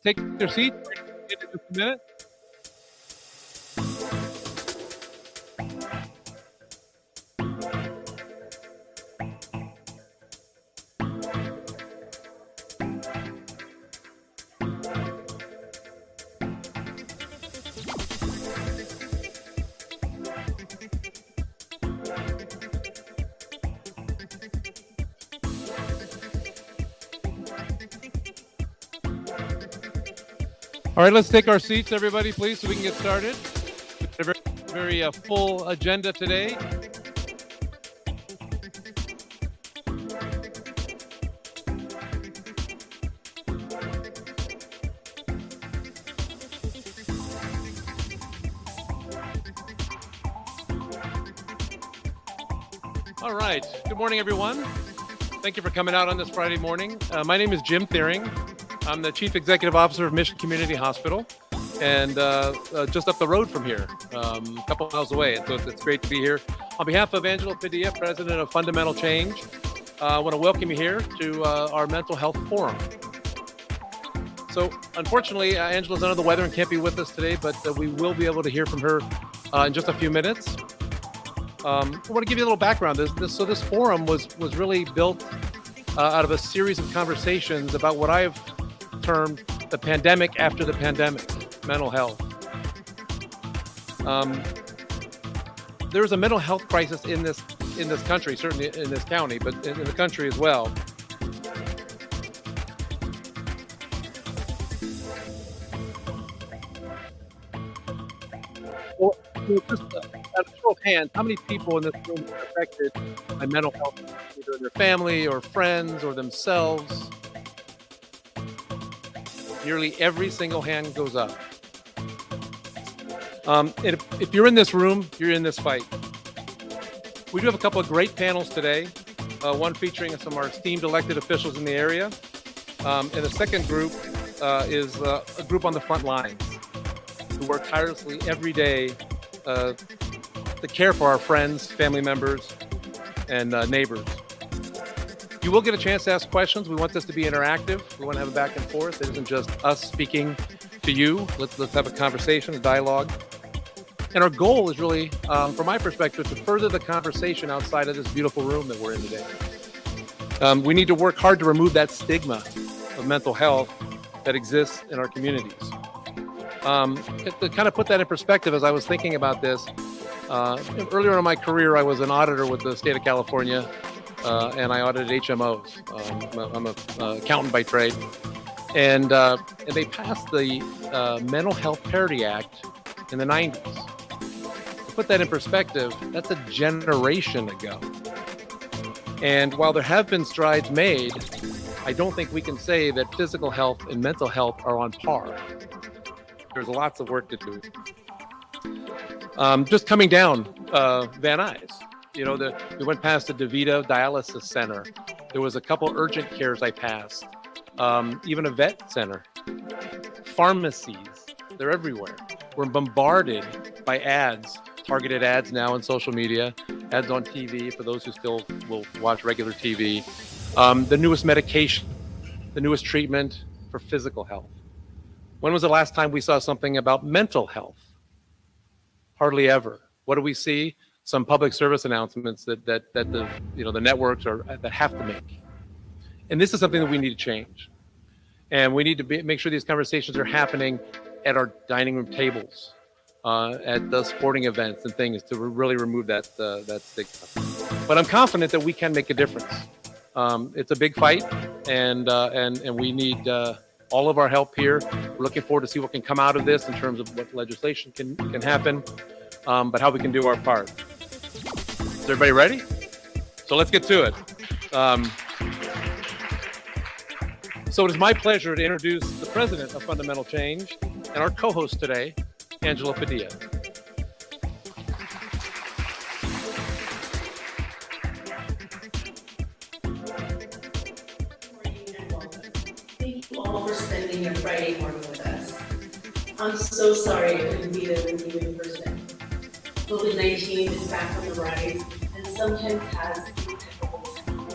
Take their seat in just a minute. All right, let's take our seats, everybody, please, so we can get started. A very full agenda today. All right, good morning, everyone. Thank you for coming out on this Friday morning. My name is Jim Thiering. I'm the Chief Executive Officer of Mission Community Hospital, and just up the road from here, a couple miles away. And so it's great to be here. On behalf of Angela Padilla, President of Fundamental Change, I want to welcome you here to our mental health forum. So unfortunately, Angela's under the weather and can't be with us today, but we will be able to hear from her in just a few minutes. I want to give you a little background. This forum was really built out of a series of conversations about what I've termed the pandemic after the pandemic, mental health. There's a mental health crisis in this country, certainly in this county, but in the country as well. Well, just at a show of hands, how many people in this room are affected by mental health, either their family or friends or themselves? Nearly every single hand goes up. If you're in this room, you're in this fight. We do have a couple of great panels today, one featuring some of our esteemed elected officials in the area. And the second group is a group on the front lines who work tirelessly every day to care for our friends, family members, and neighbors. You will get a chance to ask questions. We want this to be interactive. We want to have a back and forth. It isn't just us speaking to you. Let's have a conversation, a dialogue. And our goal is really, from my perspective, to further the conversation outside of this beautiful room that we're in today. We need to work hard to remove that stigma of mental health that exists in our communities. To kind of put that in perspective, as I was thinking about this, earlier in my career, I was an auditor with the state of California. And I audited HMOs. I'm an accountant by trade. And they passed the Mental Health Parity Act in the 90s. To put that in perspective, that's a generation ago. And while there have been strides made, I don't think we can say that physical health and mental health are on par. There's lots of work to do. Just coming down Van Nuys. You know, we went past the DeVito dialysis center. There was a couple urgent cares I passed, even a vet center, pharmacies, they're everywhere. We're bombarded by ads, targeted ads now on social media, ads on TV for those who still will watch regular TV, the newest medication, the newest treatment for physical health. When was the last time we saw something about mental health? Hardly ever. What do we see? Some public service announcements that the networks that have to make, and this is something that we need to change, and we need to make sure these conversations are happening at our dining room tables, at the sporting events and things to really remove that stigma. But I'm confident that we can make a difference. It's a big fight, and we need all of our help here. We're looking forward to see what can come out of this in terms of what legislation can happen, but how we can do our part. Is everybody ready? So let's get to it. So it is my pleasure to introduce the president of Fundamental Change and our co-host today, Angela Padilla. Thank you all for spending your Friday morning with us. I'm so sorry I couldn't be there with you in person. COVID-19 is back on the rise and sometimes has impeccable timing.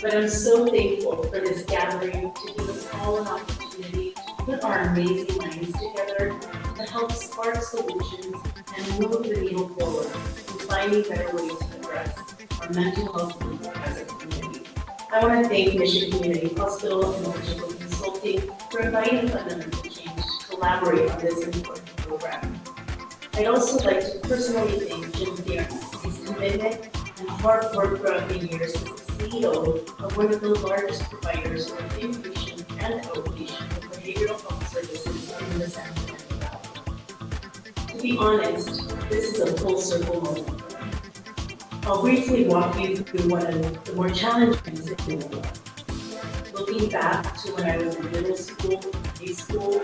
But I'm so thankful for this gathering to give us all an opportunity to put our amazing minds together to help spark solutions and move the needle forward in finding better ways to address our mental health needs as a community. I want to thank Mission Community Hospital and Electrical Consulting for inviting Fundamental Change to collaborate on this important program. I'd also like to personally thank Jim Deere for his commitment and hard work throughout the years as the CEO of one of the largest providers of inpatient and outpatient behavioral health services in the San Fernando Valley. To be honest, this is a full circle moment. I'll briefly walk you through one of the more challenging things in my life. Looking back to when I was in middle school, high school,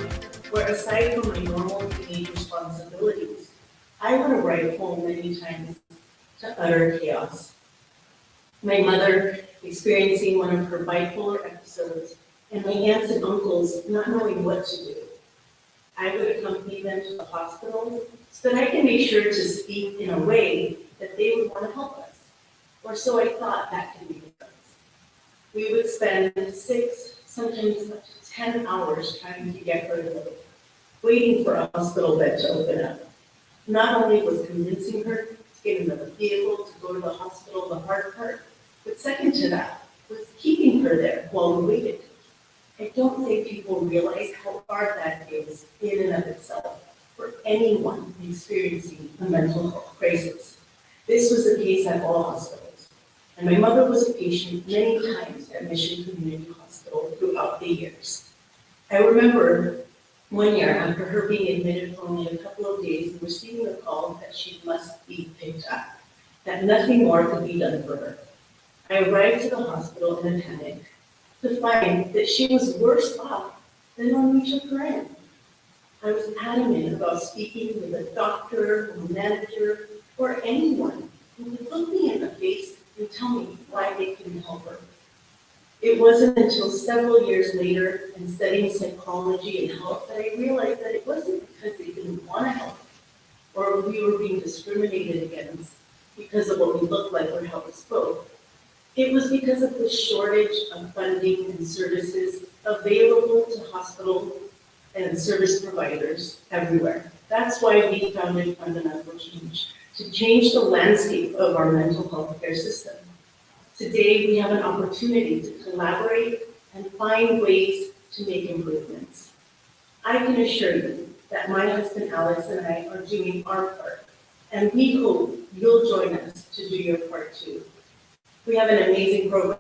where aside from my normal teenage responsibilities, I would arrive home many times to utter chaos. My mother experiencing one of her bipolar episodes, and my aunts and uncles not knowing what to do. I would accompany them to the hospital so that I can make sure to speak in a way that they would want to help us, or so I thought that could be the case. We would spend 6, sometimes up to 10 hours trying to get her to live, waiting for a hospital bed to open up. Not only was convincing her to get in the vehicle to go to the hospital the hard part, but second to that was keeping her there while we waited. I don't think people realize how hard that is in and of itself for anyone experiencing a mental health crisis. This was the case at all hospitals, and my mother was a patient many times at Mission Community Hospital throughout the years. I remember one year after her being admitted for only a couple of days and receiving a call that she must be picked up, that nothing more could be done for her. I arrived to the hospital in a panic to find that she was worse off than when we took her in. I was adamant about speaking with a doctor or manager or anyone who would look me in the face and tell me why they couldn't help her. It wasn't until several years later in studying psychology and health that I realized that it wasn't because they didn't want to help or we were being discriminated against because of what we looked like or how we spoke. It was because of the shortage of funding and services available to hospital and service providers everywhere. That's why we founded Fundamental Change, to change the landscape of our mental health care system. Today, we have an opportunity to collaborate and find ways to make improvements. I can assure you that my husband Alex and I are doing our part, and we hope you'll join us to do your part too. We have an amazing program.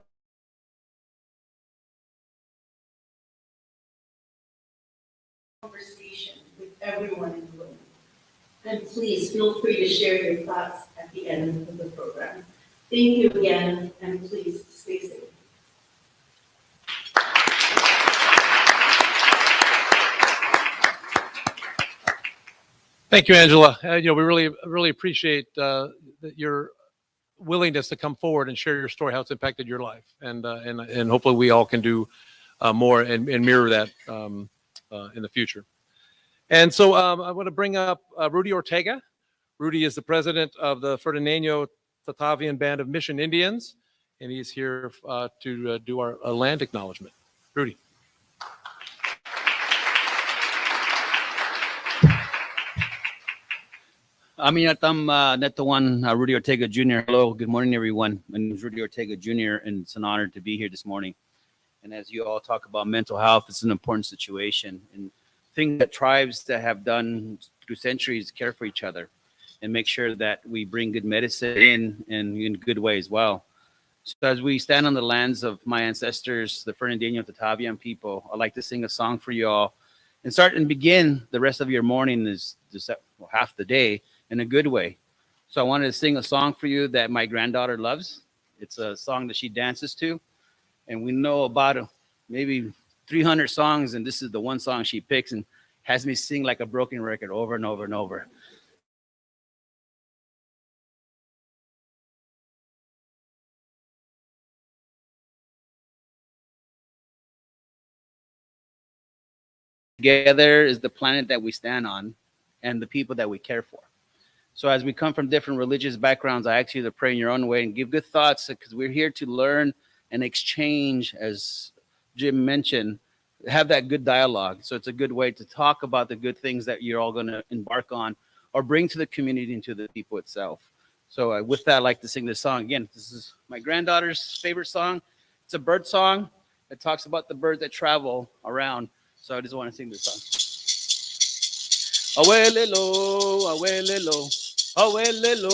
Conversation with everyone in the room. And please feel free to share your thoughts at the end of the program. Thank you again, and please stay safe. Thank you, Angela. We really appreciate your willingness to come forward and share your story, how it's impacted your life, and hopefully we all can do more and mirror that in the future. And so I want to bring up Rudy Ortega. Rudy is the president of the Fernandino Tatavian Band of Mission Indians, and he's here to do our land acknowledgement. Rudy. Aminatam Netawan Rudy Ortega Jr. Hello, good morning, everyone. My name is Rudy Ortega Jr., and it's an honor to be here this morning. And as you all talk about mental health, it's an important situation. And thing that tribes that have done through centuries care for each other and make sure that we bring good medicine in good way as well. So as we stand on the lands of my ancestors, the Fernandino Tatavian people, I'd like to sing a song for you all and start and begin the rest of your morning is just half the day in a good way. So I wanted to sing a song for you that my granddaughter loves. It's a song that she dances to. And we know about maybe 300 songs, and this is the one song she picks and has me sing like a broken record over and over and over. Together is the planet that we stand on and the people that we care for. So as we come from different religious backgrounds, I ask you to pray in your own way and give good thoughts, because we're here to learn and exchange, as Jim mentioned, have that good dialogue. So it's a good way to talk about the good things that you're all going to embark on or bring to the community and to the people itself. So with that, I'd like to sing this song. Again, this is my granddaughter's favorite song. It's a bird song. It talks about the birds that travel around. So I just want to sing this song. Awelelo, awelelo, awelelo,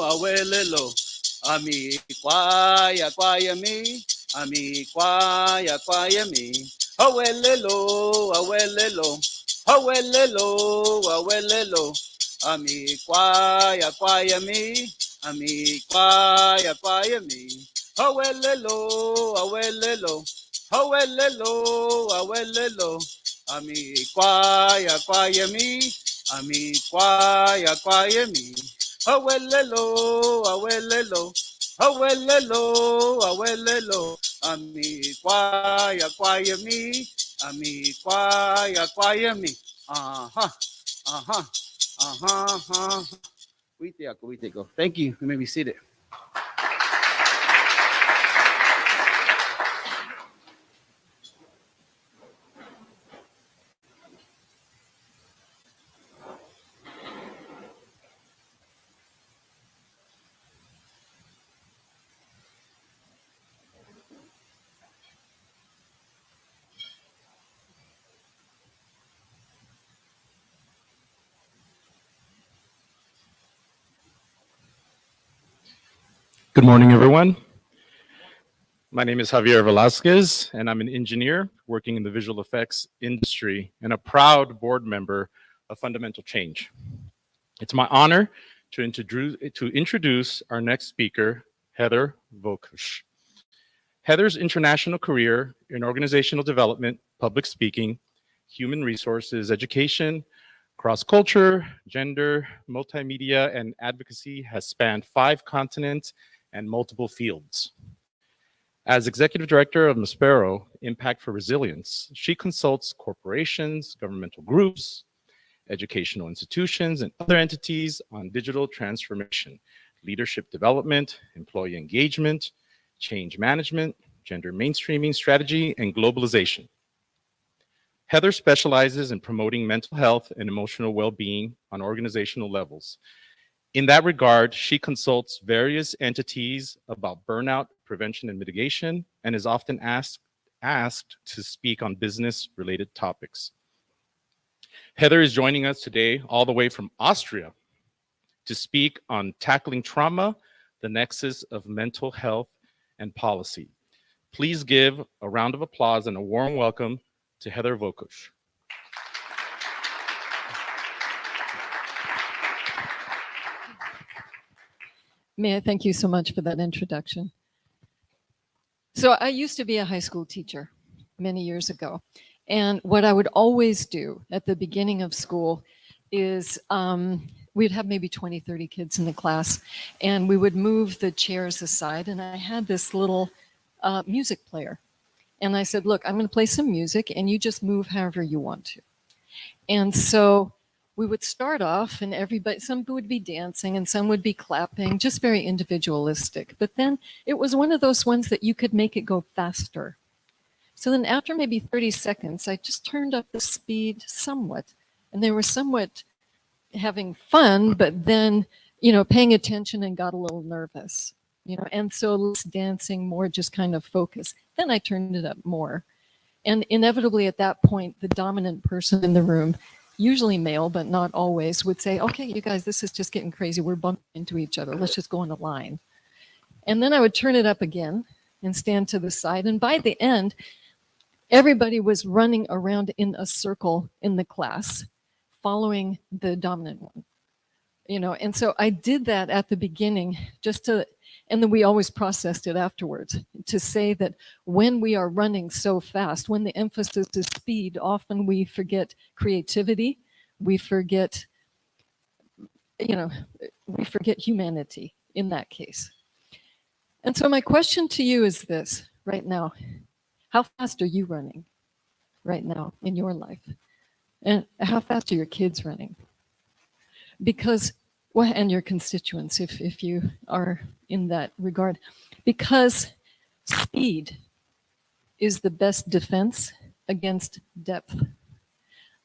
awelelo. Ami kwaya kwaya mi, ami kwaya kwaya mi. Awelelo, awelelo, awelelo, awelelo. Ami kwaya kwaya mi, ami kwaya kwaya mi. Awelelo, awelelo, awelelo, awelelo. Ami kwaya kwaya mi, ami kwaya kwaya mi. Awelelo, awelelo, awelelo, awelelo. Ami kwaya kwaya mi, ami kwaya kwaya mi. Uh-huh, uh-huh, uh-huh. Go. Thank you. You may be seated. Good morning, everyone. My name is Javier Velasquez, and I'm an engineer working in the visual effects industry and a proud board member of Fundamental Change. It's my honor to introduce our next speaker, Heather Wokusch. Heather's international career in organizational development, public speaking, human resources, education, cross-culture, gender, multimedia, and advocacy has spanned 5 continents and multiple fields. As Executive Director of Maspero, Impact for Resilience, she consults corporations, governmental groups, educational institutions, and other entities on digital transformation, leadership development, employee engagement, change management, gender mainstreaming strategy, and globalization. Heather specializes in promoting mental health and emotional well-being on organizational levels. In that regard, she consults various entities about burnout prevention and mitigation, and is often asked to speak on business-related topics. Heather is joining us today all the way from Austria to speak on tackling trauma, the nexus of mental health and policy. Please give a round of applause and a warm welcome to Heather Wokusch. May I thank you so much for that introduction. So I used to be a high school teacher many years ago. And what I would always do at the beginning of school is we'd have maybe 20, 30 kids in the class, and we would move the chairs aside. And I had this little music player. And I said, look, I'm going to play some music, and you just move however you want to. And so we would start off, and everybody, some would be dancing and some would be clapping, just very individualistic. But then it was one of those ones that you could make it go faster. So then after maybe 30 seconds, I just turned up the speed somewhat, and they were somewhat having fun, but then, you know, paying attention and got a little nervous, you know, and so less dancing, more just kind of focus. Then I turned it up more. And inevitably at that point, the dominant person in the room, usually male, but not always, would say, okay, you guys, this is just getting crazy. We're bumping into each other. Let's just go in a line. And then I would turn it up again and stand to the side. And by the end, everybody was running around in a circle in the class, following the dominant one. You know, and so I did that at the beginning just to, and then we always processed it afterwards to say that when we are running so fast, when the emphasis is speed, often we forget creativity, we forget, you know, we forget humanity in that case. And so my question to you is this right now: how fast are you running right now in your life? And how fast are your kids running? Because well, and your constituents, if you are in that regard, because speed is the best defense against depth.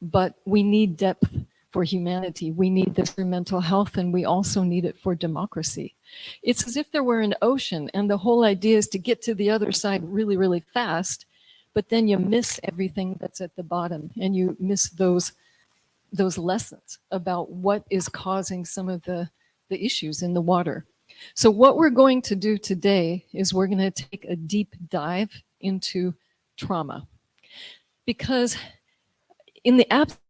But we need depth for humanity. We need this for mental health, and we also need it for democracy. It's as if there were an ocean, and the whole idea is to get to the other side really, really fast, but then you miss everything that's at the bottom, and you miss those lessons about what is causing some of the issues in the water. So what we're going to do today is we're going to take a deep dive into trauma. Because in the absence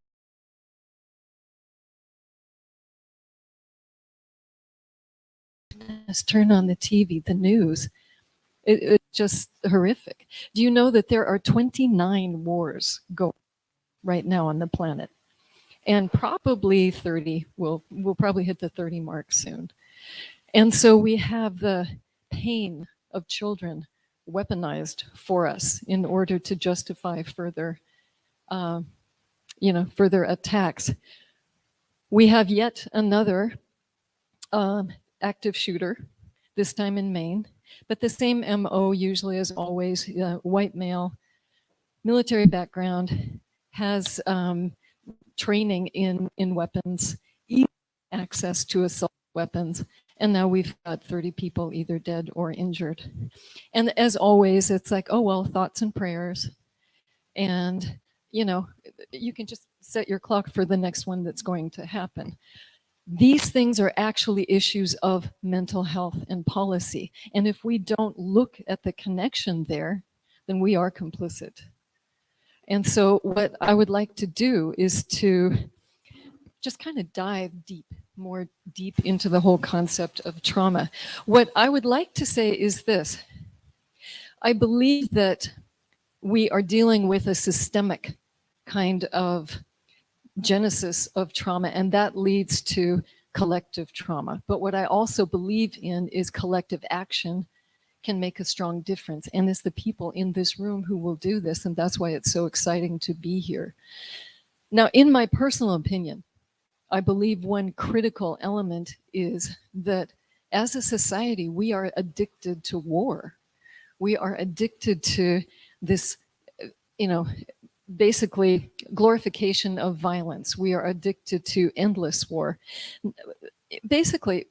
turn on the TV, the news, it's just horrific. Do you know that there are 29 wars going right now on the planet? And probably 30, we'll probably hit the 30 mark soon. And so we have the pain of children weaponized for us in order to justify further, further attacks. We have yet another active shooter, this time in Maine, but the same MO usually as always, white male, military background, has training in weapons, access to assault weapons, and now we've got 30 people either dead or injured. And as always, it's like, oh, well, thoughts and prayers. And, you can just set your clock for the next one that's going to happen. These things are actually issues of mental health and policy. And if we don't look at the connection there, then we are complicit. And so what I would like to do is to just kind of dive more deep into the whole concept of trauma. What I would like to say is this. I believe that we are dealing with a systemic kind of genesis of trauma, and that leads to collective trauma. But what I also believe in is collective action can make a strong difference. And it's the people in this room who will do this, and that's why it's so exciting to be here. Now, in my personal opinion, I believe one critical element is that as a society, we are addicted to war. We are addicted to this, basically glorification of violence. We are addicted to endless war. Basically,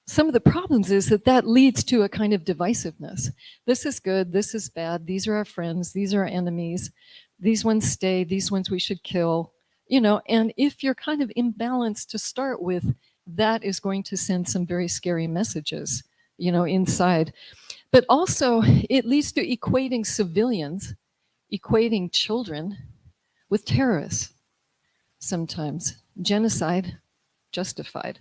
some of the problems is that leads to a kind of divisiveness. This is good, this is bad, these are our friends, these are our enemies, these ones stay, these ones we should kill. And if you're kind of imbalanced to start with, that is going to send some very scary messages, inside. But also, it leads to equating civilians, equating children with terrorists. Sometimes genocide justified.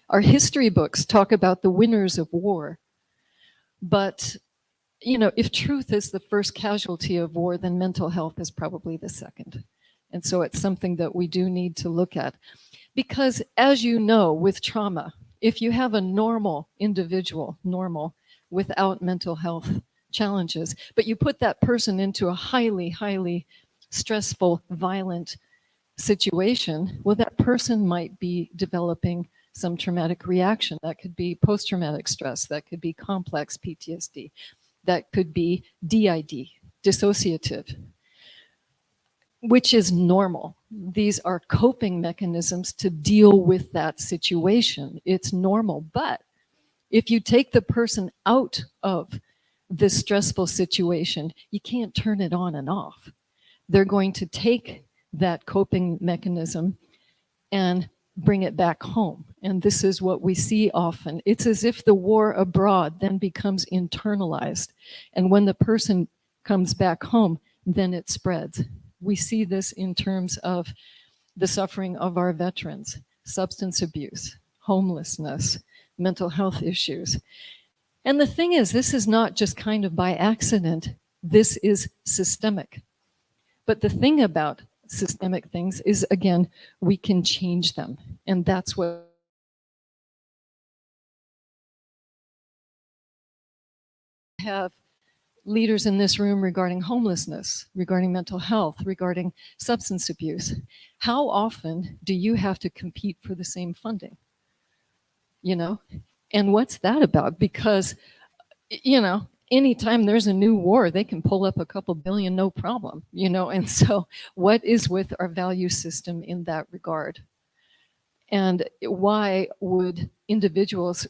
Our history books talk about the winners of war. But, if truth is the first casualty of war, then mental health is probably the second. And so it's something that we do need to look at. Because as you know, with trauma, if you have a normal individual, without mental health challenges, but you put that person into a highly, highly stressful, violent situation, well, that person might be developing some traumatic reaction. That could be post-traumatic stress. That could be complex PTSD. That could be DID, dissociative, which is normal. These are coping mechanisms to deal with that situation. It's normal. But if you take the person out of this stressful situation, you can't turn it on and off. They're going to take that coping mechanism and bring it back home. And this is what we see often. It's as if the war abroad then becomes internalized. And when the person comes back home, then it spreads. We see this in terms of the suffering of our veterans, substance abuse, homelessness, mental health issues. And the thing is, this is not just kind of by accident. This is systemic. But the thing about systemic things is, again, we can change them. And that's what have leaders in this room regarding homelessness, regarding mental health, regarding substance abuse. How often do you have to compete for the same funding? you know? And what's that about? Because, you know, anytime there's a new war, they can pull up a couple billion, no problem, you know? And so what is with our value system in that regard? And why would individuals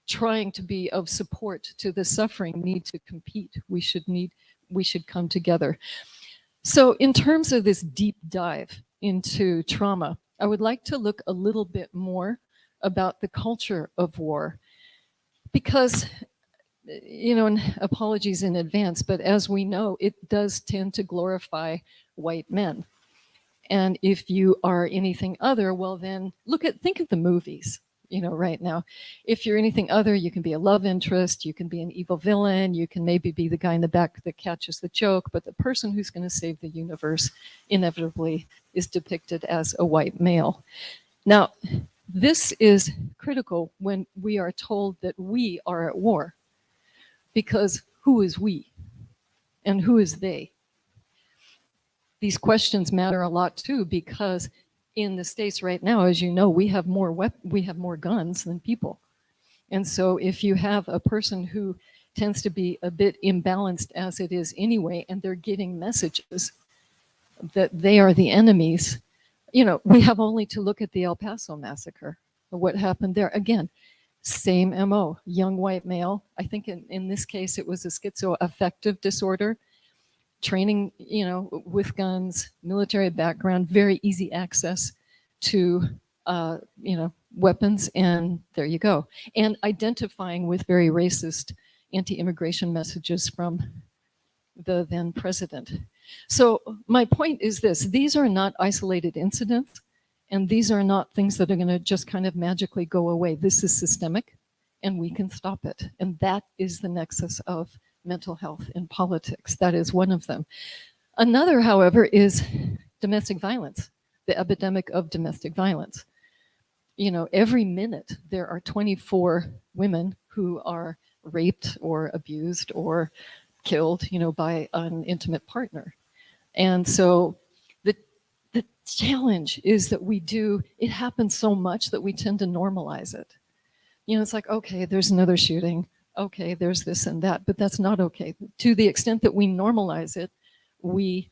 trying to be of support to the suffering need to compete? We should come together. So in terms of this deep dive into trauma, I would like to look a little bit more about the culture of war, because, you know, and apologies in advance, but as we know, it does tend to glorify white men. And if you are anything other, well then think of the movies, you know, right now. If you're anything other, you can be a love interest, you can be an evil villain, you can maybe be the guy in the back that catches the joke, but the person who's going to save the universe inevitably is depicted as a white male. Now, this is critical when we are told that we are at war, because who is we and who is they? These questions matter a lot too, because in the States right now, as you know, we have more guns than people. And so if you have a person who tends to be a bit imbalanced as it is anyway, and they're getting messages that they are the enemies, you know, we have only to look at the El Paso massacre, what happened there. Again, same MO, young white male. I think in this case, it was a schizoaffective disorder, training, you know, with guns, military background, very easy access to, you know, weapons, and there you go. And identifying with very racist anti-immigration messages from the then president. So my point is this: these are not isolated incidents, and these are not things that are going to just kind of magically go away. This is systemic, and we can stop it. And that is the nexus of mental health in politics. That is one of them. Another, however, is domestic violence, the epidemic of domestic violence. You know, every minute there are 24 women who are raped or abused or killed, you know, by an intimate partner. And so the challenge is that it happens so much that we tend to normalize it. You know, it's like, okay, there's another shooting. Okay, there's this and that, but that's not okay. To the extent that we normalize it, we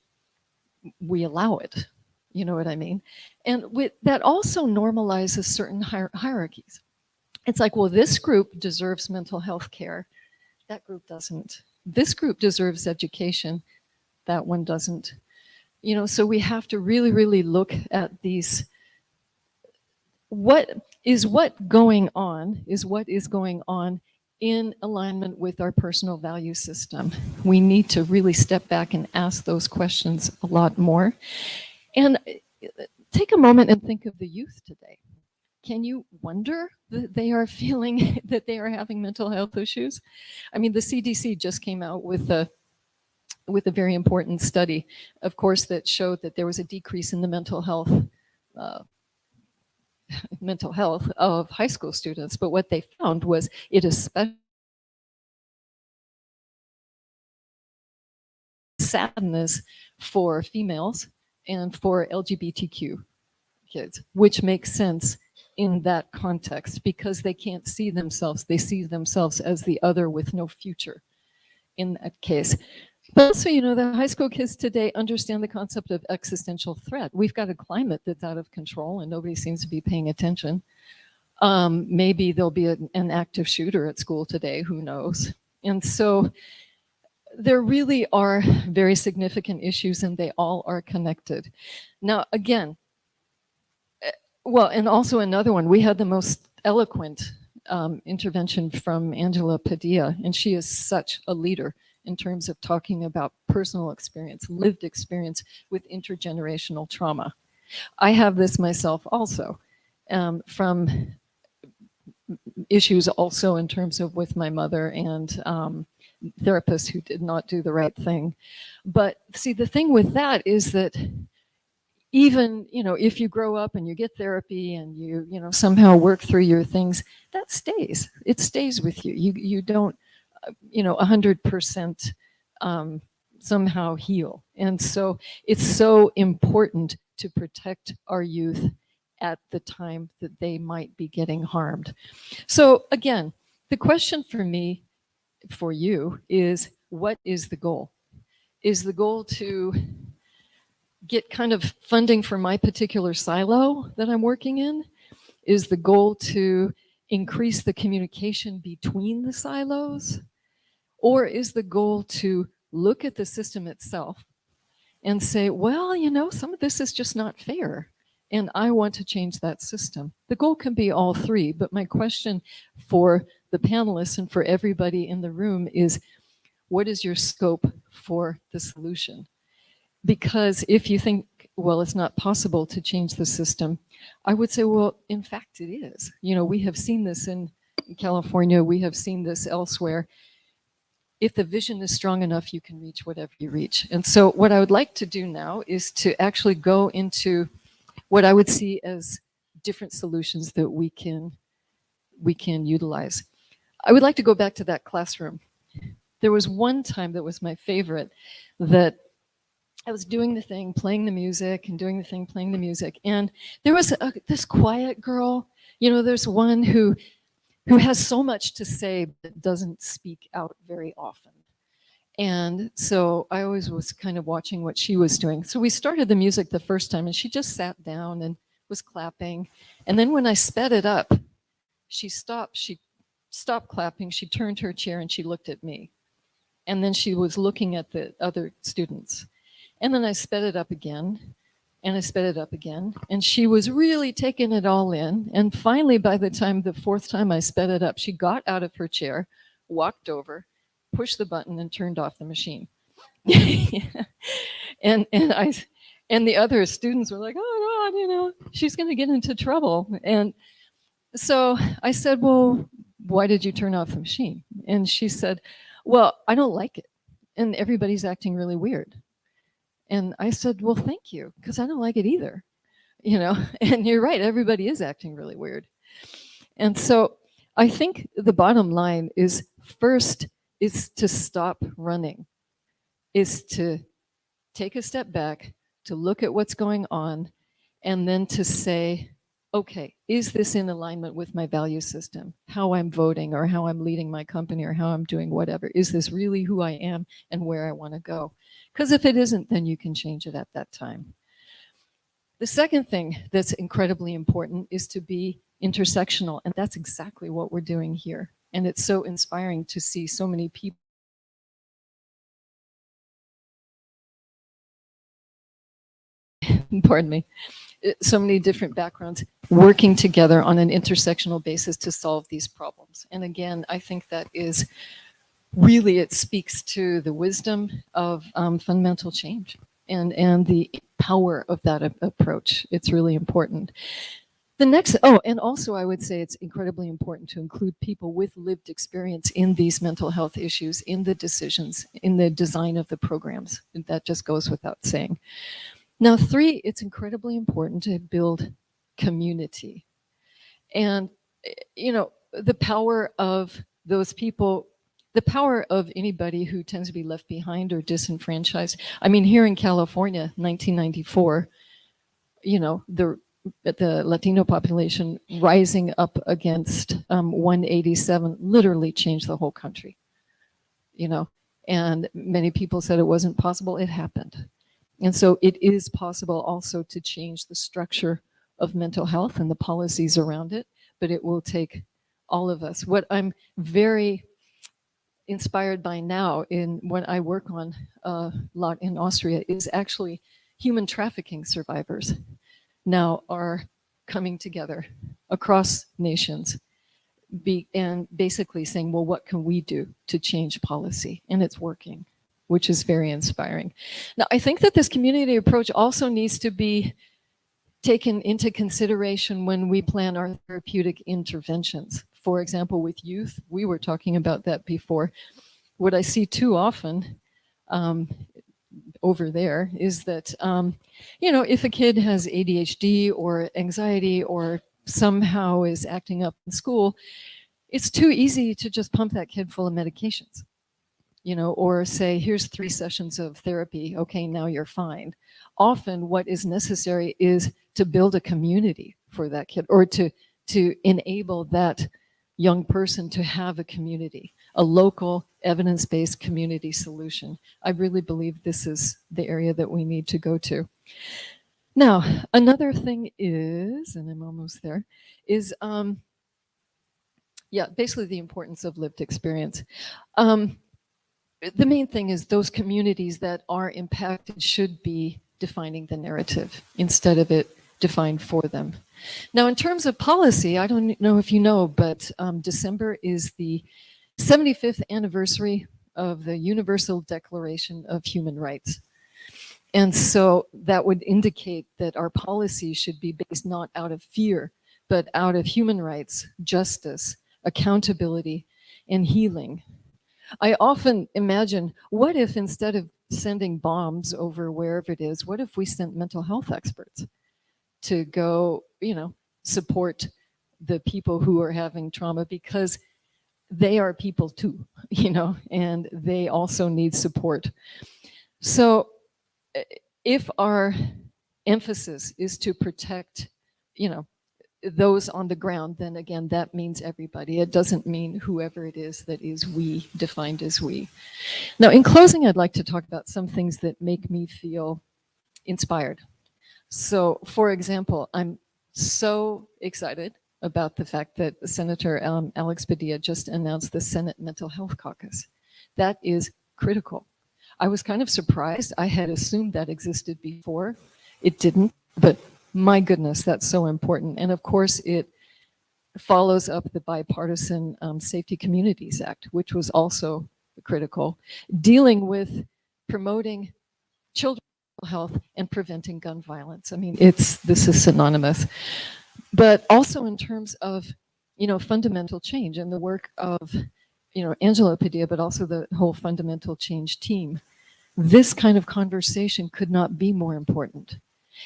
allow it. You know what I mean? And that also normalizes certain hierarchies. It's like, well, this group deserves mental health care. That group doesn't. This group deserves education. That one doesn't. You know, so we have to really, really look at these. What is going on in alignment with our personal value system. We need to really step back and ask those questions a lot more. And take a moment and think of the youth today. Can you wonder that they are feeling that they are having mental health issues? I mean, the CDC just came out with a very important study, of course, that showed that there was a decrease in the mental health of high school students. But what they found was it especially sadness for females and for LGBTQ kids, which makes sense in that context because they can't see themselves. They see themselves as the other with no future in that case. But also, you know, the high school kids today understand the concept of existential threat. We've got a climate that's out of control and nobody seems to be paying attention. Maybe there'll be an active shooter at school today, who knows? And so there really are very significant issues and they all are connected. Now, again, well, and also another one, we had the most eloquent intervention from Angela Padilla, and she is such a leader in terms of talking about personal experience, lived experience with intergenerational trauma. I have this myself also from issues also in terms of with my mother and therapists who did not do the right thing. But see, the thing with that is that even, you know, if you grow up and you get therapy and you know, somehow work through your things, that stays. It stays with you. You don't, you know, 100% somehow heal. And so it's so important to protect our youth at the time that they might be getting harmed. So again, the question for me, for you, is what is the goal? Is the goal to get kind of funding for my particular silo that I'm working in? Is the goal to increase the communication between the silos? Or is the goal to look at the system itself and say, well, you know, some of this is just not fair, and I want to change that system? The goal can be all three, but my question for the panelists and for everybody in the room is, what is your scope for the solution? Because if you think, well, it's not possible to change the system, I would say, well, in fact, it is. You know, we have seen this in California. We have seen this elsewhere. If the vision is strong enough, you can reach whatever you reach. And so what I would like to do now is to actually go into what I would see as different solutions that we can utilize. I would like to go back to that classroom. There was one time that was my favorite, that I was doing the thing, playing the music, and doing the thing, playing the music. And there was this quiet girl. You know, there's one who has so much to say but doesn't speak out very often. And so I always was kind of watching what she was doing. So we started the music the first time, and she just sat down and was clapping. And then when I sped it up, she stopped clapping, she turned her chair, and she looked at me. And then she was looking at the other students. And then I sped it up again, and I sped it up again, and she was really taking it all in. And finally, by the time, the fourth time I sped it up, she got out of her chair, walked over, pushed the button, and turned off the machine. and the other students were like, oh God, you know, she's going to get into trouble. And so I said, well, why did you turn off the machine? And she said, well, I don't like it, and everybody's acting really weird. And I said, well, thank you, because I don't like it either, you know. And you're right, everybody is acting really weird. And so I think the bottom line is, first is to stop running, is to take a step back, to look at what's going on, and then to say, okay, is this in alignment with my value system? How I'm voting, or how I'm leading my company, or how I'm doing whatever. Is this really who I am and where I want to go? Because if it isn't, then you can change it at that time. The second thing that's incredibly important is to be intersectional, and that's exactly what we're doing here. And it's so inspiring to see so many people pardon me, so many different backgrounds working together on an intersectional basis to solve these problems. And again, I think that is really, it speaks to the wisdom of fundamental change and the power of that approach. It's really important. The next, and also I would say it's incredibly important to include people with lived experience in these mental health issues, in the decisions, in the design of the programs. That just goes without saying. Now, 3, it's incredibly important to build community. And, you know, the power of those people, the power of anybody who tends to be left behind or disenfranchised. I mean, here in California, 1994, you know, the Latino population rising up against 187 literally changed the whole country, you know, and many people said it wasn't possible. It happened. And so it is possible also to change the structure of mental health and the policies around it, but it will take all of us. What I'm very inspired by now in what I work on a lot in Austria is actually human trafficking survivors now are coming together across nations and basically saying, well, what can we do to change policy? And it's working, which is very inspiring. Now, I think that this community approach also needs to be taken into consideration when we plan our therapeutic interventions. For example, with youth, we were talking about that before. What I see too often over there is that, you know, if a kid has ADHD or anxiety or somehow is acting up in school, it's too easy to just pump that kid full of medications, you know, or say, here's 3 sessions of therapy. Okay, now you're fine. Often what is necessary is to build a community for that kid, or to enable that young person to have a community, a local evidence-based community solution. I really believe this is the area that we need to go to. Now, another thing is, and I'm almost there, is basically the importance of lived experience. The main thing is those communities that are impacted should be defining the narrative instead of it defined for them. Now, in terms of policy, I don't know if you know, but December is the 75th anniversary of the Universal Declaration of Human Rights. And so that would indicate that our policy should be based not out of fear, but out of human rights, justice, accountability, and healing. I often imagine, what if instead of sending bombs over wherever it is, what if we sent mental health experts to go, support the people who are having trauma, because they are people too, and they also need support. So if our emphasis is to protect, those on the ground, then again, that means everybody. It doesn't mean whoever it is that is we, defined as we. Now, in closing, I'd like to talk about some things that make me feel inspired. So, for example, I'm so excited about the fact that Senator Alex Padilla just announced the Senate Mental Health Caucus. That is critical. I was kind of surprised. I had assumed that existed before. It didn't, but my goodness, that's so important. And of course, it follows up the Bipartisan Safety Communities Act, which was also critical, dealing with promoting children's health and preventing gun violence. I mean, this is synonymous. But also in terms of, fundamental change and the work of, Angela Padilla, but also the whole fundamental change team. This kind of conversation could not be more important.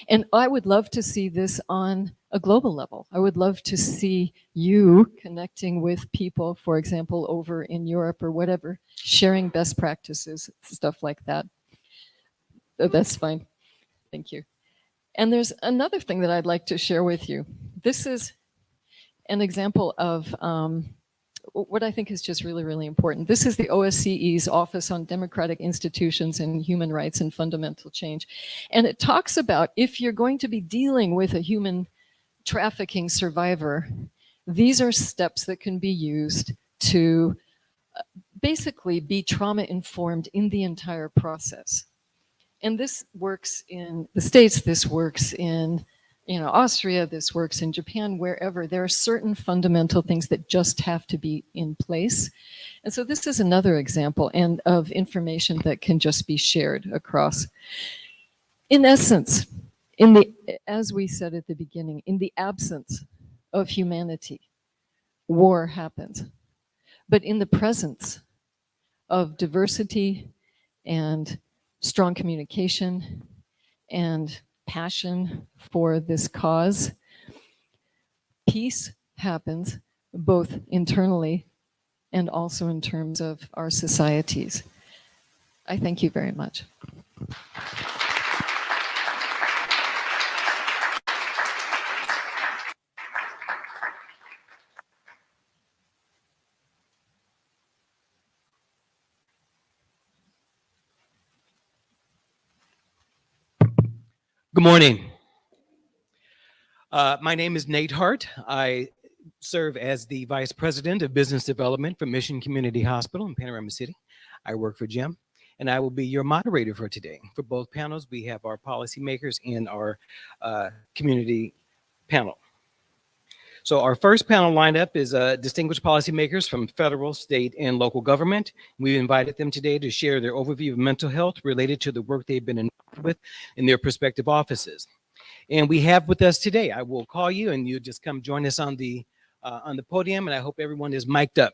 And I would love to see this on a global level. I would love to see you connecting with people, for example, over in Europe or whatever, sharing best practices, stuff like that. That's fine. Thank you. And there's another thing that I'd like to share with you. This is an example of what I think is just really, really important. This is the OSCE's Office on Democratic Institutions and Human Rights and Fundamental Change. And it talks about, if you're going to be dealing with a human trafficking survivor, these are steps that can be used to basically be trauma-informed in the entire process. And this works in the States, this works in Austria, this works in Japan, wherever. There are certain fundamental things that just have to be in place. And so this is another example of information that can just be shared across. In essence, as we said at the beginning, in the absence of humanity, war happens. But in the presence of diversity and strong communication and passion for this cause, peace happens both internally and also in terms of our societies. I thank you very much. Good morning. My name is Nate Hart. I serve as the Vice President of Business Development for Mission Community Hospital in Panorama City. I work for Jim, and I will be your moderator for today. For both panels, we have our policymakers and our community panel. So our first panel lineup is distinguished policymakers from federal, state, and local government. We've invited them today to share their overview of mental health related to the work they've been involved with in their respective offices. And we have with us today, I will call you and you just come join us on the podium, and I hope everyone is mic'd up.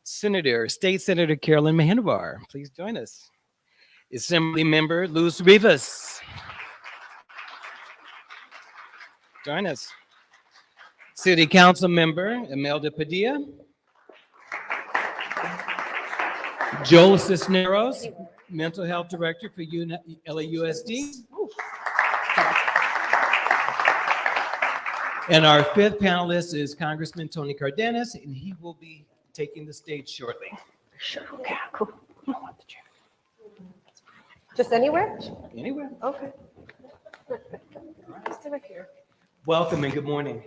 State Senator Carolyn Menjivar, please join us. Assembly Member Rivas. Join us. City Council Member Imelda Padilla. Joel Cisneros, Mental Health Director for LAUSD. And our fifth panelist is Congressman Tony Cárdenas, and he will be taking the stage shortly. Sure, okay, cool. Just anywhere? Anyway, Okay. Just right here. welcome and good morning.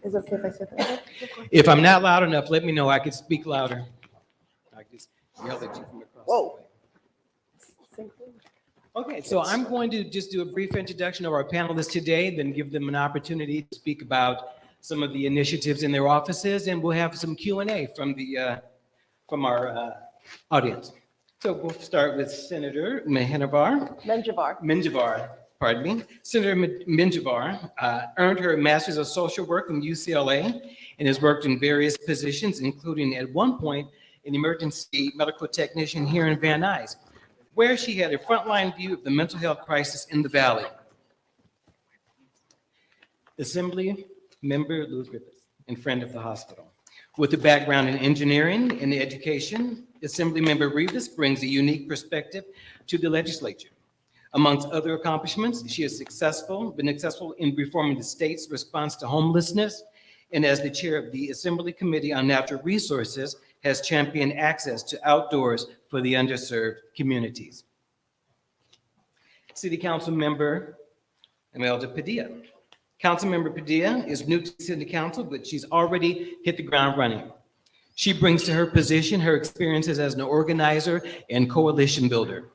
Is it okay if I sit there? If I'm not loud enough, let me know. I could speak louder. I just yell at you from across. Whoa. the way. Okay, so I'm going to just do a brief introduction of our panelists today, then give them an opportunity to speak about some of the initiatives in their offices, and we'll have some Q&A from our audience. So we'll start with Senator Menjivar. Pardon me. Senator Menjivar earned her Master's of Social Work from UCLA and has worked in various positions, including at one point an emergency medical technician here in Van Nuys, where she had a frontline view of the mental health crisis in the Valley. Assembly member Nuys Blvd and friend of the hospital. With a background in engineering and education, Assemblymember Rivas brings a unique perspective to the legislature. Amongst other accomplishments, she has been successful in reforming the state's response to homelessness, and as the chair of the Assembly Committee on Natural Resources, has championed access to outdoors for the underserved communities. City Council Member Imelda Padilla. Councilmember Padilla is new to City Council, but she's already hit the ground running. She brings to her position her experiences as an organizer and coalition builder,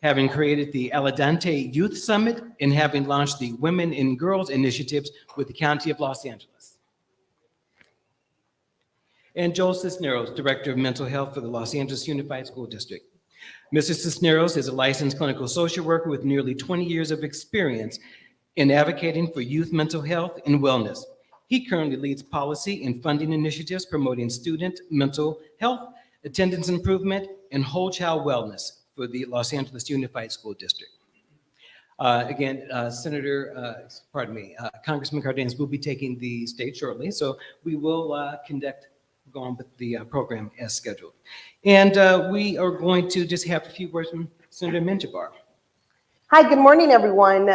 having created the Aladante Youth Summit and having launched the Women and Girls initiatives with the County of Los Angeles. And Joel Cisneros, Director of Mental Health for the Los Angeles Unified School District. Mr. Cisneros is a licensed clinical social worker with nearly 20 years of experience in advocating for youth mental health and wellness. He currently leads policy and funding initiatives promoting student mental health, attendance improvement, and whole child wellness for the Los Angeles Unified School District. Congressman Cárdenas will be taking the stage shortly, so we will go on with the program as scheduled. And we are going to just have a few words from Senator Menjivar. Hi, good morning, everyone.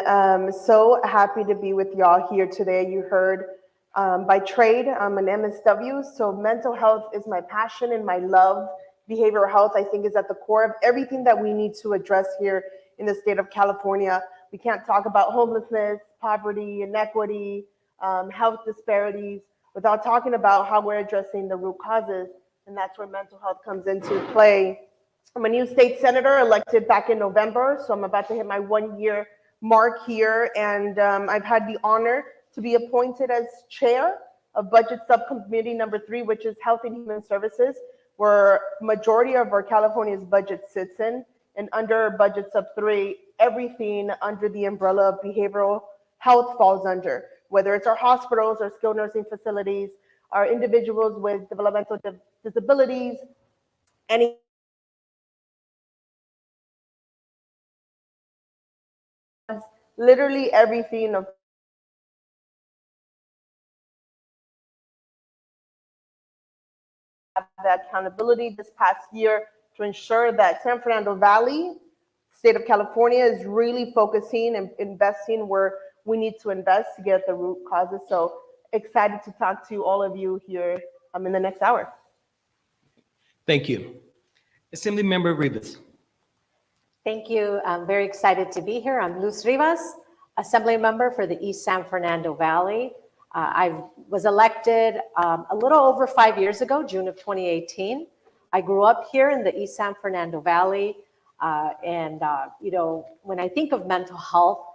So happy to be with y'all here today. You heard by trade, I'm an MSW, so mental health is my passion and my love. Behavioral health, I think, is at the core of everything that we need to address here in the state of California. We can't talk about homelessness, poverty, inequity, health disparities without talking about how we're addressing the root causes, and that's where mental health comes into play. I'm a new state senator elected back in November, so I'm about to hit my 1-year mark here, and I've had the honor to be appointed as chair of Budget Subcommittee number 3, which is Health and Human Services, where majority of our California's budget sits in, and under Budget Sub 3, everything under the umbrella of behavioral health falls under, whether it's our hospitals, our skilled nursing facilities, our individuals with developmental disabilities, any literally everything of that accountability this past year to ensure that San Fernando Valley, state of California, is really focusing and investing where we need to invest to get at the root causes. So excited to talk to all of you here in the next hour. Thank you. Assemblymember Rivas. Thank you. I'm very excited to be here. I'm Nuys Rivas, Assembly Member for the East San Fernando Valley. I was elected a little over 5 years ago, June of 2018. I grew up here in the East San Fernando Valley. When I think of mental health,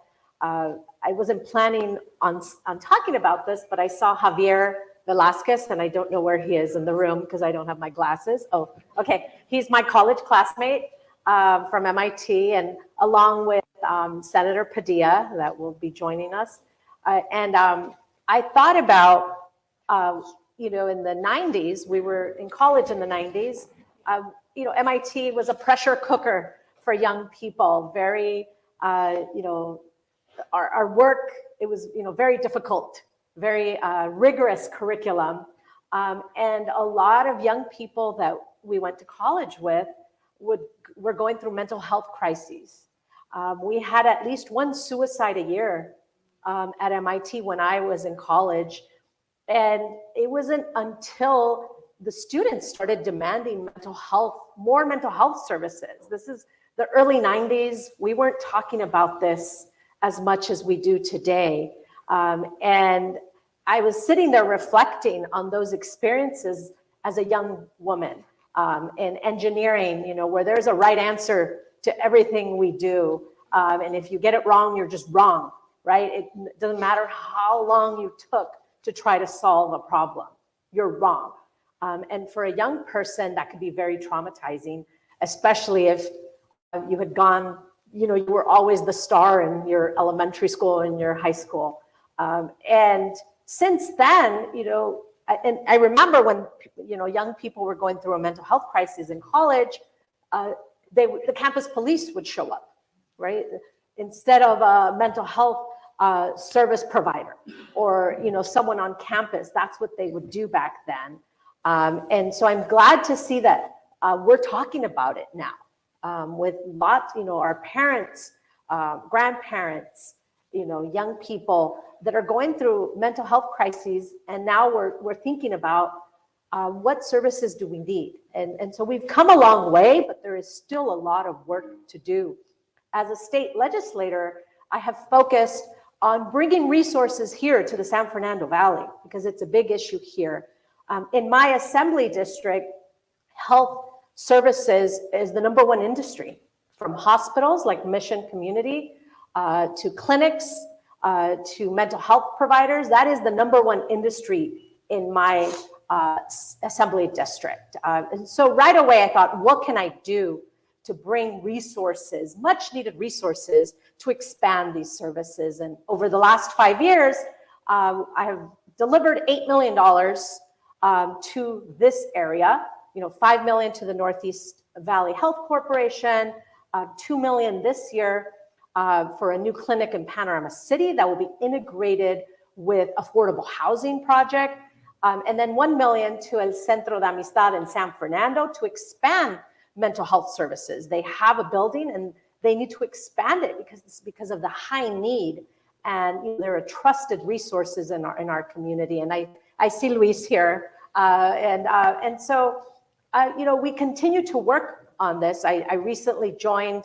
I wasn't planning on talking about this, but I saw Javier Velasquez, and I don't know where he is in the room because I don't have my glasses. Oh, okay. He's my college classmate from MIT, and along with Senator Padilla, that will be joining us. I thought about, in the 90s, we were in college in the 90s, MIT was a pressure cooker for young people. Very, our work, it was, very difficult, very rigorous curriculum. And a lot of young people that we went to college with were going through mental health crises. We had at least one suicide a year at MIT when I was in college. And it wasn't until the students started demanding more mental health services. This is the early 90s. We weren't talking about this as much as we do today. And I was sitting there reflecting on those experiences as a young woman in engineering, where there's a right answer to everything we do. And if you get it wrong, you're just wrong, right? It doesn't matter how long you took to try to solve a problem, you're wrong. And for a young person, that could be very traumatizing, especially if you had gone, you were always the star in your elementary school and your high school. And since then, and I remember when, young people were going through a mental health crisis in college, the campus police would show up, right? Instead of a mental health service provider or, someone on campus, that's what they would do back then. And so I'm glad to see that we're talking about it now with lots, our parents, grandparents, young people that are going through mental health crises. And now we're thinking about what services do we need? And so we've come a long way, but there is still a lot of work to do. As a state legislator, I have focused on bringing resources here to the San Fernando Valley because it's a big issue here. In my assembly district, health services is the #1 industry, from hospitals like Mission Community to clinics to mental health providers. That is the #1 industry in my assembly district. And so right away I thought, what can I do to bring resources, much needed resources, to expand these services? And over the last 5 years, I have delivered $8 million to this area, $5 million to the Northeast Valley Health Corporation, $2 million this year for a new clinic in Panorama City that will be integrated with affordable housing project, and then $1 million to El Centro de Amistad in San Fernando to expand mental health services. They have a building and they need to expand it because of the high need, and there are trusted resources in our community. And I see Luis here, and so we continue to work on this. I recently joined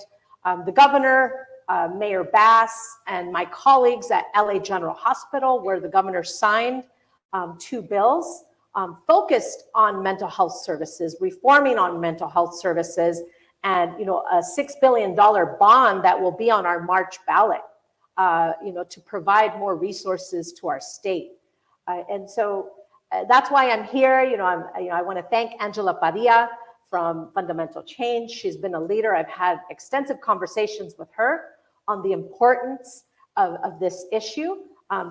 the governor, Mayor Bass, and my colleagues at LA General Hospital, where the governor signed 2 bills focused on mental health services, reforming on mental health services, and a $6 billion bond that will be on our March ballot, to provide more resources to our state. And so that's why I'm here. I want to thank Angela Padilla from Fundamental Change. She's been a leader. I've had extensive conversations with her on the importance of this issue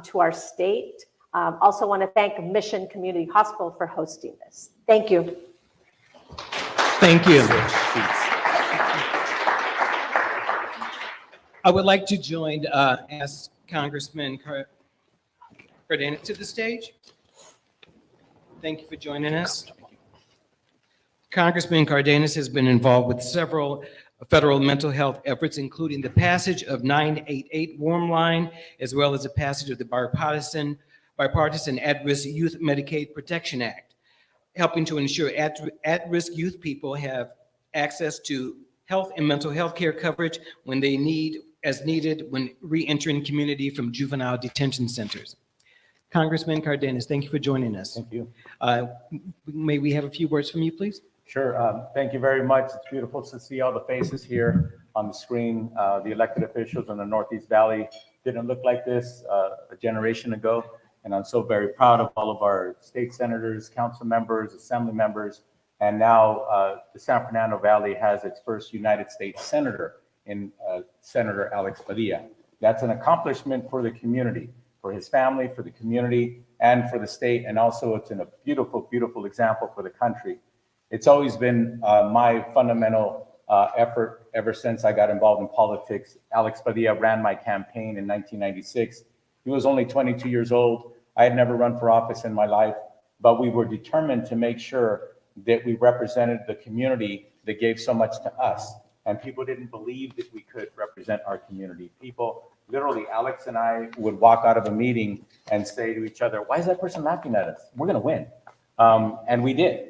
to our state. Also want to thank Mission Community Hospital for hosting this. Thank you. Thank you. I would like to ask Congressman Cárdenas to the stage. Thank you for joining us. Congressman Cárdenas has been involved with several federal mental health efforts, including the passage of 988 Warm Line, as well as the passage of the bipartisan At-Risk Youth Medicaid Protection Act, helping to ensure at-risk youth people have access to health and mental health care coverage when they needed when re-entering community from juvenile detention centers. Congressman Cárdenas, thank you for joining us. Thank you. May we have a few words from you, please? Sure. Thank you very much. It's beautiful to see all the faces here on the screen. The elected officials in the Northeast Valley didn't look like this a generation ago. And I'm so very proud of all of our state senators, council members, assembly members. And now the San Fernando Valley has its first United States senator in Senator Alex Padilla. That's an accomplishment for the community, for his family, for the community, and for the state. And also it's a beautiful, beautiful example for the country. It's always been my fundamental effort ever since I got involved in politics. Alex Padilla ran my campaign in 1996. He was only 22 years old. I had never run for office in my life, but we were determined to make sure that we represented the community that gave so much to us. And people didn't believe that we could represent our community. People literally Alex and I would walk out of a meeting and say to each other, why is that person laughing at us? We're going to win. And we did.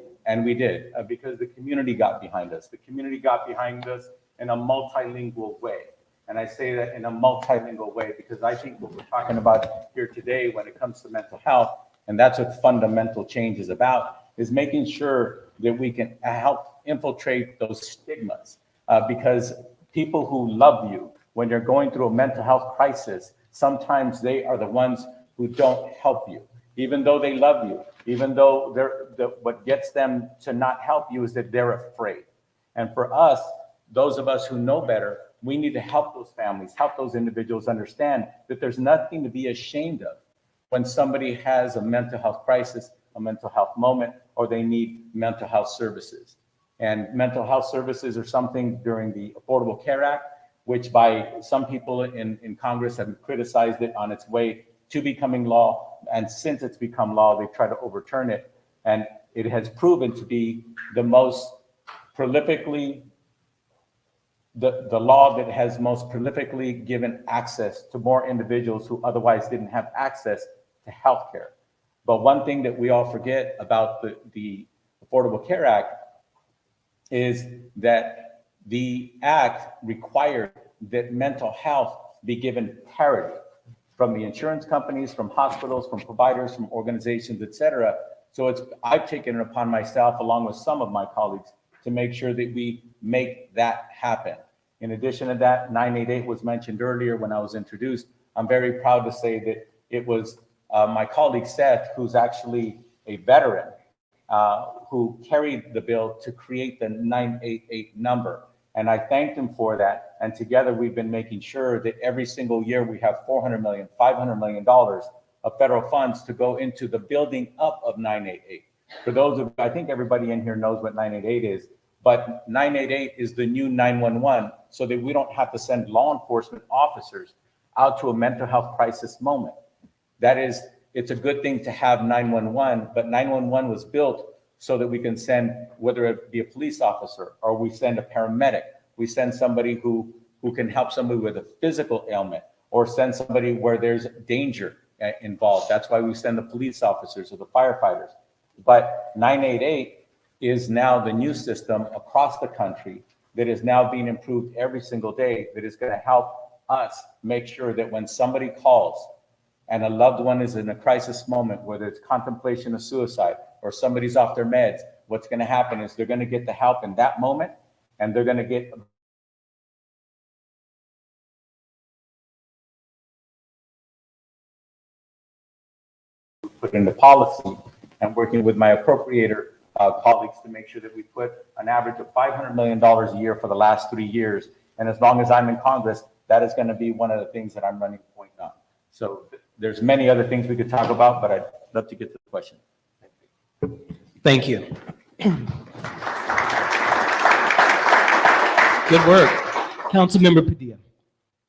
Because the community got behind us. The community got behind us in a multilingual way. And I say that in a multilingual way because I think what we're talking about here today when it comes to mental health, and that's what fundamental change is about, is making sure that we can help infiltrate those stigmas. Because people who love you when you're going through a mental health crisis, sometimes they are the ones who don't help you. Even though they love you, even though what gets them to not help you is that they're afraid. And for us, those of us who know better, we need to help those families, help those individuals understand that there's nothing to be ashamed of when somebody has a mental health crisis, a mental health moment, or they need mental health services. And mental health services are something during the Affordable Care Act, which by some people in Congress have criticized it on its way to becoming law. And since it's become law, they've tried to overturn it. And it has proven to be the most prolifically, the law that has most prolifically given access to more individuals who otherwise didn't have access to healthcare. But one thing that we all forget about the Affordable Care Act is that the act required that mental health be given parity from the insurance companies, from hospitals, from providers, from organizations, et cetera. So I've taken it upon myself, along with some of my colleagues, to make sure that we make that happen. In addition to that, 988 was mentioned earlier when I was introduced. I'm very proud to say that it was my colleague Seth, who's actually a veteran, who carried the bill to create the 988 number. And I thanked him for that. And together we've been making sure that every single year we have $400 million, $500 million of federal funds to go into the building up of 988. For those of, I think everybody in here knows what 988 is, but 988 is the new 911, so that we don't have to send law enforcement officers out to a mental health crisis moment. That is, it's a good thing to have 911, but 911 was built so that we can send, whether it be a police officer or we send a paramedic, we send somebody who can help somebody with a physical ailment, or send somebody where there's danger involved. That's why we send the police officers or the firefighters. But 988 is now the new system across the country that is now being improved every single day, that is going to help us make sure that when somebody calls and a loved one is in a crisis moment, whether it's contemplation of suicide or somebody's off their meds, what's going to happen is they're going to get the help in that moment, and they're going to get put into policy, and working with my appropriator colleagues to make sure that we put an average of $500 million a year for the last 3 years. And as long as I'm in Congress, that is going to be one of the things that I'm running point on. So there's many other things we could talk about, but I'd love to get to the question. Thank you. Good work. Councilmember Padilla.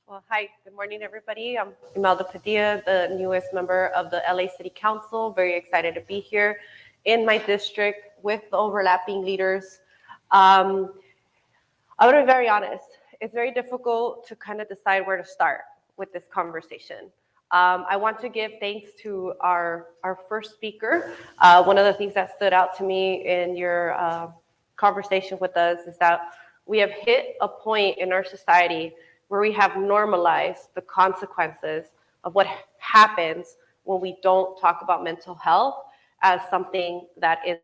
Well, hi, good morning, everybody. I'm Imelda Padilla, the newest member of the LA City Council. Very excited to be here in my district with the overlapping leaders. I'm going to be very honest. It's very difficult to kind of decide where to start with this conversation. I want to give thanks to our first speaker. One of the things that stood out to me in your conversation with us is that we have hit a point in our society where we have normalized the consequences of what happens when we don't talk about mental health as something that is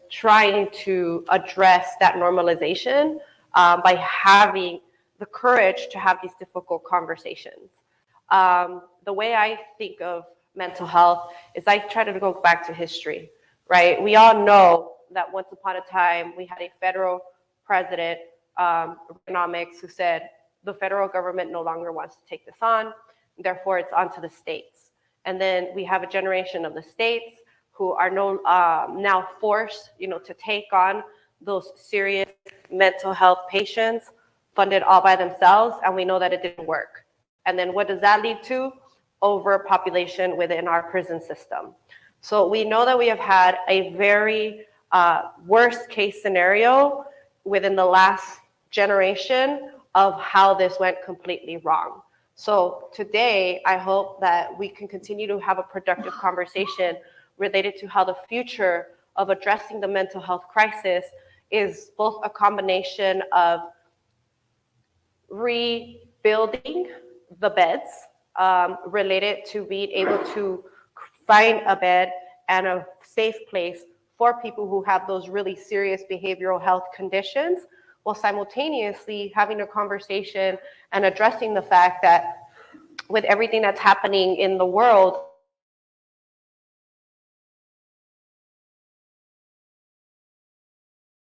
trying to address that normalization by having the courage to have these difficult conversations. The way I think of mental health is I try to go back to history, right? We all know that once upon a time, we had a federal president of economics who said, the federal government no longer wants to take this on, therefore it's on to the states. And then we have a generation of the states who are now forced, to take on those serious mental health patients, funded all by themselves, and we know that it didn't work. And then what does that lead to? Overpopulation within our prison system. So we know that we have had a very worst case scenario within the last generation of how this went completely wrong. So today, I hope that we can continue to have a productive conversation related to how the future of addressing the mental health crisis is both a combination of rebuilding the beds related to being able to find a bed and a safe place for people who have those really serious behavioral health conditions, while simultaneously having a conversation and addressing the fact that with everything that's happening in the world,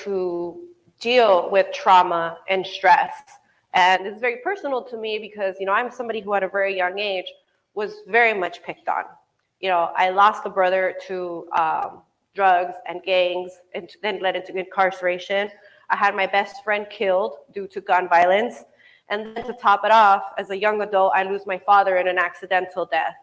to deal with trauma and stress. And it's very personal to me because, I'm somebody who at a very young age was very much picked on. I lost a brother to drugs and gangs, and then led into incarceration. I had my best friend killed due to gun violence. And then to top it off, as a young adult, I lose my father in an accidental death,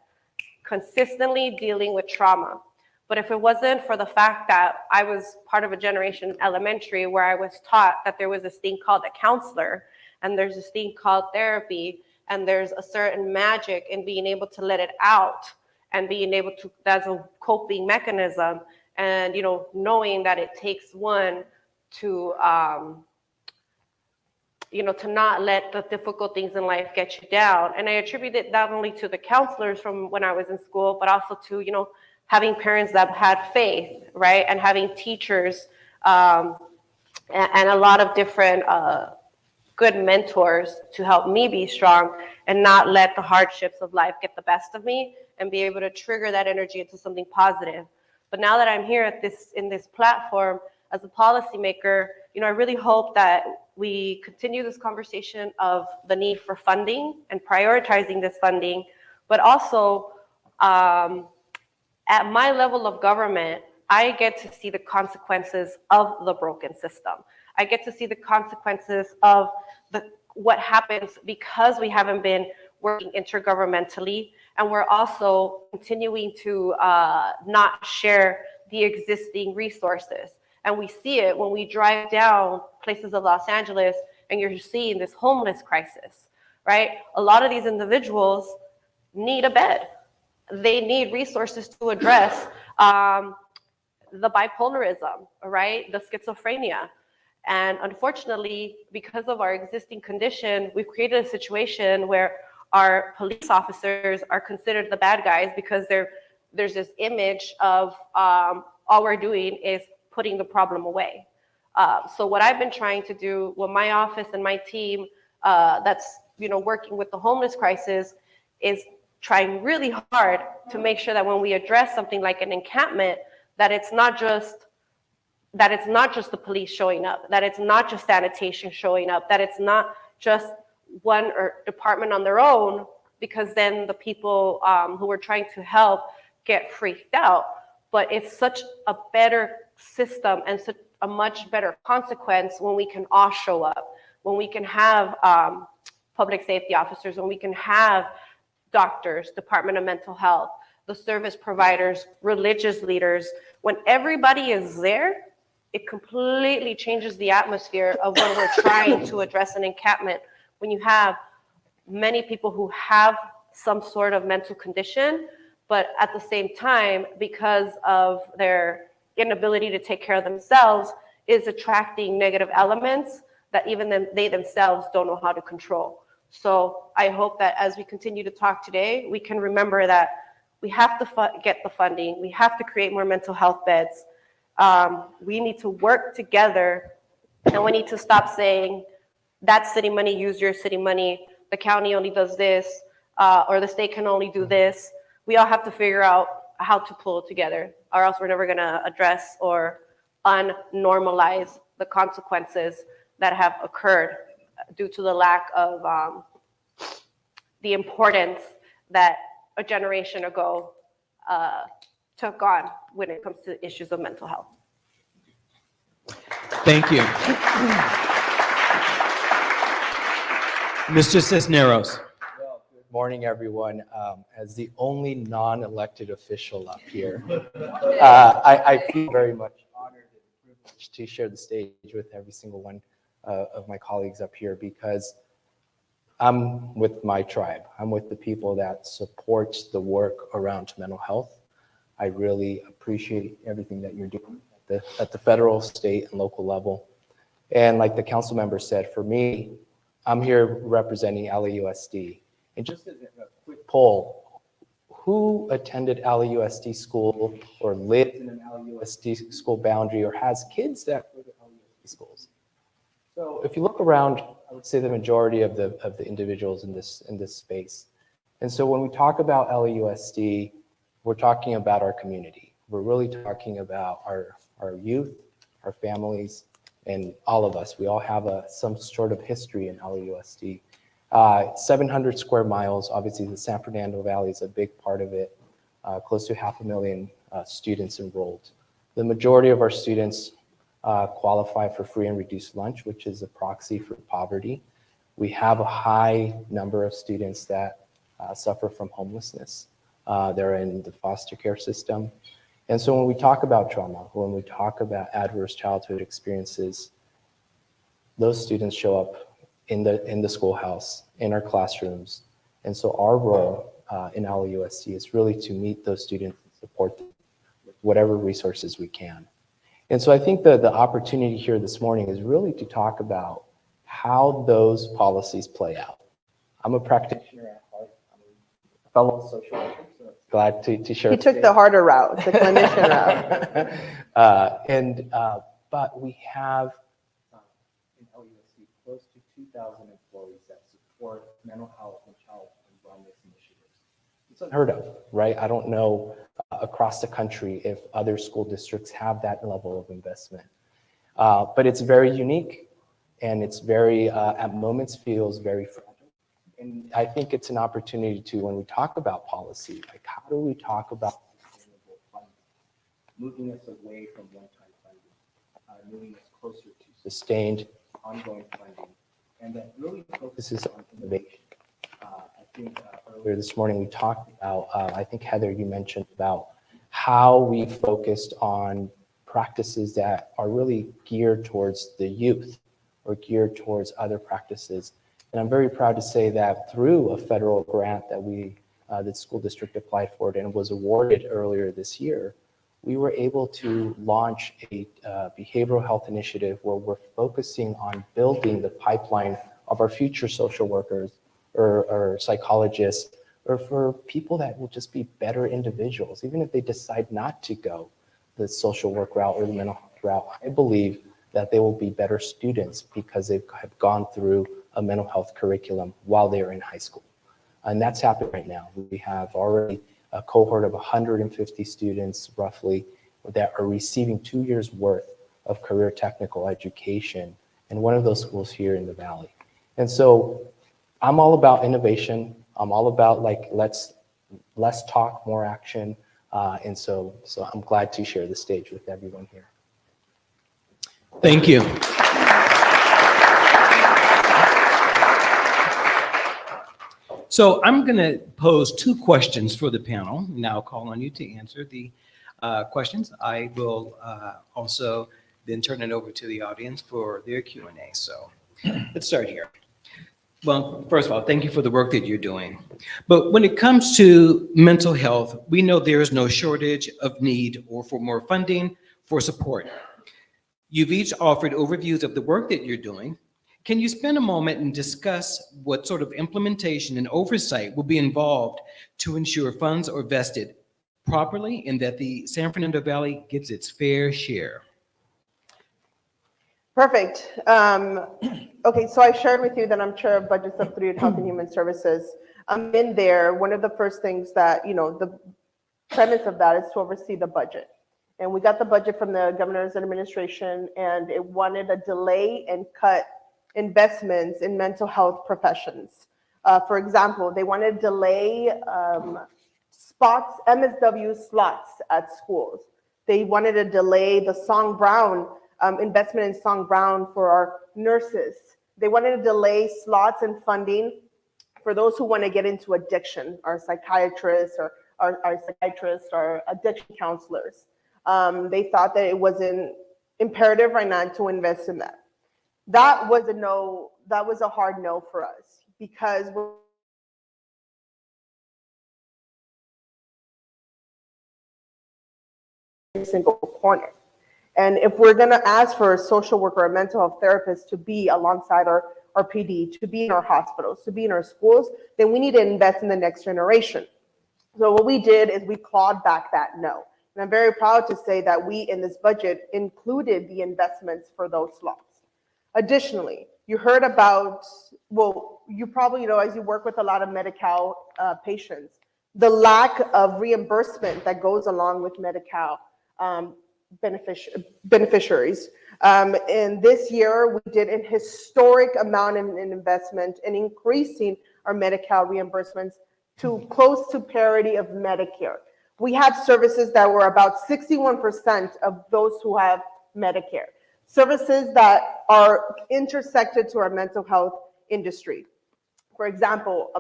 consistently dealing with trauma. But if it wasn't for the fact that I was part of a generation in elementary where I was taught that there was this thing called a counselor, and there's this thing called therapy, and there's a certain magic in being able to let it out and being able to, as a coping mechanism, and knowing that it takes one to to not let the difficult things in life get you down. And I attribute it not only to the counselors from when I was in school, but also to having parents that had faith, right, and having teachers and a lot of different good mentors to help me be strong and not let the hardships of life get the best of me, and be able to trigger that energy into something positive. But now that I'm here in this platform as a policymaker, I really hope that we continue this conversation of the need for funding and prioritizing this funding, but also at my level of government, I get to see the consequences of the broken system. I get to see the consequences of what happens because we haven't been working intergovernmentally, and we're also continuing to not share the existing resources. And we see it when we drive down places of Los Angeles and you're seeing this homeless crisis, right? A lot of these individuals need a bed. They need resources to address the bipolarism, right? The schizophrenia. And unfortunately, because of our existing condition, we've created a situation where our police officers are considered the bad guys because there's this image of all we're doing is putting the problem away. So what I've been trying to do with my office and my team that's working with the homeless crisis is trying really hard to make sure that when we address something like an encampment, that it's not just the police showing up, that it's not just sanitation showing up, that it's not just one or department on their own, because then the people who we're trying to help get freaked out. But it's such a better system and such a much better consequence when we can all show up, when we can have public safety officers, when we can have doctors, Department of Mental Health, the service providers, religious leaders. When everybody is there, it completely changes the atmosphere of when we're trying to address an encampment. When you have many people who have some sort of mental condition, but at the same time, because of their inability to take care of themselves, is attracting negative elements that even they themselves don't know how to control. So I hope that as we continue to talk today, we can remember that we have to get the funding. We have to create more mental health beds. We need to work together, and we need to stop saying, that's city money, use your city money, the county only does this, or the state can only do this. We all have to figure out how to pull together, or else we're never gonna address or unnormalize the consequences that have occurred due to the lack of the importance that a generation ago took on when it comes to issues of mental health. Thank you. Mr. Cisneros. Well, good morning, everyone. As the only non-elected official up here, I feel very much honored and to share the stage with every single one of my colleagues up here, because I'm with my tribe. I'm with the people that supports the work around mental health. I really appreciate everything that you're doing at the federal, state, and local level. And like the council member said, for me, I'm here representing LAUSD. And just as a quick poll, who attended LAUSD school or lived in an LAUSD school boundary or has kids that go to LAUSD schools? So if you look around, I would say the majority of the individuals in this space. And so when we talk about LAUSD, we're talking about our community. We're really talking about our youth, our families, and all of us. We all have some sort of history in LAUSD. 700 square miles, obviously the San Fernando Valley is a big part of it, close to 500,000 students enrolled. The majority of our students qualify for free and reduced lunch, which is a proxy for poverty. We have a high number of students that suffer from homelessness. They're in the foster care system. And so when we talk about trauma, when we talk about adverse childhood experiences, those students show up in the schoolhouse, in our classrooms. And so our role in LAUSD is really to meet those students and support them with whatever resources we can. And so I think the opportunity here this morning is really to talk about how those policies play out. I'm a practitioner at heart. I'm a fellow social worker, so glad to share. He took the harder route, the clinician route. But we have in LAUSD close to 2,000 employees that support mental health and child and wellness initiatives. It's unheard of, right? I don't know across the country if other school districts have that level of investment. But it's very unique, and it's very, at moments feels very fragile. And I think it's an opportunity to, when we talk about policy, like how do we talk about sustainable funding, moving us away from one-time funding, moving us closer to sustained, ongoing funding, and that really focuses on innovation. I think earlier this morning we talked about, I think Heather, you mentioned about how we focused on practices that are really geared towards the youth or geared towards other practices. And I'm very proud to say that through a federal grant that the school district applied for and was awarded earlier this year, we were able to launch a behavioral health initiative where we're focusing on building the pipeline of our future social workers or psychologists, or for people that will just be better individuals, even if they decide not to go the social work route or the mental health route. I believe that they will be better students because they have gone through a mental health curriculum while they're in high school. And that's happening right now. We have already a cohort of 150 students roughly that are receiving 2 years worth of career technical education in one of those schools here in the Valley. And so I'm all about innovation. I'm all about like, let's talk, more action. And so I'm glad to share the stage with everyone here. Thank you. So I'm going to pose 2 questions for the panel. Now I'll call on you to answer the questions. I will also then turn it over to the audience for their Q&A. So let's start here. Well, first of all, thank you for the work that you're doing. But when it comes to mental health, we know there is no shortage of need or for more funding for support. You've each offered overviews of the work that you're doing. Can you spend a moment and discuss what sort of implementation and oversight will be involved to ensure funds are vested properly and that the San Fernando Valley gets its fair share? Perfect. Okay, so I shared with you that I'm chair of Budget Subcommittee of Health and Human Services. I'm in there. One of the first things that, the premise of that is to oversee the budget. And we got the budget from the governor's administration, and it wanted to delay and cut investments in mental health professions. For example, they wanted to delay spots, MSW slots at schools. They wanted to delay the Song Brown investment in Song Brown for our nurses. They wanted to delay slots and funding for those who want to get into addiction, our psychiatrists or our addiction counselors. They thought that it wasn't imperative right now to invest in that. That was a no, that was a hard no for us because we're in a single corner. And if we're going to ask for a social worker or a mental health therapist to be alongside our PD, to be in our hospitals, to be in our schools, then we need to invest in the next generation. So what we did is we clawed back that no. And I'm very proud to say that we in this budget included the investments for those slots. Additionally, you heard about, well, you probably know as you work with a lot of Medi-Cal patients, the lack of reimbursement that goes along with Medi-Cal beneficiaries. And this year, we did a historic amount in investment in increasing our Medi-Cal reimbursements to close to parity of Medicare. We had services that were about 61% of those who have Medicare. Services that are intersected to our mental health industry. For example,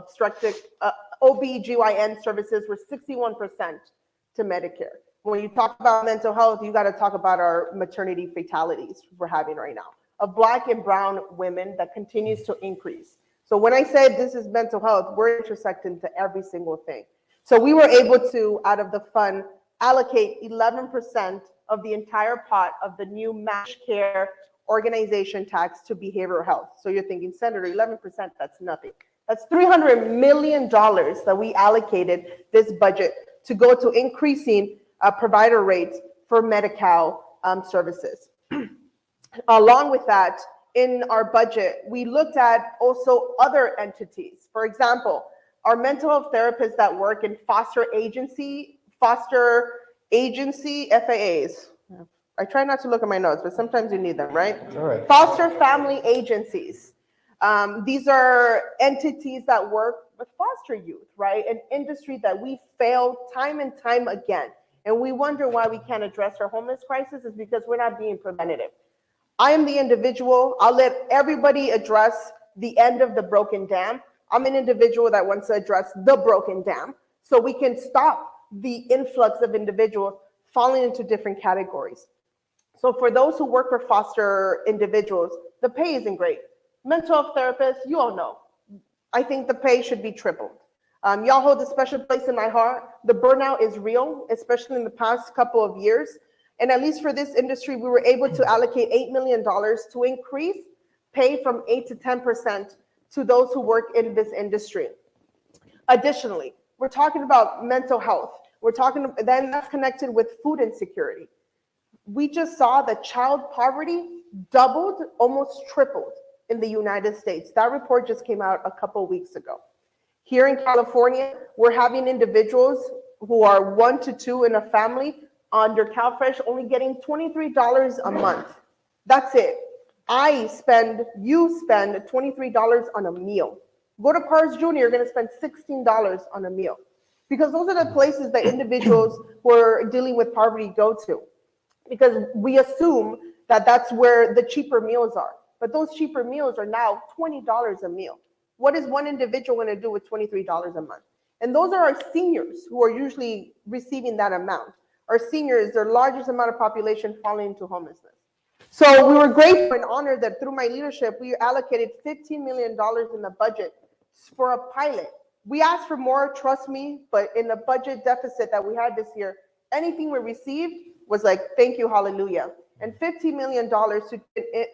OB/GYN services were 61% to Medicare. When you talk about mental health, you got to talk about our maternity fatalities we're having right now of Black and brown women that continues to increase. So when I say this is mental health, we're intersecting to every single thing. So we were able to, out of the fund, allocate 11% of the entire pot of the new managed care organization tax to behavioral health. So you're thinking, Senator, 11%, that's nothing. That's $300 million that we allocated this budget to go to increasing provider rates for Medi-Cal services. Along with that, in our budget, we looked at also other entities. For example, our mental health therapists that work in foster agency FAAs. I try not to look at my notes, but sometimes you need them, right? All right. Foster family agencies. These are entities that work with foster youth, right? An industry that we failed time and time again. And we wonder why we can't address our homeless crisis is because we're not being preventative. I am the individual. I'll let everybody address the end of the broken dam. I'm an individual that wants to address the broken dam so we can stop the influx of individuals falling into different categories. So for those who work for foster individuals, the pay isn't great. Mental health therapists, you all know. I think the pay should be tripled. Y'all hold a special place in my heart. The burnout is real, especially in the past couple of years. And at least for this industry, we were able to allocate $8 million to increase pay from 8 to 10% to those who work in this industry. Additionally, we're talking about mental health. Then that's connected with food insecurity. We just saw that child poverty doubled, almost tripled in the United States. That report just came out a couple of weeks ago. Here in California, we're having individuals who are 1 to 2 in a family under CalFresh only getting $23 a month. That's it. You spend $23 on a meal. Go to Carl's Jr., you're going to spend $16 on a meal. Because those are the places that individuals who are dealing with poverty go to. Because we assume that that's where the cheaper meals are. But those cheaper meals are now $20 a meal. What is one individual going to do with $23 a month? And those are our seniors who are usually receiving that amount. Our seniors, their largest amount of population falling into homelessness. So we were grateful and honored that through my leadership, we allocated $15 million in the budget for a pilot. We asked for more, trust me, but in the budget deficit that we had this year, anything we received was like, thank you, hallelujah. And $15 million to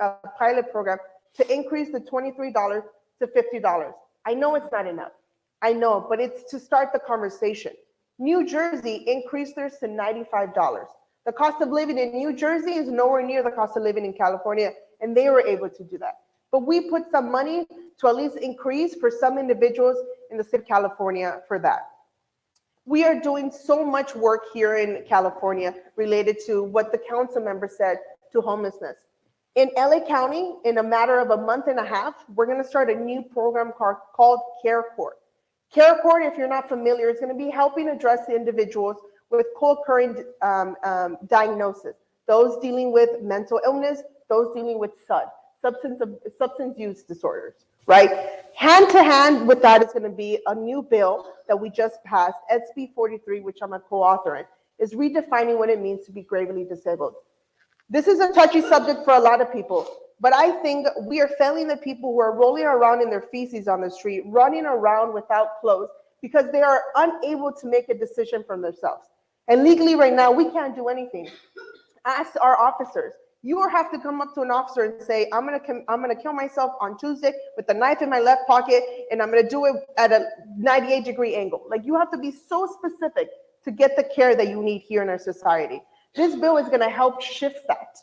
a pilot program to increase the $23 to $50. I know it's not enough. I know, but it's to start the conversation. New Jersey increased theirs to $95. The cost of living in New Jersey is nowhere near the cost of living in California, and they were able to do that. But we put some money to at least increase for some individuals in the state of California for that. We are doing so much work here in California related to what the council member said to homelessness. In LA County, in a matter of a month and a half, we're going to start a new program called Care Court. Care Court, if you're not familiar, is going to be helping address the individuals with co-occurring diagnosis, those dealing with mental illness, those dealing with SUD, substance use disorders, right? Hand to hand with that is going to be a new bill that we just passed, SB 43, which I'm a co-author in, is redefining what it means to be gravely disabled. This is a touchy subject for a lot of people, but I think we are failing the people who are rolling around in their feces on the street, running around without clothes because they are unable to make a decision for themselves. And legally right now, we can't do anything. Ask our officers. You will have to come up to an officer and say, I'm gonna kill myself on Tuesday with a knife in my left pocket, and I'm gonna do it at a 98-degree angle. Like, you have to be so specific to get the care that you need here in our society. This bill is gonna help shift that.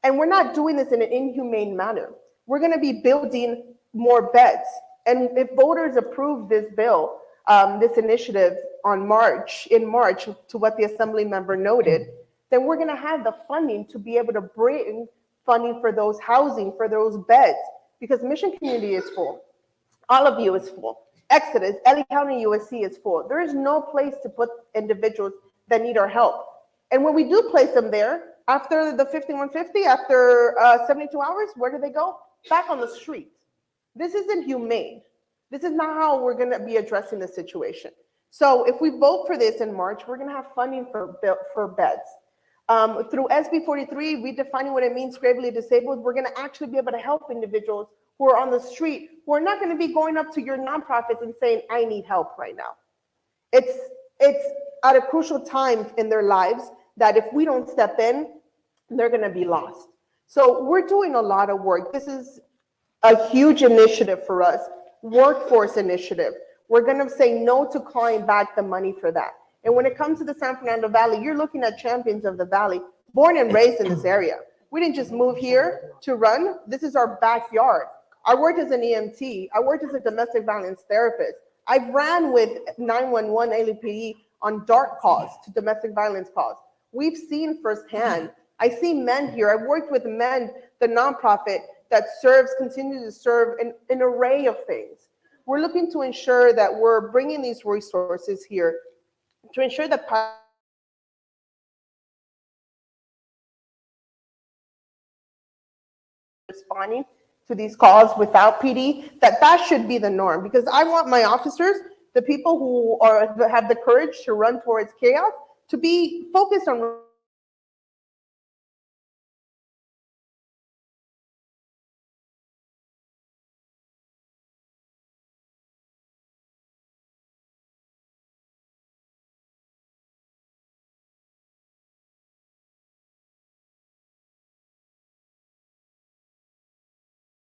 And we're not doing this in an inhumane manner. We're gonna be building more beds. And if voters approve this bill, this initiative in March, to what the Assembly member noted, then we're gonna have the funding to be able to bring funding for those housing, for those beds, because Mission Community is full. All of you is full. Exodus, LA County USC is full. There is no place to put individuals that need our help. And when we do place them there, after the 5150, after 72 hours, where do they go? Back on the street. This isn't humane. This is not how we're gonna be addressing the situation. So if we vote for this in March, we're gonna have funding for beds. Through SB 43, redefining what it means gravely disabled, we're gonna actually be able to help individuals who are on the street, who are not gonna be going up to your nonprofits and saying, I need help right now. It's at a crucial time in their lives that if we don't step in, they're gonna be lost. So we're doing a lot of work. This is a huge initiative for us, workforce initiative. We're gonna say no to clawing back the money for that. And when it comes to the San Fernando Valley, you're looking at champions of the Valley, born and raised in this area. We didn't just move here to run. This is our backyard. I worked as an EMT. I worked as a domestic violence therapist. I've ran with 911 LAPD on dark calls to domestic violence calls. We've seen firsthand. I see men here. I've worked with Men, the nonprofit that continues to serve an array of things. We're looking to ensure that we're bringing these resources here to ensure that responding to these calls without PD, that should be the norm, because I want my officers, the people who have the courage to run towards chaos, to be focused on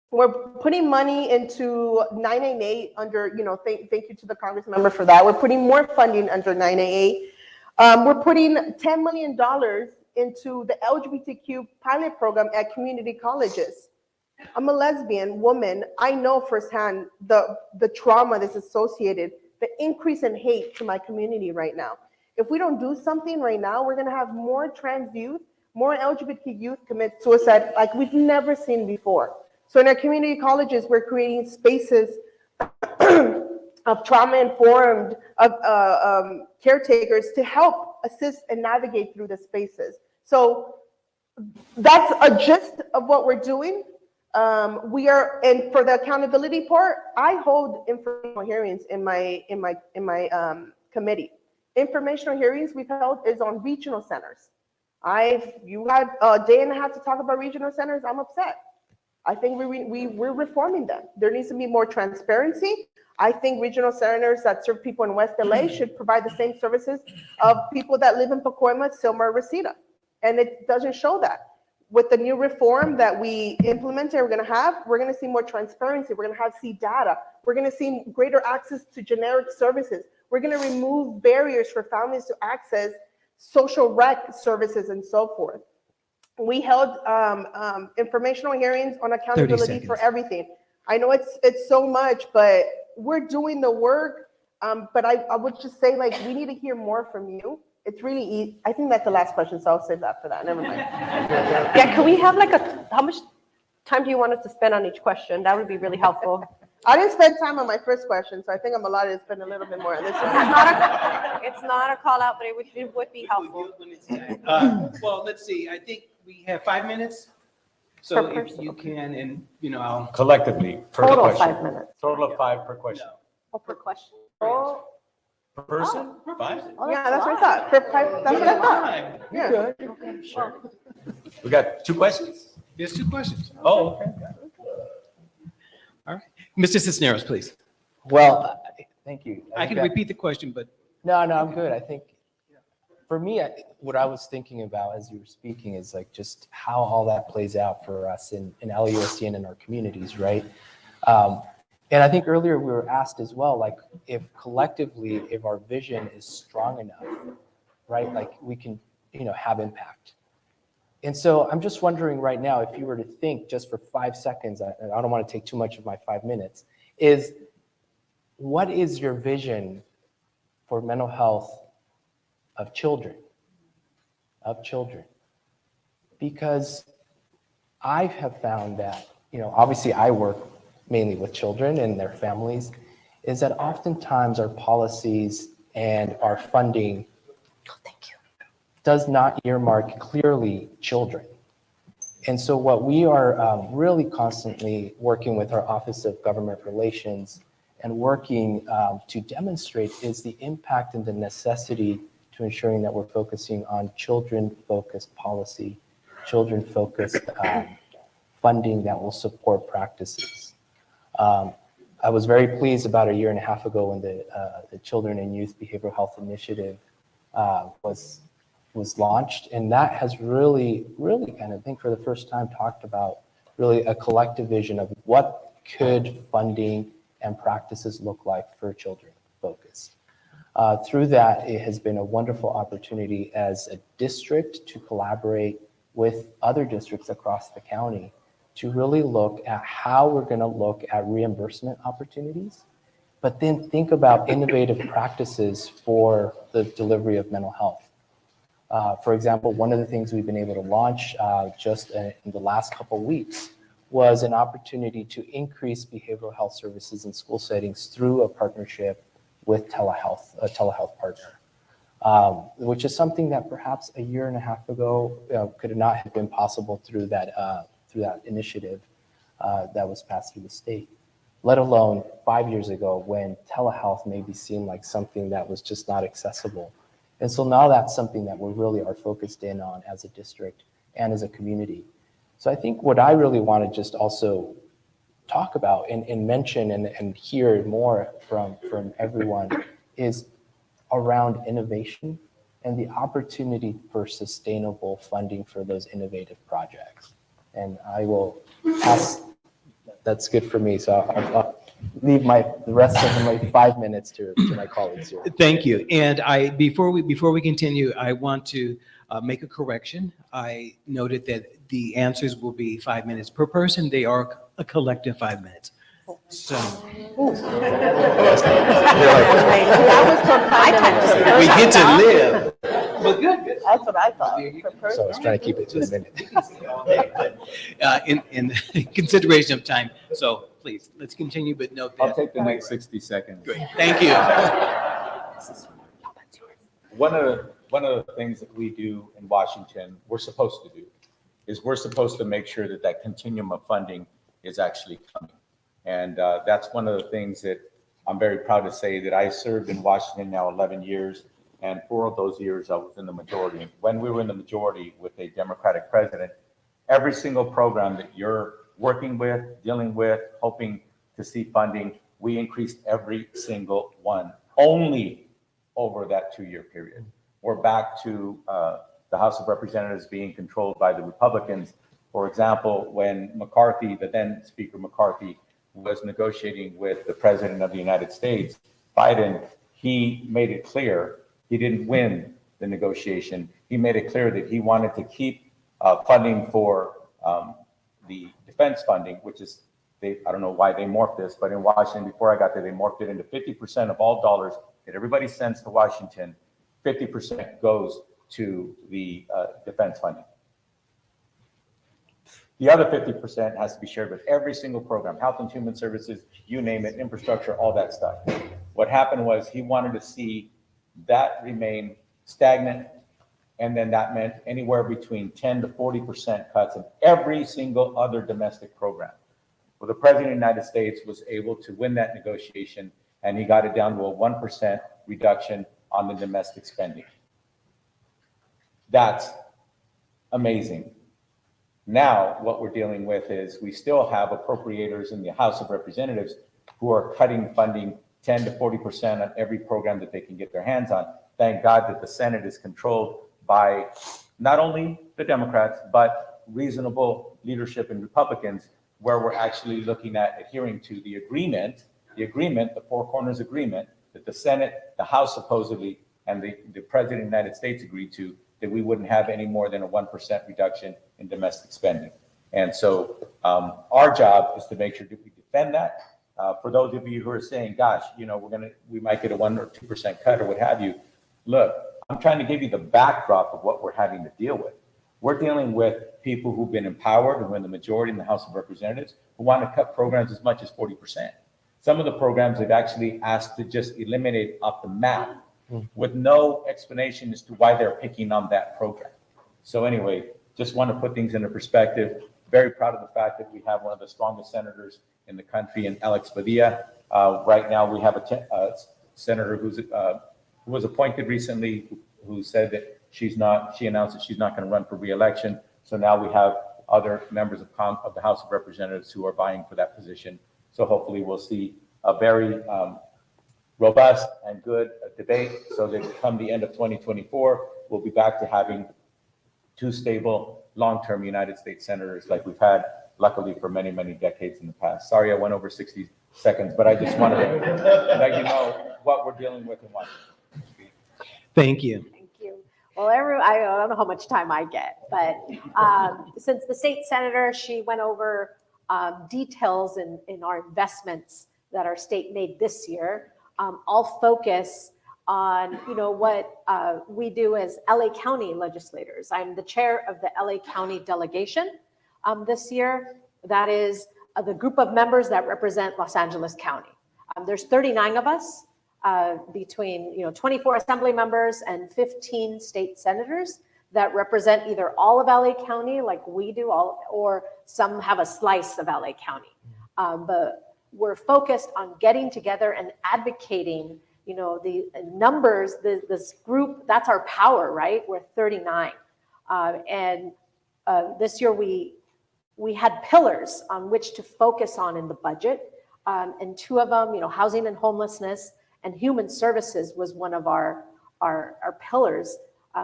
we're putting money into 988 under, thank you to the Congress member for that. We're putting more funding under 988. We're putting $10 million into the LGBTQ pilot program at community colleges. I'm a lesbian woman. I know firsthand the trauma that's associated, the increase in hate to my community right now. If we don't do something right now, we're gonna have more trans youth, more LGBT youth commit suicide like we've never seen before. So in our community colleges, we're creating spaces of trauma-informed caretakers to help assist and navigate through the spaces. So that's a gist of what we're doing. And for the accountability part, I hold informational hearings in my committee. Informational hearings we've held is on regional centers. You had a day and a half to talk about regional centers. I'm upset. I think we're reforming them. There needs to be more transparency. I think regional centers that serve people in West LA should provide the same services of people that live in Pacoima, Silmar, Reseda. And it doesn't show that. With the new reform that we implemented, we're gonna see more transparency. We're gonna see data. We're gonna see greater access to generic services. We're gonna remove barriers for families to access social rec services and so forth. We held informational hearings on accountability for everything. I know it's so much, but we're doing the work. But I would just say, we need to hear more from you. It's really easy. I think that's the last question, so I'll save that for that. Never mind. Yeah, can we have how much time do you want us to spend on each question? That would be really helpful. I didn't spend time on my first question, so I think I'm allowed to spend a little bit more on this one. It's not a call out, but it would be helpful. Well, let's see. I think we have 5 minutes. So if you can, and I'll Collectively, per Total question. 5 minutes. Total of 5 per question. Oh, per question? Per person? Five? Oh, Yeah, that's that's a what I lot. thought. That's what I thought. You're Yeah. good. Sure. We got 2 questions? There's 2 questions. Oh, okay. All right. Mr. Cisneros, please. Well, thank you. I can think that- repeat the question, but No, I'm good. I think for me, what I was thinking about as you were speaking is like just how all that plays out for us in LAUSD and in our communities, right? And I think earlier we were asked as well, like if collectively, if our vision is strong enough, right? Like we can, have impact. And so I'm just wondering right now, if you were to think just for 5 seconds, I don't want to take too much of my 5 minutes, is what is your vision for mental health of children? Because I have found that, obviously I work mainly with children and their families, is that oftentimes our policies and our funding does not earmark clearly children. And so what we are really constantly working with our Office of Government Relations and working to demonstrate is the impact and the necessity to ensuring that we're focusing on children-focused policy, children-focused funding that will support practices. I was very pleased about a year and a half ago when the Children and Youth Behavioral Health Initiative was launched, and that has really kind of, I think for the first time, talked about really a collective vision of what could funding and practices look like for children focus. Through that, it has been a wonderful opportunity as a district to collaborate with other districts across the county to really look at how we're going to look at reimbursement opportunities, but then think about innovative practices for the delivery of mental health. For example, one of the things we've been able to launch just in the last couple of weeks was an opportunity to increase behavioral health services in school settings through a partnership with a telehealth partner, which is something that perhaps a year and a half ago could not have been possible through that initiative that was passed through the state, let alone 5 years ago when telehealth maybe seemed like something that was just not accessible. And so now that's something that we really are focused in on as a district and as a community. So I think what I really want to just also talk about and mention and hear more from everyone is around innovation and the opportunity for sustainable funding for those innovative projects. And I will pass, that's good for me. So I'll leave the rest of my 5 minutes to my colleagues here. thank you. And before we continue, I want to make a correction. I noted that the answers will be 5 minutes per person. They are a collective 5 minutes. So we get to live. But good. That's what I thought. So I was trying to keep it to a minute. In consideration of time. So please, let's continue, but note that. I'll take the next 60 seconds. Great. Thank you. One of the things that we do in Washington, we're supposed to do, is we're supposed to make sure that continuum of funding is actually coming. And that's one of the things that I'm very proud to say that I served in Washington now 11 years. And 4 of those years I was in the majority. When we were in the majority with a Democratic president, every single program that you're working with, dealing with, hoping to see funding, we increased every single one only over that 2-year period. We're back to the House of Representatives being controlled by the Republicans. For example, when McCarthy, the then Speaker McCarthy, was negotiating with the President of the United States, Biden, he made it clear he didn't win the negotiation. He made it clear that he wanted to keep funding for the defense funding, which is, I don't know why they morphed this, but in Washington, before I got there, they morphed it into 50% of all dollars that everybody sends to Washington, 50% goes to the defense funding. The other 50% has to be shared with every single program, health and human services, you name it, infrastructure, all that stuff. What happened was he wanted to see that remain stagnant, and then that meant anywhere between 10 to 40% cuts in every single other domestic program. Well, the President of the United States was able to win that negotiation and he got it down to a 1% reduction on the domestic spending. That's amazing. Now, what we're dealing with is we still have appropriators in the House of Representatives who are cutting funding 10 to 40% on every program that they can get their hands on. Thank God that the Senate is controlled by not only the Democrats, but reasonable leadership in Republicans, where we're actually looking at adhering to the agreement, the Four Corners Agreement that the Senate, the House supposedly, and the President of the United States agreed to, that we wouldn't have any more than a 1% reduction in domestic spending. And so our job is to make sure that we defend that. For those of you who are saying, gosh, you know, we might get a 1 or 2% cut or what have you. Look, I'm trying to give you the backdrop of what we're having to deal with. We're dealing with people who've been empowered, who are in the majority in the House of Representatives, who want to cut programs as much as 40%. Some of the programs they've actually asked to just eliminate off the map with no explanation as to why they're picking on that program. So anyway, just want to put things into perspective. Very proud of the fact that we have one of the strongest senators in the country, in Alex Padilla. Right now, we have a senator who was appointed recently, who said that she announced that she's not going to run for re-election. So now we have other members of the House of Representatives who are vying for that position. So hopefully we'll see a very robust and good debate, so that come the end of 2024, we'll be back to having two stable, long-term United States senators like we've had, luckily, for many, many decades in the past. Sorry, I went over 60 seconds, but I just wanted to let you know what we're dealing with and why. Thank you. Thank you. Well, I don't know how much time I get, but since the state senator, she went over details in our investments that our state made this year. I'll focus on, you know, what we do as LA County legislators. I'm the chair of the LA County delegation this year. That is the group of members that represent Los Angeles County. There's 39 of us between, you know, 24 assembly members and 15 state senators that represent either all of LA County, like we do, or some have a slice of LA County. But we're focused on getting together and advocating, you know, the numbers, this group, that's our power, right? We're 39. This year we had pillars on which to focus on in the budget. And two of them, you know, housing and homelessness and human services was one of our pillars.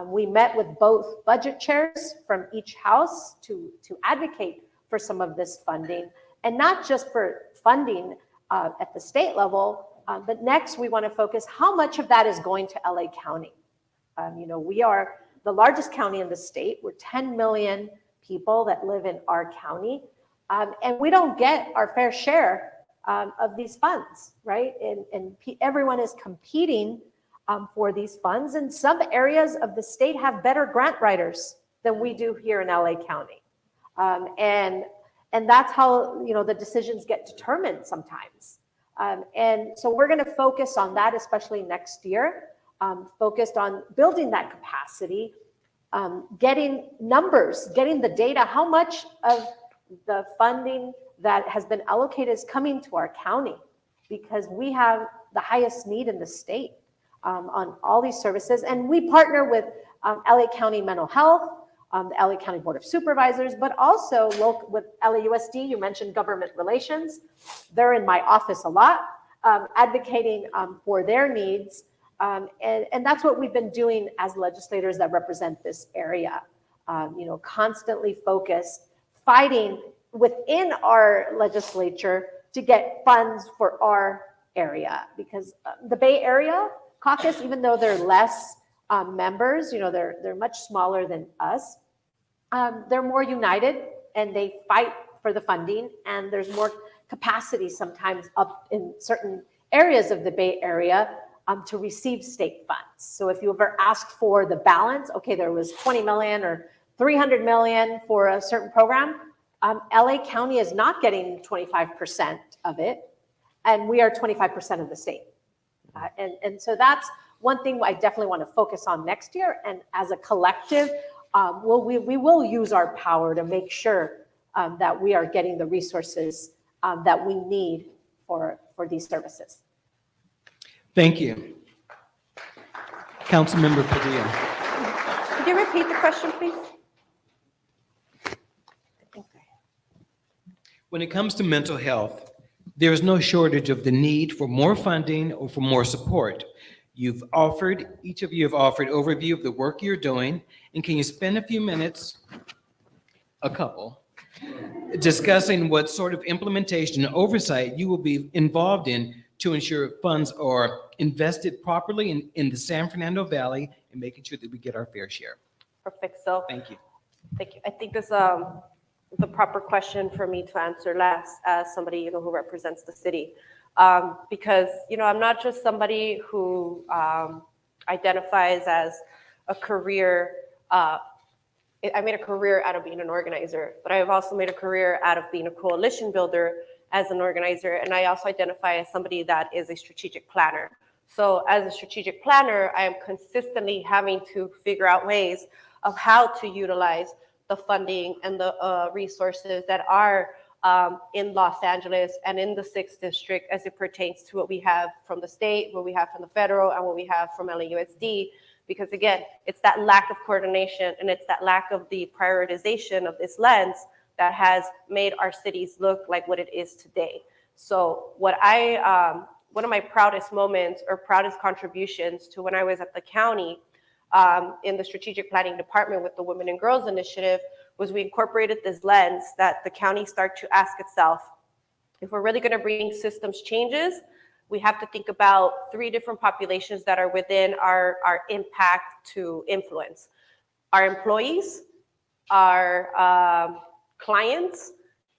We met with both budget chairs from each house to advocate for some of this funding, and not just for funding at the state level, but next we want to focus how much of that is going to LA County. You know, we are the largest county in the state. We're 10 million people that live in our county, and we don't get our fair share of these funds, right? And everyone is competing for these funds, and some areas of the state have better grant writers than we do here in LA County. And that's how, you know, the decisions get determined sometimes. And so we're going to focus on that, especially next year, focused on building that capacity, getting numbers, getting the data, how much of the funding that has been allocated is coming to our county, because we have the highest need in the state on all these services. And we partner with LA County Mental Health, the LA County Board of Supervisors, but also with LAUSD. You mentioned government relations. They're in my office a lot, advocating for their needs. And that's what we've been doing as legislators that represent this area, you know, constantly focused, fighting within our legislature to get funds for our area, because the Bay Area caucus, even though they're less members, you know, they're much smaller than us, they're more united and they fight for the funding, and there's more capacity sometimes up in certain areas of the Bay Area to receive state funds. So if you ever ask for the balance, okay, there was 20 million or 300 million for a certain program, LA County is not getting 25% of it, and we are 25% of the state. And so that's one thing I definitely want to focus on next year. And as a collective, we will use our power to make sure that we are getting the resources that we need for these services. Thank you. Councilmember Padilla. Could you repeat the question, please? When it comes to mental health, there is no shortage of the need for more funding or for more support. Each of you have offered overview of the work you're doing, and can you spend a few minutes, a couple, discussing what sort of implementation and oversight you will be involved in to ensure funds are invested properly in the San Fernando Valley and making sure that we get our fair share? Perfect. So Thank you. thank you. I think this the proper question for me to answer last as somebody who represents the city, because I'm not just somebody who identifies as a career. I made a career out of being an organizer, but I've also made a career out of being a coalition builder as an organizer, and I also identify as somebody that is a strategic planner. So as a strategic planner, I am consistently having to figure out ways of how to utilize the funding and the resources that are in Los Angeles and in the 6th District as it pertains to what we have from the state, what we have from the federal, and what we have from LAUSD. Because again, it's that lack of coordination and it's that lack of the prioritization of this lens that has made our cities look like what it is today. So one of my proudest moments or proudest contributions to when I was at the county in the strategic planning department with the Women and Girls Initiative was we incorporated this lens that the county start to ask itself, if we're really gonna bring systems changes, we have to think about 3 different populations that are within our impact to influence. Our employees, our clients,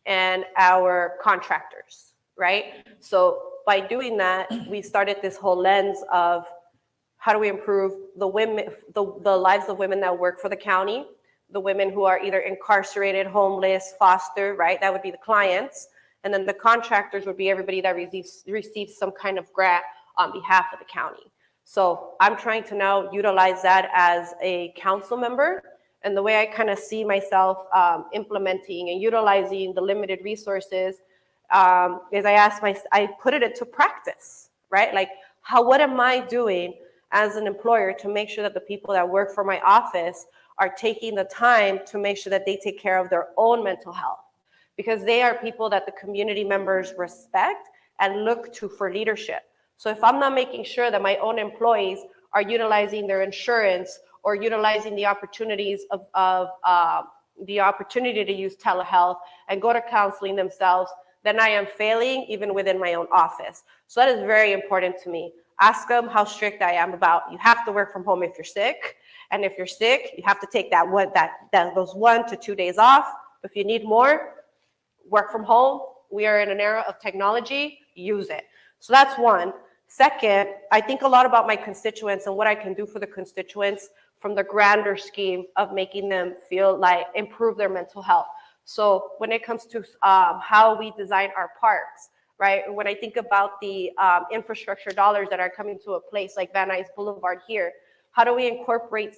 and our contractors, right? So by doing that, we started this whole lens of how do we improve the women, the lives of women that work for the county, the women who are either incarcerated, homeless, foster, right? That would be the clients. And then the contractors would be everybody that receives some kind of grant on behalf of the county. So I'm trying to now utilize that as a council member. And the way I kind of see myself implementing and utilizing the limited resources is I put it into practice, right? Like what am I doing as an employer to make sure that the people that work for my office are taking the time to make sure that they take care of their own mental health? Because they are people that the community members respect and look to for leadership. So if I'm not making sure that my own employees are utilizing their insurance or utilizing the opportunities of the opportunity to use telehealth and go to counseling themselves, then I am failing even within my own office. So that is very important to me. Ask them how strict I am about you have to work from home if you're sick. And if you're sick, you have to take those 1 to 2 days off. If you need more, work from home. We are in an era of technology, use it. So that's one. Second, I think a lot about my constituents and what I can do for the constituents from the grander scheme of making them feel like improve their mental health. So when it comes to how we design our parks, right? When I think about the infrastructure dollars that are coming to a place like Van Nuys Boulevard here, how do we incorporate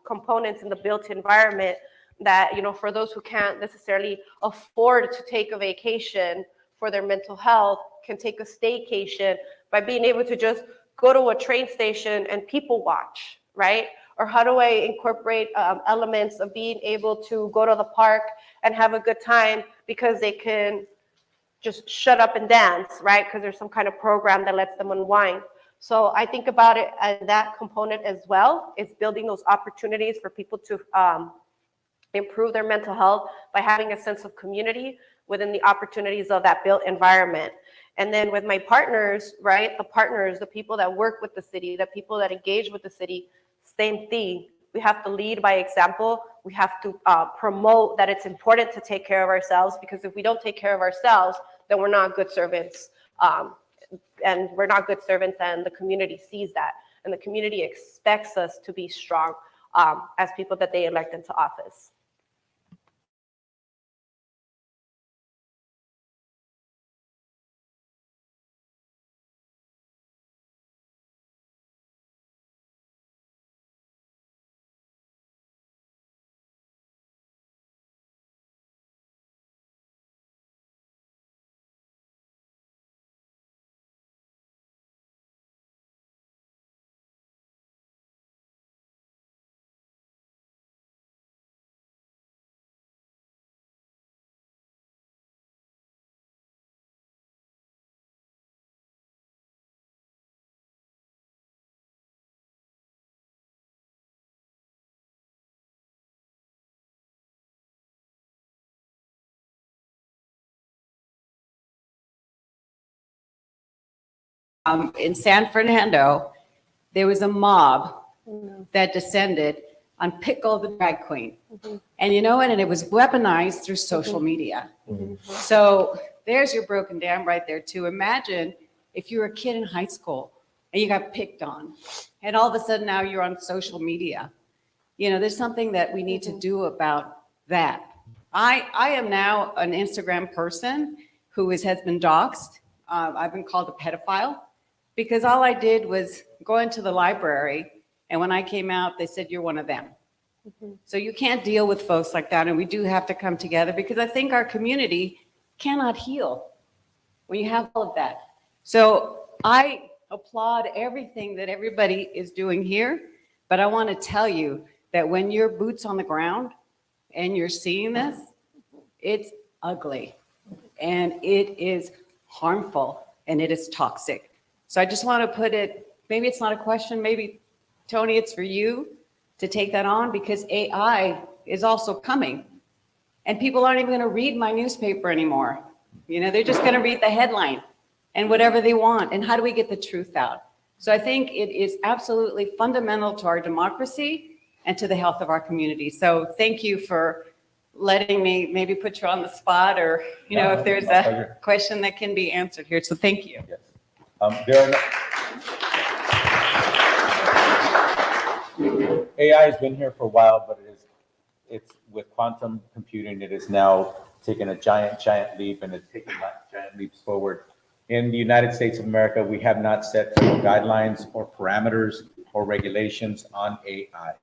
components in the built environment that, for those who can't necessarily afford to take a vacation for their mental health, can take a staycation by being able to just go to a train station and people watch, right? Or how do I incorporate elements of being able to go to the park and have a good time because they can just shut up and dance, right? Because there's some kind of program that lets them unwind. So I think about it as that component as well. It's building those opportunities for people to improve their mental health by having a sense of community within the opportunities of that built environment. And then with my partners, right, the people that work with the city, the people that engage with the city, same thing. We have to lead by example. We have to promote that it's important to take care of ourselves, because if we don't take care of ourselves, then we're not good servants. And we're not good servants, and the community sees that. And the community expects us to be strong as people that they elect into office. in San Fernando, there was a mob that descended on Pickle the drag queen. And you know what? And it was weaponized through social media. So there's your broken dam right there too. Imagine if you were a kid in high school and you got picked on, and all of a sudden now you're on social media. You know, there's something that we need to do about that. I am now an Instagram person who has been doxxed. I've been called a pedophile because all I did was go into the library, and when I came out, they said, you're one of them. So you can't deal with folks like that, and we do have to come together because I think our community cannot heal when you have all of that. So I applaud everything that everybody is doing here, but I want to tell you that when you're boots on the ground and you're seeing this, it's ugly and it is harmful and it is toxic. So I just want to put it, maybe it's not a question, maybe Tony, it's for you to take that on because AI is also coming and people aren't even going to read my newspaper anymore. You know, they're just going to read the headline and whatever they want. And how do we get the truth out? So I think it is absolutely fundamental to our democracy and to the health of our community. So thank you for letting me maybe put you on the spot or, you know, if there's a question that can be answered here. So thank you. Yes. AI has been here for a while, but it's with quantum computing, it is now taken a giant leap and it's taking giant leaps forward. In the United States of America, we have not set federal guidelines or parameters or regulations on AI.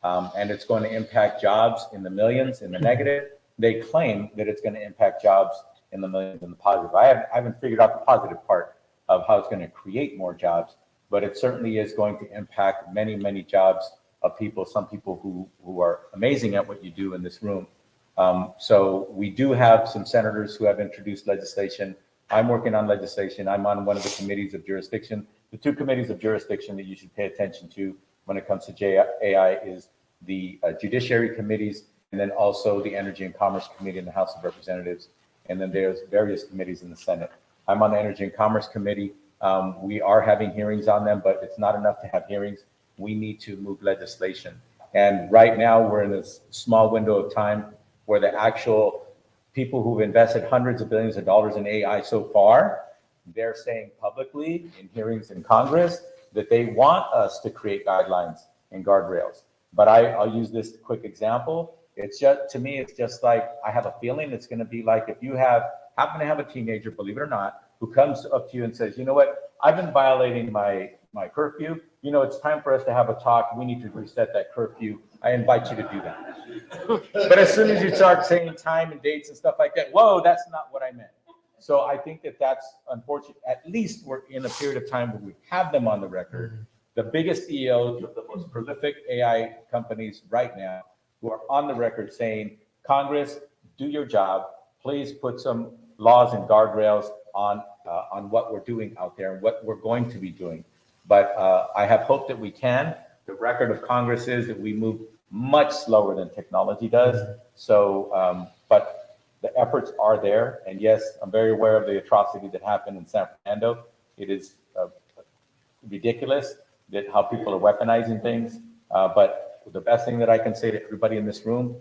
And it's going to impact jobs in the millions in the negative. They claim that it's going to impact jobs in the millions in the positive. I haven't figured out the positive part of how it's going to create more jobs, but it certainly is going to impact many jobs of people, some people who are amazing at what you do in this room. So we do have some senators who have introduced legislation. I'm working on legislation. I'm on one of the committees of jurisdiction. The two committees of jurisdiction that you should pay attention to when it comes to AI is the Judiciary Committees, and then also the Energy and Commerce Committee in the House of Representatives, and then there's various committees in the Senate. I'm on the Energy and Commerce Committee. We are having hearings on them, but it's not enough to have hearings. We need to move legislation. And right now we're in this small window of time where the actual people who've invested hundreds of billions of dollars in AI so far, they're saying publicly in hearings in Congress that they want us to create guidelines and guardrails. But I'll use this quick example. It's just, to me, it's just like, I have a feeling it's going to be like if you happen to have a teenager, believe it or not, who comes up to you and says, you know what, I've been violating my curfew. You know, it's time for us to have a talk. We need to reset that curfew. I invite you to do that. But as soon as you start saying time and dates and stuff like that, whoa, that's not what I meant. So I think that that's unfortunate. At least we're in a period of time where we have them on the record. The biggest CEOs of the most prolific AI companies right now who are on the record saying, Congress, do your job. Please put some laws and guardrails on what we're doing out there and what we're going to be doing. But I have hope that we can. The record of Congress is that we move much slower than technology does. So, but the efforts are there. And yes, I'm very aware of the atrocity that happened in San Fernando. It is ridiculous that how people are weaponizing things. But the best thing that I can say to everybody in this room,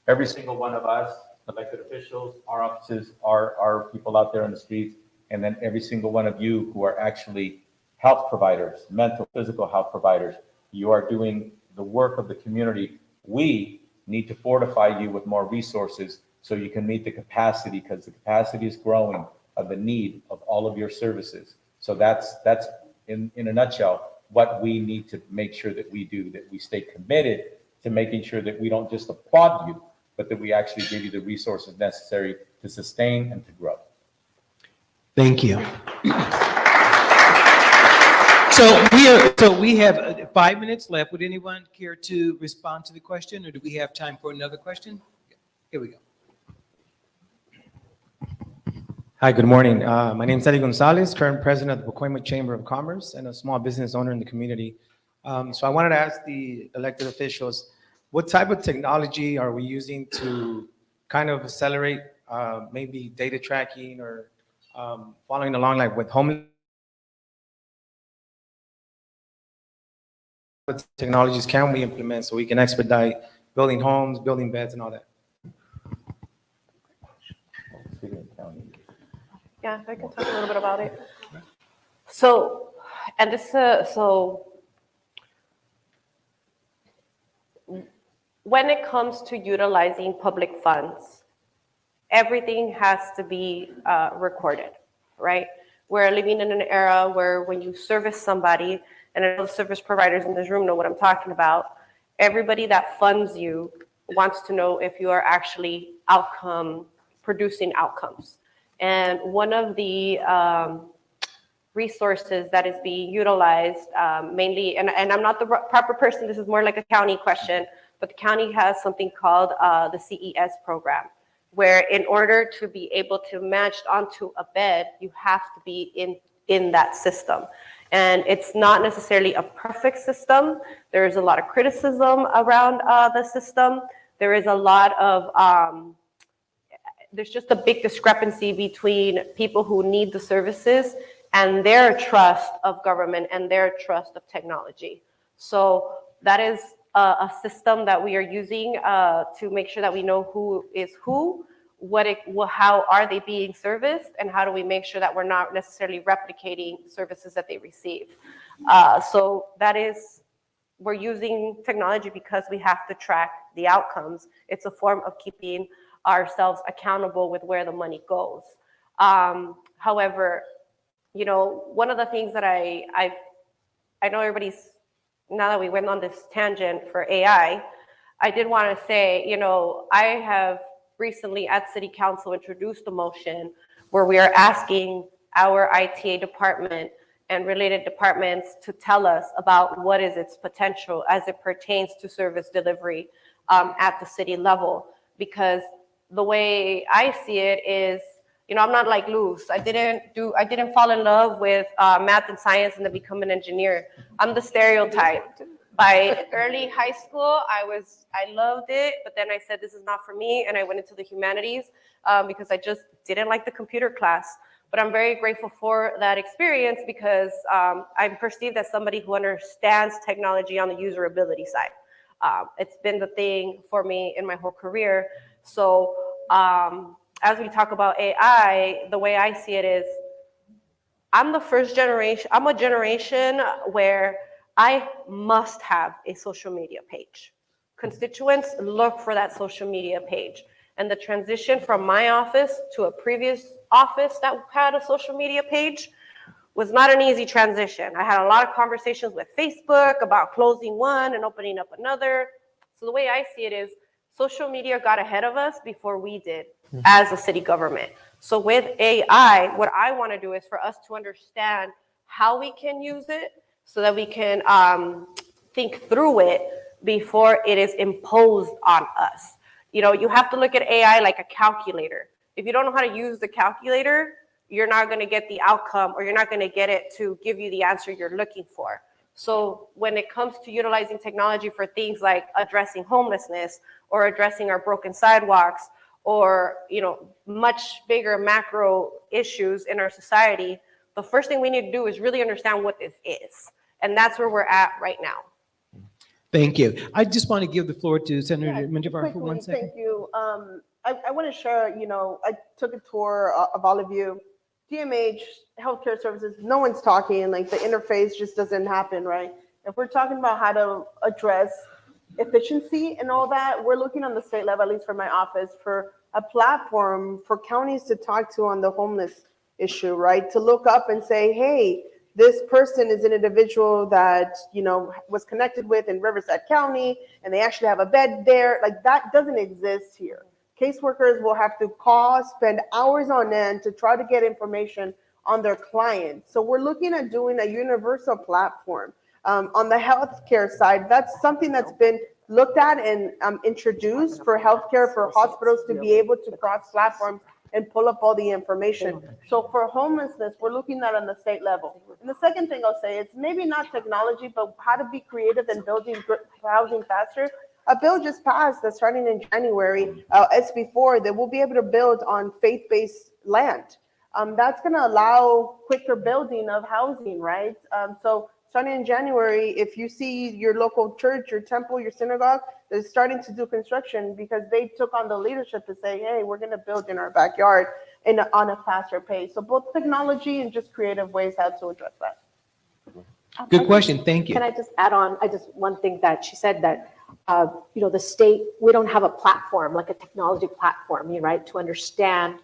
every single one of us, elected officials, our offices, our people out there in the streets, and then every single one of you who are actually health providers, mental, physical health providers, you are doing the work of the community. We need to fortify you with more resources so you can meet the capacity, because the capacity is growing of the need of all of your services. So that's in a nutshell what we need to make sure that we do, that we stay committed to making sure that we don't just applaud you, but that we actually give you the resources necessary to sustain and to grow. Thank you. So we have 5 minutes left. Would anyone care to respond to the question, or do we have time for another question? Here we go. Hi, good morning. My name is Eddie Gonzalez, current president of the Pacoima Chamber of Commerce and a small business owner in the community. So I wanted to ask the elected officials, what type of technology are we using to kind of accelerate maybe data tracking or following along like with homeless what technologies can we implement so we can expedite building homes, building beds, and all that? Yeah, I can talk a little bit about it. So, and this, so when it comes to utilizing public funds, everything has to be recorded, right? We're living in an era where when you service somebody, and I know the service providers in this room know what I'm talking about, everybody that funds you wants to know if you are actually producing outcomes. And one of the resources that is being utilized mainly, and I'm not the proper person, this is more like a county question, but the county has something called the CES program, where in order to be able to match onto a bed, you have to be in that system. And it's not necessarily a perfect system. There is a lot of criticism around the system. There is a lot of, there's just a big discrepancy between people who need the services and their trust of government and their trust of technology. So that is a system that we are using to make sure that we know who is who, how are they being serviced, and how do we make sure that we're not necessarily replicating services that they receive. So that is, we're using technology because we have to track the outcomes. It's a form of keeping ourselves accountable with where the money goes. However, you know, one of the things that I know everybody's, now that we went on this tangent for AI, I did want to say, you know, I have recently at City Council introduced a motion where we are asking our ITA department and related departments to tell us about what is its potential as it pertains to service delivery at the city level. Because the way I see it is, you know, I'm not like Luz. I didn't fall in love with math and science and then become an engineer. I'm the stereotype. By early high school, I loved it, but then I said, this is not for me, and I went into the humanities because I just didn't like the computer class. But I'm very grateful for that experience because I'm perceived as somebody who understands technology on the usability side. It's been the thing for me in my whole career. So as we talk about AI, the way I see it is, I'm the first generation, I'm a generation where I must have a social media page. Constituents look for that social media page. And the transition from my office to a previous office that had a social media page was not an easy transition. I had a lot of conversations with Facebook about closing one and opening up another. So the way I see it is, social media got ahead of us before we did as a city government. So with AI, what I want to do is for us to understand how we can use it so that we can think through it before it is imposed on us. You know, you have to look at AI like a calculator. If you don't know how to use the calculator, you're not going to get the outcome, or you're not going to get it to give you the answer you're looking for. So when it comes to utilizing technology for things like addressing homelessness or addressing our broken sidewalks, or, you know, much bigger macro issues in our society, the first thing we need to do is really understand what this is. And that's where we're at right now. Thank you. I just want to give the floor to Senator Menjivar for 1 second. Thank you. I want to share, you know, I took a tour of all of you. DMH, healthcare services, no one's talking, like the interface just doesn't happen, right? If we're talking about how to address efficiency and all that, we're looking on the state level, at least for my office, for a platform for counties to talk to on the homeless issue, right? To look up and say, hey, this person is an individual that, you know, was connected with in Riverside County, and they actually have a bed there. Like, that doesn't exist here. Caseworkers will have to call, spend hours on end to try to get information on their clients. So we're looking at doing a universal platform. On the healthcare side, that's something that's been looked at and introduced for healthcare, for hospitals to be able to cross platforms and pull up all the information. So for homelessness, we're looking at on the state level. And the second thing I'll say is maybe not technology, but how to be creative in building housing faster. A bill just passed that's starting in January, SB4, that we'll be able to build on faith-based land. That's going to allow quicker building of housing, right? So starting in January, if you see your local church, your temple, your synagogue is starting to do construction because they took on the leadership to say, hey, we're going to build in our backyard on a faster pace. So both technology and just creative ways how to address that. Good question. Thank you. Can I just add on? One thing that she said that, the state, we don't have a platform, like a technology platform, right, to understand,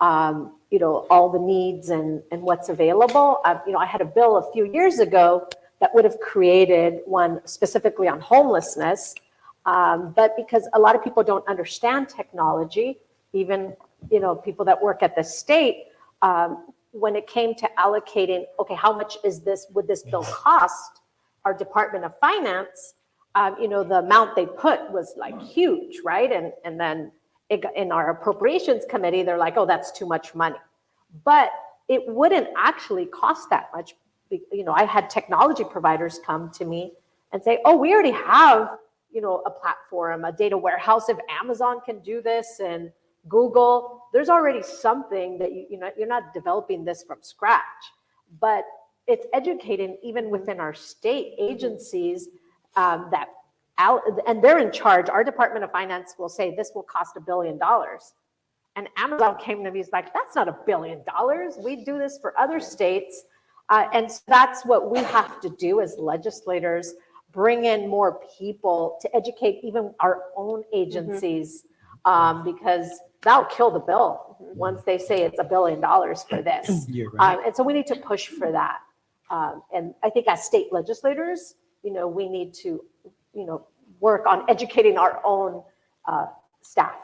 all the needs and what's available. I had a bill a few years ago that would have created one specifically on homelessness. But because a lot of people don't understand technology, even, people that work at the state, when it came to allocating, okay, how much would this bill cost our Department of Finance? The amount they put was like huge, right? And then in our appropriations committee, they're like, oh, that's too much money. But it wouldn't actually cost that much. I had technology providers come to me and say, oh, we already have, a platform, a data warehouse. If Amazon can do this and Google, there's already something that you're not developing this from scratch, but it's educating even within our state agencies and they're in charge. Our Department of Finance will say this will cost $1 billion. And Amazon came to me, he's like, that's not $1 billion. We do this for other states. And so that's what we have to do as legislators, bring in more people to educate even our own agencies, because that'll kill the bill once they say it's $1 billion for this. You're right. And so we need to push for that. And I think as state legislators, we need to, work on educating our own staff.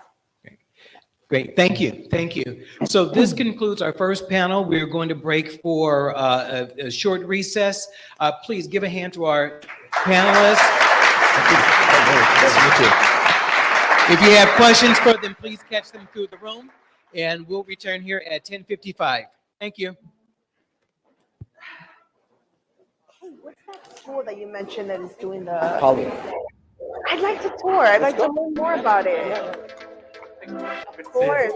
Great, thank you, thank you. So this concludes our first panel. We're going to break for a short recess. Please give a hand to our panelists. If you have questions for them, please catch them through the room, and we'll return here at 10:55. Thank you. Hey, what's that tool that you mentioned that is doing the... I'd like to tour. I'd like to learn more about it. Of course.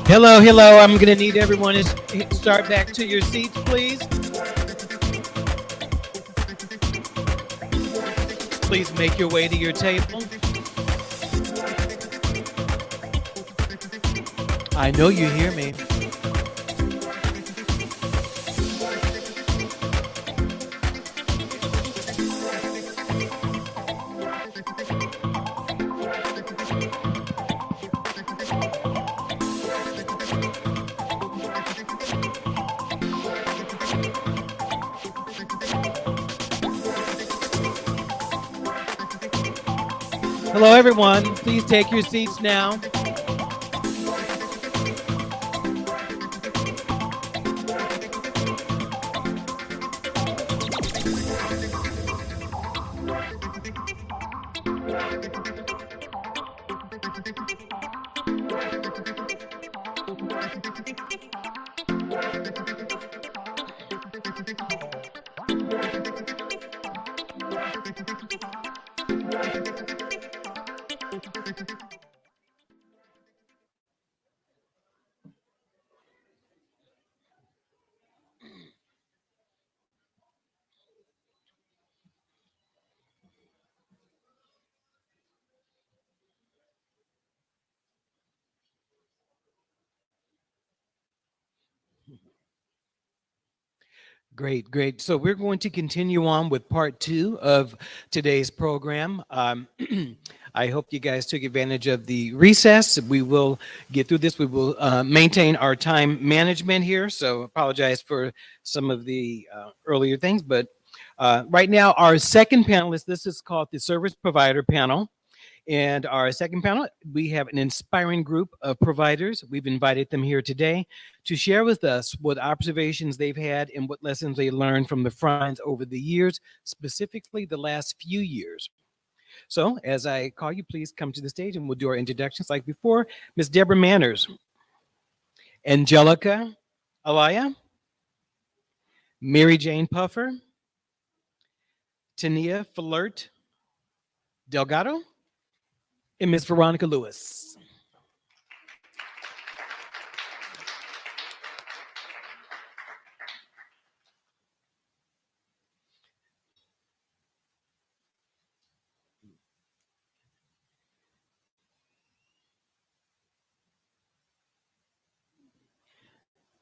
Hello, hello. I'm going to need everyone to start back to your seats, please. Please make your way to your table. I know you hear me. Hello, everyone. Please take your seats now. Great, great. So we're going to continue on with part 2 of today's program. I hope you guys took advantage of the recess. We will get through this. We will maintain our time management here. So apologize for some of the earlier things. But right now, our second panelist, this is called the Service Provider Panel. And our second panel, we have an inspiring group of providers. We've invited them here today to share with us what observations they've had and what lessons they learned from the front lines over the years, specifically the last few years. So as I call you, please come to the stage and we'll do our introductions like before. Ms. Debra Manners, Angelica Ayala, Maryjane Puffer, Tania Fallert-Del, and Ms. Veronica Lewis.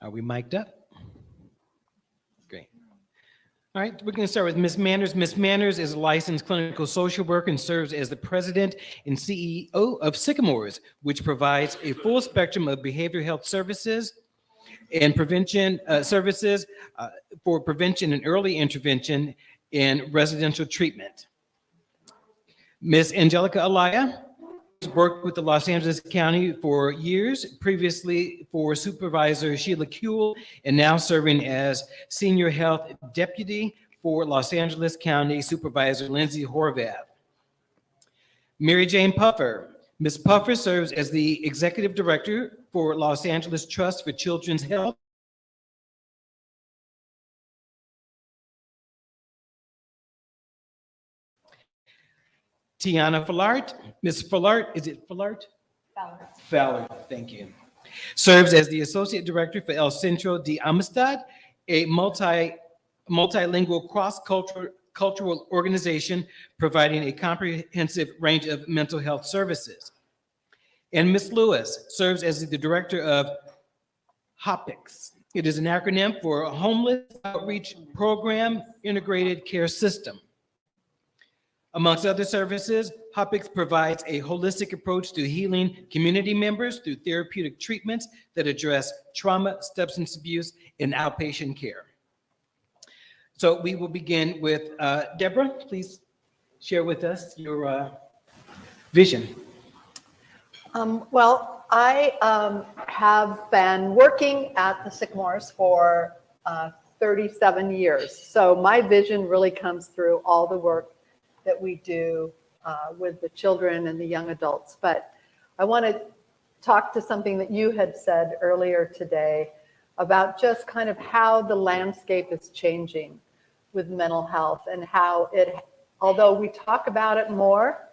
Are we mic'd up? Great. All right, we're going to start with Ms. Manners. Ms. Manners is a licensed clinical social worker and serves as the president and CEO of Sycamores, which provides a full spectrum of behavioral health services and prevention services for prevention and early intervention in residential treatment. Ms. Angelica Ayala worked with the Los Angeles County for years, previously for Supervisor Sheila Kuehl, and now serving as Senior Health Deputy for Los Angeles County Supervisor Lindsey Horvath. Maryjane Puffer. Ms. Puffer serves as the Executive Director for Los Angeles Trust for Children's Health. Tiana Fallert. Ms. Fallert, is it Fallert? Fallert. Fallert, thank you. Serves as the Associate Director for El Centro de Amistad, a multilingual cross-cultural organization providing a comprehensive range of mental health services. And Ms. Lewis serves as the Director of HOPICS. It is an acronym for Homeless Outreach Program Integrated Care System. Amongst other services, HOPICS provides a holistic approach to healing community members through therapeutic treatments that address trauma, substance abuse, and outpatient care. So we will begin with Debra. Please share with us your vision. Well, I have been working at the Sycamores for 37 years. So my vision really comes through all the work that we do with the children and the young adults. But I want to talk to something that you had said earlier today about just kind of how the landscape is changing. with mental health and how it, although we talk about it more,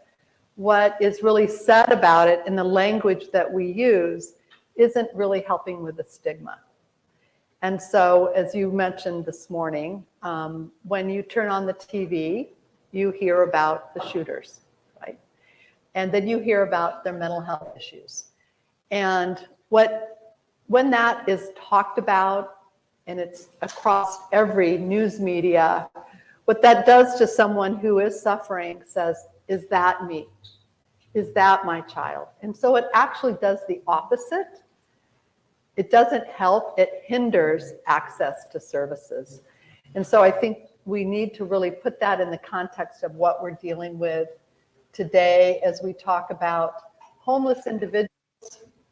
what is really said about it in the language that we use isn't really helping with the stigma. And so, as you mentioned this morning, when you turn on the TV, you hear about the shooters, right? And then you hear about their mental health issues. And when that is talked about, and it's across every news media, what that does to someone who is suffering says, is that me? Is that my child? And so it actually does the opposite. It doesn't help, it hinders access to services. And so I think we need to really put that in the context of what we're dealing with today as we talk about homeless individuals.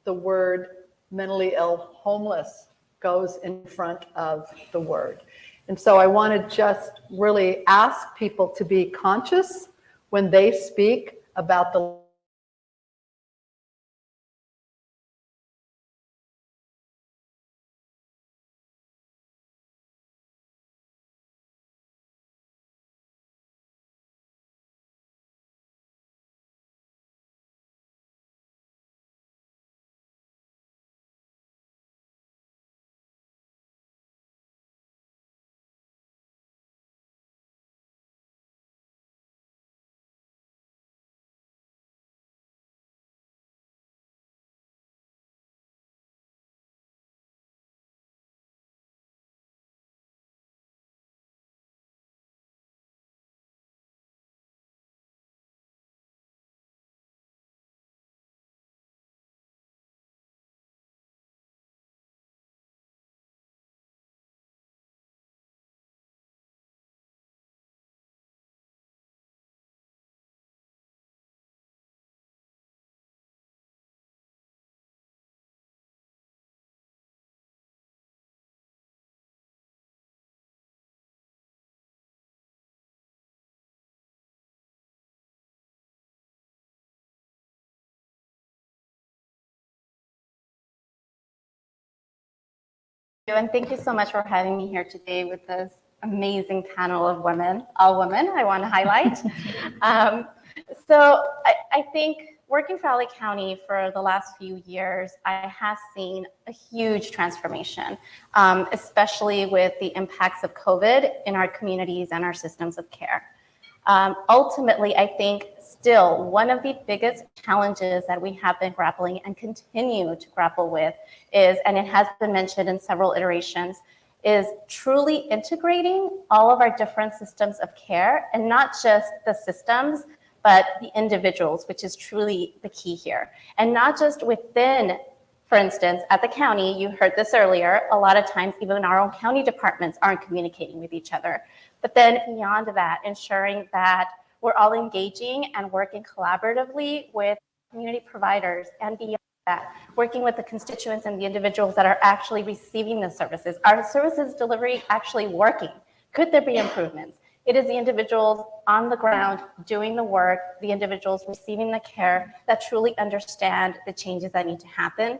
The word mentally ill homeless goes in front of the word. And so I want to just really ask people to be conscious when they speak about the And thank you so much for having me here today with this amazing panel of women, all women, I want to highlight. So I think working for LA County for the last few years, I have seen a huge transformation, especially with the impacts of COVID in our communities and our systems of care. Ultimately, I think still one of the biggest challenges that we have been grappling and continue to grapple with is, and it has been mentioned in several iterations, is truly integrating all of our different systems of care, and not just the systems, but the individuals, which is truly the key here. And not just within, for instance, at the county, you heard this earlier, a lot of times even our own county departments aren't communicating with each other. But then beyond that, ensuring that we're all engaging and working collaboratively with community providers, and beyond that, working with the constituents and the individuals that are actually receiving the services. Are services delivery actually working? Could there be improvements? It is the individuals on the ground doing the work, the individuals receiving the care that truly understand the changes that need to happen.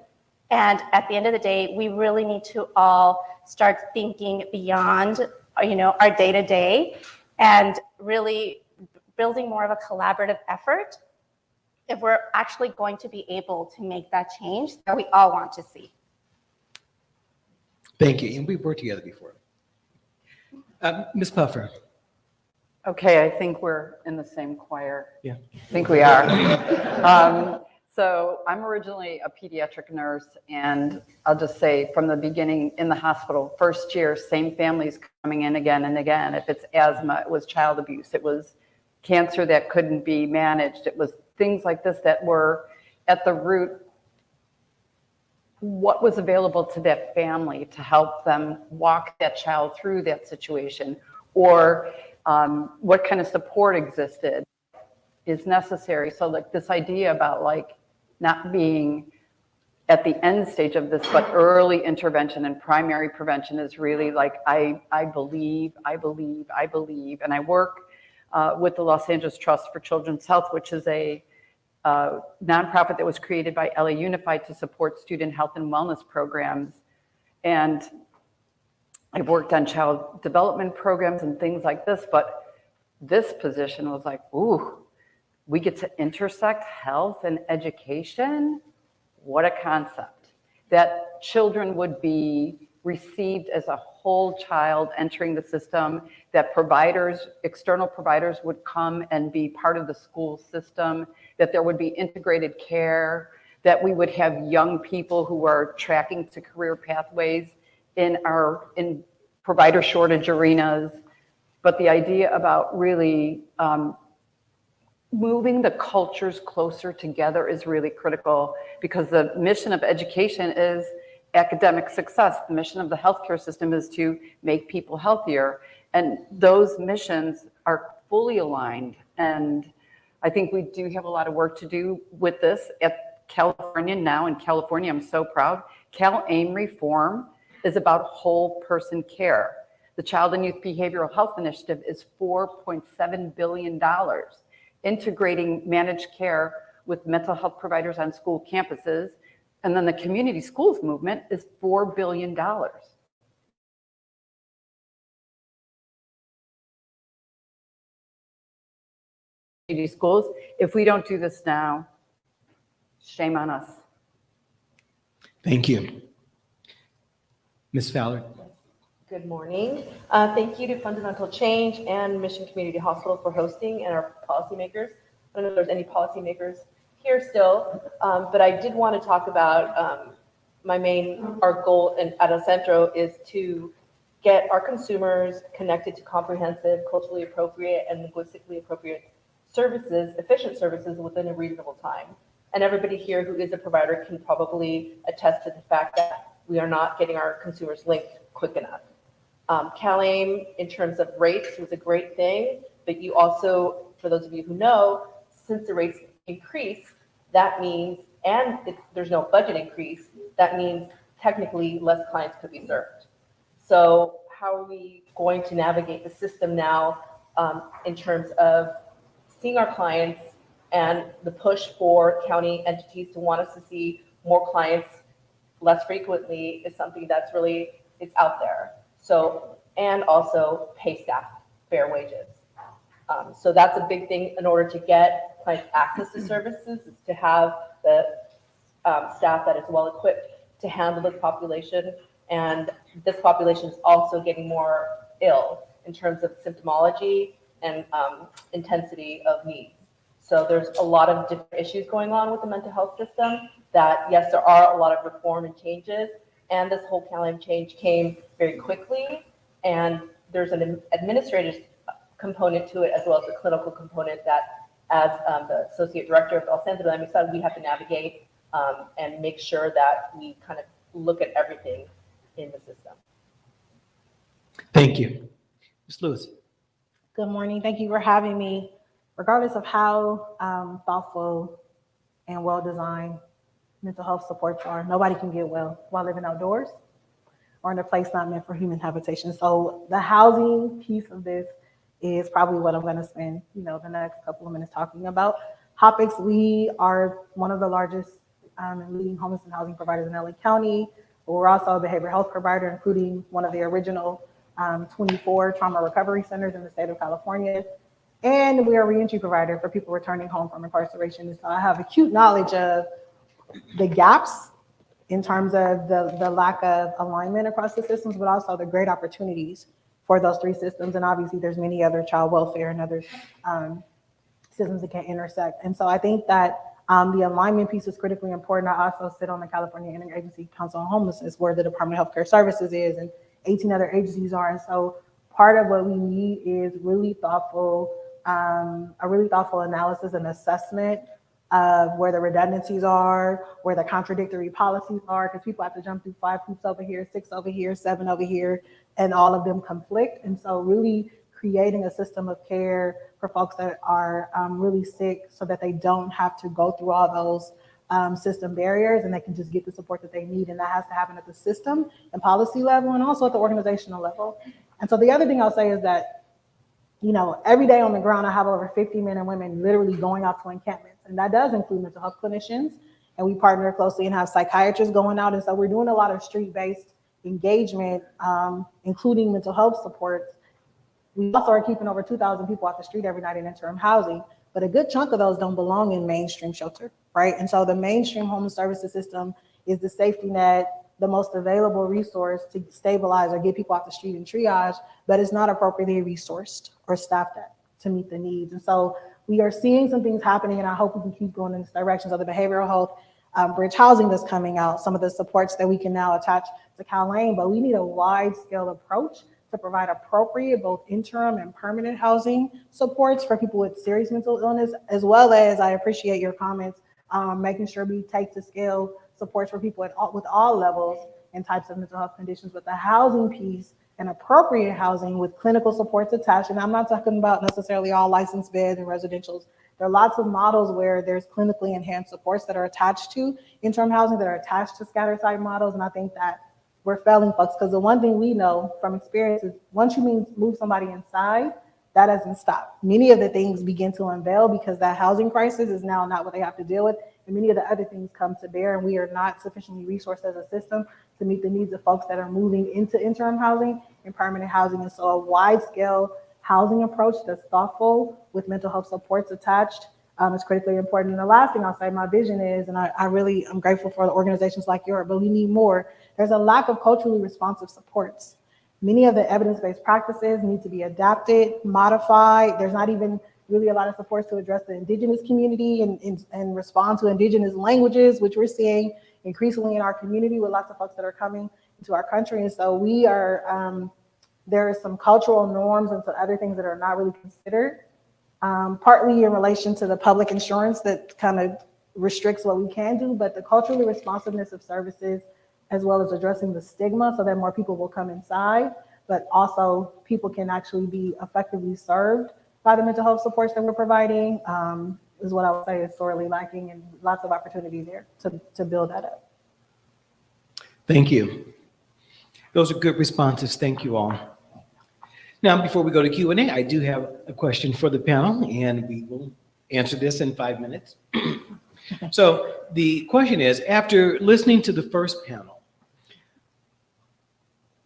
And at the end of the day, we really need to all start thinking beyond, our day-to-day, and really building more of a collaborative effort if we're actually going to be able to make that change that we all want to see. Thank you. And we've worked together before. Ms. Puffer. Okay, I think we're in the same choir. Yeah. I think we are. So I'm originally a pediatric nurse, and I'll just say from the beginning in the hospital, first year, same families coming in again and again. If it's asthma, it was child abuse, it was cancer that couldn't be managed, it was things like this that were at the root. What was available to that family to help them walk that child through that situation, or what kind of support existed is necessary. So like this idea about like not being at the end stage of this, but early intervention and primary prevention is really like, I believe. And I work with the Los Angeles Trust for Children's Health, which is a nonprofit that was created by LA Unified to support student health and wellness programs. And I've worked on child development programs and things like this, but this position was like, ooh, we get to intersect health and education. What a concept. That children would be received as a whole child entering the system, that providers, external providers would come and be part of the school system, that there would be integrated care, that we would have young people who are tracking to career pathways in provider shortage arenas. But the idea about really moving the cultures closer together is really critical, because the mission of education is academic success. The mission of the healthcare system is to make people healthier. And those missions are fully aligned. And I think we do have a lot of work to do with this at California now. In California, I'm so proud. CalAIM reform is about whole person care. The Child and Youth Behavioral Health Initiative is $4.7 billion, integrating managed care with mental health providers on school campuses. And then the community schools movement is $4 billion. Community schools, if we don't do this now, shame on us. Thank you. Ms. Fallert. Good morning. Thank you to Fundamental Change and Mission Community Hospital for hosting, and our policymakers. I don't know if there's any policymakers here still, but I did want to talk about our goal at El Centro is to get our consumers connected to comprehensive, culturally appropriate, and linguistically appropriate services, efficient services within a reasonable time. And everybody here who is a provider can probably attest to the fact that we are not getting our consumers linked quick enough. CalAIM, in terms of rates, was a great thing, but you also, for those of you who know, since the rates increase, that means, and there's no budget increase, that means technically less clients could be served. So how are we going to navigate the system now in terms of seeing our clients, and the push for county entities to want us to see more clients less frequently is something that's really, it's out there. So, and also pay staff fair wages. So that's a big thing in order to get clients access to services, is to have the staff that is well equipped to handle this population. And this population is also getting more ill in terms of symptomology and intensity of needs. So there's a lot of different issues going on with the mental health system that, yes, there are a lot of reform and changes, and this whole CalAIM change came very quickly, and there's an administrative component to it as well as a clinical component that, as the Associate Director of El Centro, Amistad, we have to navigate and make sure that we kind of look at everything in the system. Thank you. Ms. Lewis. Good morning. Thank you for having me. Regardless of how thoughtful and well-designed mental health supports are, nobody can get well while living outdoors or in a place not meant for human habitation. So the housing piece of this is probably what I'm going to spend, the next couple of minutes talking about. Topics: we are one of the largest and leading homeless and housing providers in LA County. But we're also a behavioral health provider, including one of the original 24 trauma recovery centers in the state of California. And we are a reentry provider for people returning home from incarceration. And so I have acute knowledge of the gaps in terms of the lack of alignment across the systems, but also the great opportunities for those three systems. And obviously there's many other child welfare and other systems that can intersect. And so I think that the alignment piece is critically important. I also sit on the California Interagency Council on Homelessness, where the Department of Healthcare Services is, and 18 other agencies are. And so part of what we need is really thoughtful, a really thoughtful analysis and assessment of where the redundancies are, where the contradictory policies are, because people have to jump through 5 hoops over here, 6 over here, 7 over here, and all of them conflict. And so really creating a system of care for folks that are really sick, so that they don't have to go through all those system barriers, and they can just get the support that they need. And that has to happen at the system and policy level, and also at the organizational level. And so the other thing I'll say is that, every day on the ground, I have over 50 men and women literally going out to encampments. And that does include mental health clinicians. And we partner closely and have psychiatrists going out. And so we're doing a lot of street-based engagement, including mental health supports. We also are keeping over 2,000 people off the street every night in interim housing, but a good chunk of those don't belong in mainstream shelter, right? And so the mainstream home services system is the safety net, the most available resource to stabilize or get people off the street and triage, but it's not appropriately resourced or staffed to meet the needs. And so we are seeing some things happening, and I hope we can keep going in this direction. So the behavioral health bridge housing that's coming out, some of the supports that we can now attach to Cal Lane, but we need a wide scale approach to provide appropriate both interim and permanent housing supports for people with serious mental illness, as well as, I appreciate your comments, making sure we take to scale supports for people with all levels and types of mental health conditions, but the housing piece and appropriate housing with clinical supports attached. And I'm not talking about necessarily all licensed beds and residentials. There are lots of models where there's clinically enhanced supports that are attached to interim housing, that are attached to scattered site models. And I think that we're failing folks, because the one thing we know from experience is once you move somebody inside, that doesn't stop. Many of the things begin to unveil because that housing crisis is now not what they have to deal with. And many of the other things come to bear, and we are not sufficiently resourced as a system to meet the needs of folks that are moving into interim housing and permanent housing. And so a wide scale housing approach that's thoughtful with mental health supports attached is critically important. And the last thing I'll say, my vision is, and I'm grateful for the organizations like yours, but we need more. There's a lack of culturally responsive supports. Many of the evidence-based practices need to be adapted, modified. There's not even really a lot of supports to address the indigenous community and respond to indigenous languages, which we're seeing increasingly in our community with lots of folks that are coming into our country. And so we are, there are some cultural norms and some other things that are not really considered, partly in relation to the public insurance that kind of restricts what we can do, but the culturally responsiveness of services, as well as addressing the stigma so that more people will come inside, but also people can actually be effectively served by the mental health supports that we're providing, is what I would say is sorely lacking, and lots of opportunity there to build that up. Thank you. Those are good responses. Thank you all. Now, before we go to Q&A, I do have a question for the panel, and we will answer this in 5 minutes. So the question is, after listening to the first panel,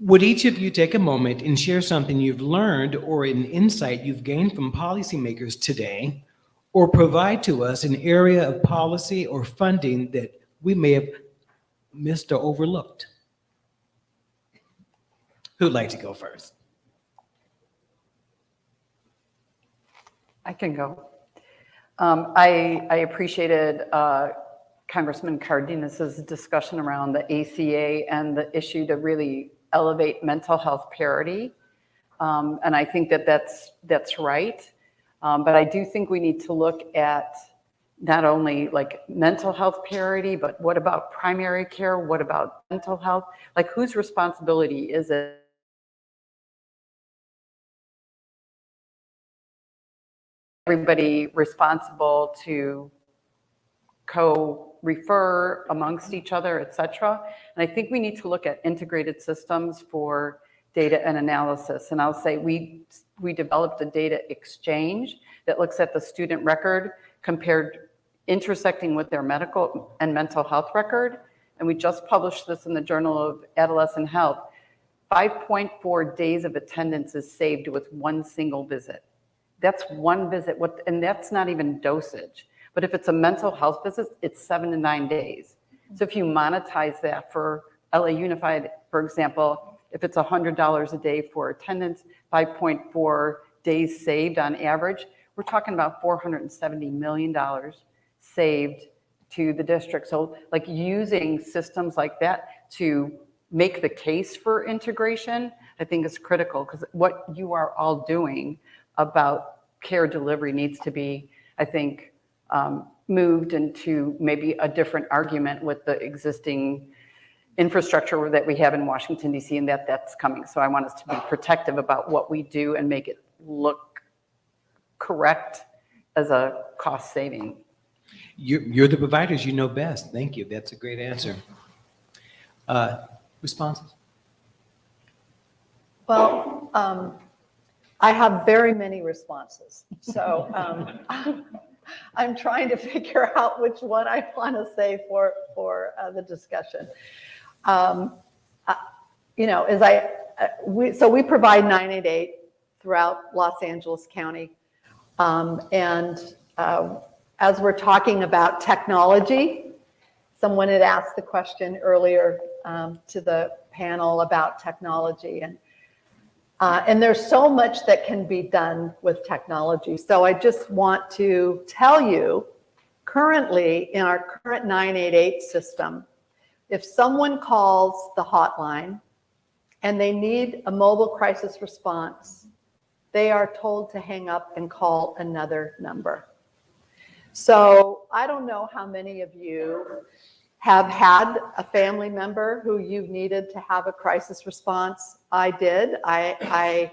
would each of you take a moment and share something you've learned or an insight you've gained from policymakers today, or provide to us an area of policy or funding that we may have missed or overlooked? Who'd like to go first? I can go. I appreciated Congressman Cárdenas's discussion around the ACA and the issue to really elevate mental health parity. And I think that that's right. But I do think we need to look at not only like mental health parity, but what about primary care? What about mental health? Like, whose responsibility is it? Everybody responsible to co-refer amongst each other, et cetera. And I think we need to look at integrated systems for data and analysis. And I'll say we developed a data exchange that looks at the student record intersecting with their medical and mental health record. And we just published this in the Journal of Adolescent Health. 5.4 days of attendance is saved with one single visit. That's one visit, and that's not even dosage. But if it's a mental health visit, it's 7 to 9 days. So if you monetize that for LA Unified, for example, if it's $100 a day for attendance, 5.4 days saved on average, we're talking about $470 million saved to the district. So like using systems like that to make the case for integration, I think is critical, because what you are all doing about care delivery needs to be, I think, moved into maybe a different argument with the existing infrastructure that we have in Washington, D.C., and that's coming. So I want us to be protective about what we do and make it look correct as a cost saving. You're the providers, you know best. Thank you. That's a great answer. Responses? Well, I have very many responses. So I'm trying to figure out which one I want to say for the discussion. you know, we provide 988 throughout Los Angeles County. As we're talking about technology, someone had asked the question earlier to the panel about technology, and there's so much that can be done with technology. So I just want to tell you, currently in our current 988 system, if someone calls the hotline and they need a mobile crisis response, they are told to hang up and call another number. So I don't know how many of you have had a family member who you needed to have a crisis response. I did. I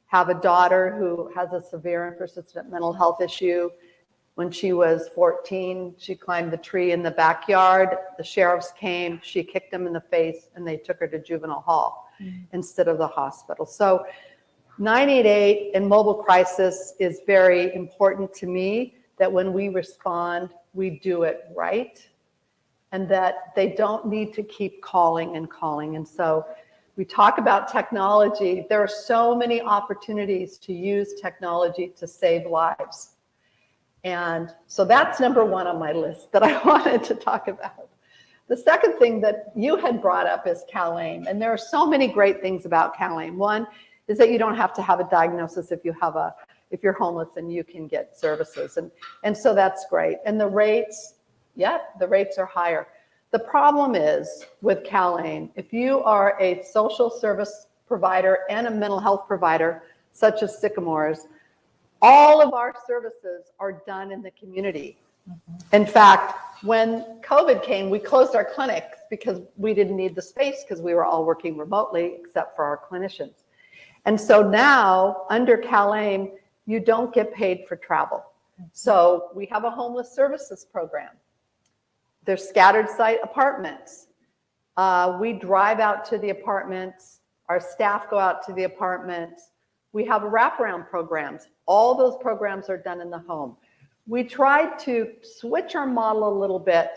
have a daughter who has a severe and persistent mental health issue. When she was 14, she climbed the tree in the backyard. The sheriffs came, she kicked them in the face, and they took her to juvenile hall instead of the hospital. So 988 and mobile crisis is very important to me, that when we respond, we do it right, and that they don't need to keep calling and calling. And so we talk about technology. There are so many opportunities to use technology to save lives. And so that's number one on my list that I wanted to talk about. The second thing that you had brought up is CalAIM, and there are so many great things about CalAIM. One is that you don't have to have a diagnosis if you're homeless, and you can get services. And so that's great. And the rates, the rates are higher. The problem is with CalAIM, if you are a social service provider and a mental health provider, such as Sycamores, all of our services are done in the community. In fact, when COVID came, we closed our clinics because we didn't need the space, because we were all working remotely except for our clinicians. And so now, under CalAIM, you don't get paid for travel. So we have a homeless services program. There's scattered site apartments. We drive out to the apartments. Our staff go out to the apartments. We have wraparound programs. All those programs are done in the home. We tried to switch our model a little bit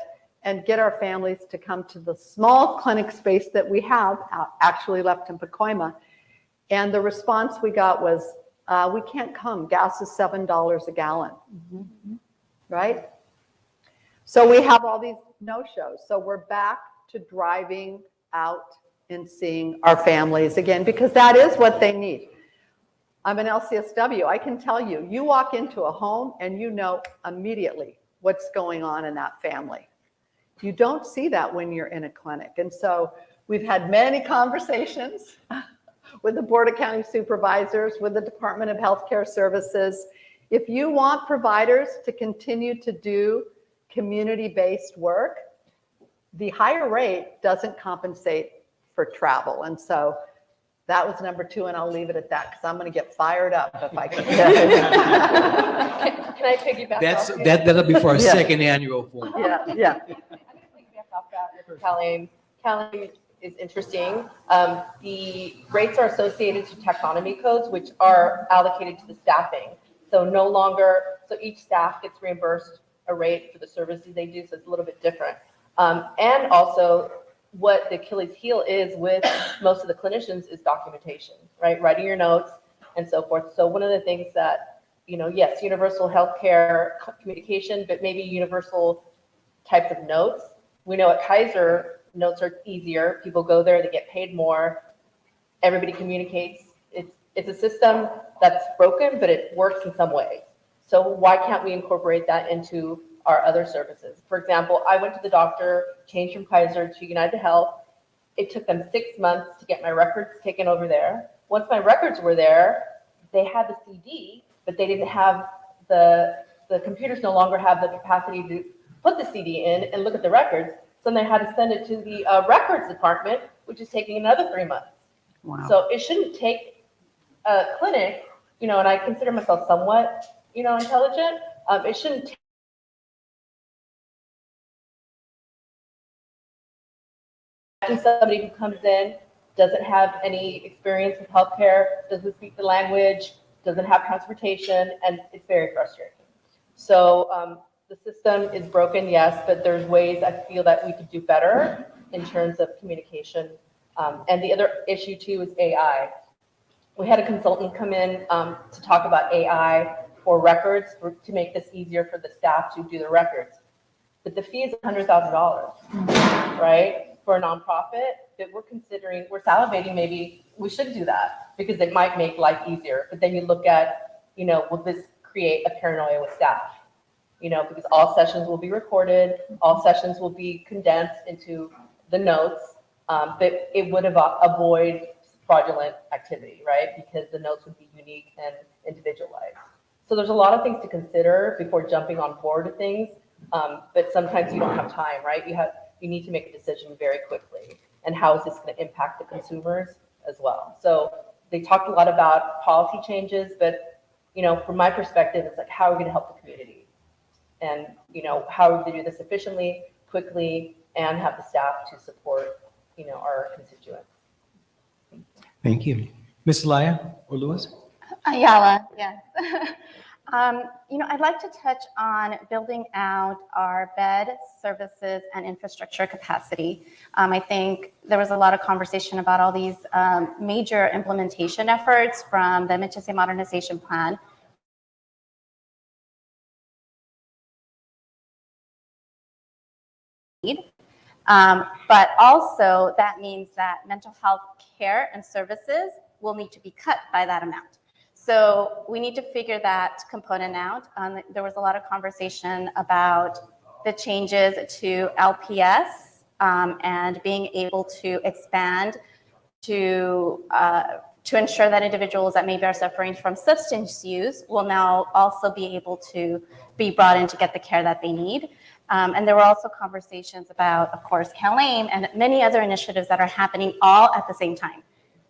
and get our families to come to the small clinic space that we have actually left in Pacoima. And the response we got was, we can't come. Gas is $7 a gallon, right? So we have all these no-shows. So we're back to driving out and seeing our families again, because that is what they need. I'm an LCSW. I can tell you, you walk into a home and you know immediately what's going on in that family. You don't see that when you're in a clinic. And so we've had many conversations with the Board of County Supervisors, with the Department of Healthcare Services. If you want providers to continue to do community-based work, the higher rate doesn't compensate for travel. And so that was number two, and I'll leave it at that because I'm going to get fired up if I can. Can I piggyback off you? That'll be for our second annual forum. Yeah. I can piggyback off that with CalAIM. CalAIM is interesting. The rates are associated to taxonomy codes, which are allocated to the staffing. So no longer, so each staff gets reimbursed a rate for the services they do, so it's a little bit different. And also, what the Achilles heel is with most of the clinicians is documentation, right? Writing your notes and so forth. So one of the things that, you know, yes, universal healthcare communication, but maybe universal types of notes. We know at Kaiser, notes are easier. People go there, they get paid more. Everybody communicates. It's a system that's broken, but it works in some ways. So why can't we incorporate that into our other services? For example, I went to the doctor, changed from Kaiser to United Health. It took them 6 months to get my records taken over there. Once my records were there, they had the CD, but they didn't have the computers no longer have the capacity to put the CD in and look at the records. So they had to send it to the records department, which is taking another 3 months. Wow. So it shouldn't take a clinic, you know, and I consider myself somewhat, you know, intelligent. It shouldn't take somebody who comes in, doesn't have any experience with healthcare, doesn't speak the language, doesn't have transportation, and it's very frustrating. So the system is broken, yes, but there's ways I feel that we could do better in terms of communication And the other issue too is AI. We had a consultant come in to talk about AI for records to make this easier for the staff to do the records. But the fee is $100,000, right? For a nonprofit that we're considering, we're salivating, maybe we should do that because it might make life easier. But then you look at, will this create a paranoia with staff? Because all sessions will be recorded, all sessions will be condensed into the notes, but it would avoid fraudulent activity, right? Because the notes would be unique and individualized. So there's a lot of things to consider before jumping on board with things, but sometimes you don't have time, right? You need to make a decision very quickly. And how is this going to impact the consumers as well? So they talked a lot about policy changes, but from my perspective, it's like, how are we going to help the community? And how are we going to do this efficiently, quickly, and have the staff to support our constituents? Thank you. Ms. Laya or Lewis? Ayala, yes. I'd like to touch on building out our bed services and infrastructure capacity. I think there was a lot of conversation about all these major implementation efforts from the MHSA modernization plan. But also that means that mental health care and services will need to be cut by that amount. So we need to figure that component out. There was a lot of conversation about the changes to LPS and being able to expand to ensure that individuals that maybe are suffering from substance use will now also be able to be brought in to get the care that they need. And there were also conversations about, of course, CalAIM and many other initiatives that are happening all at the same time.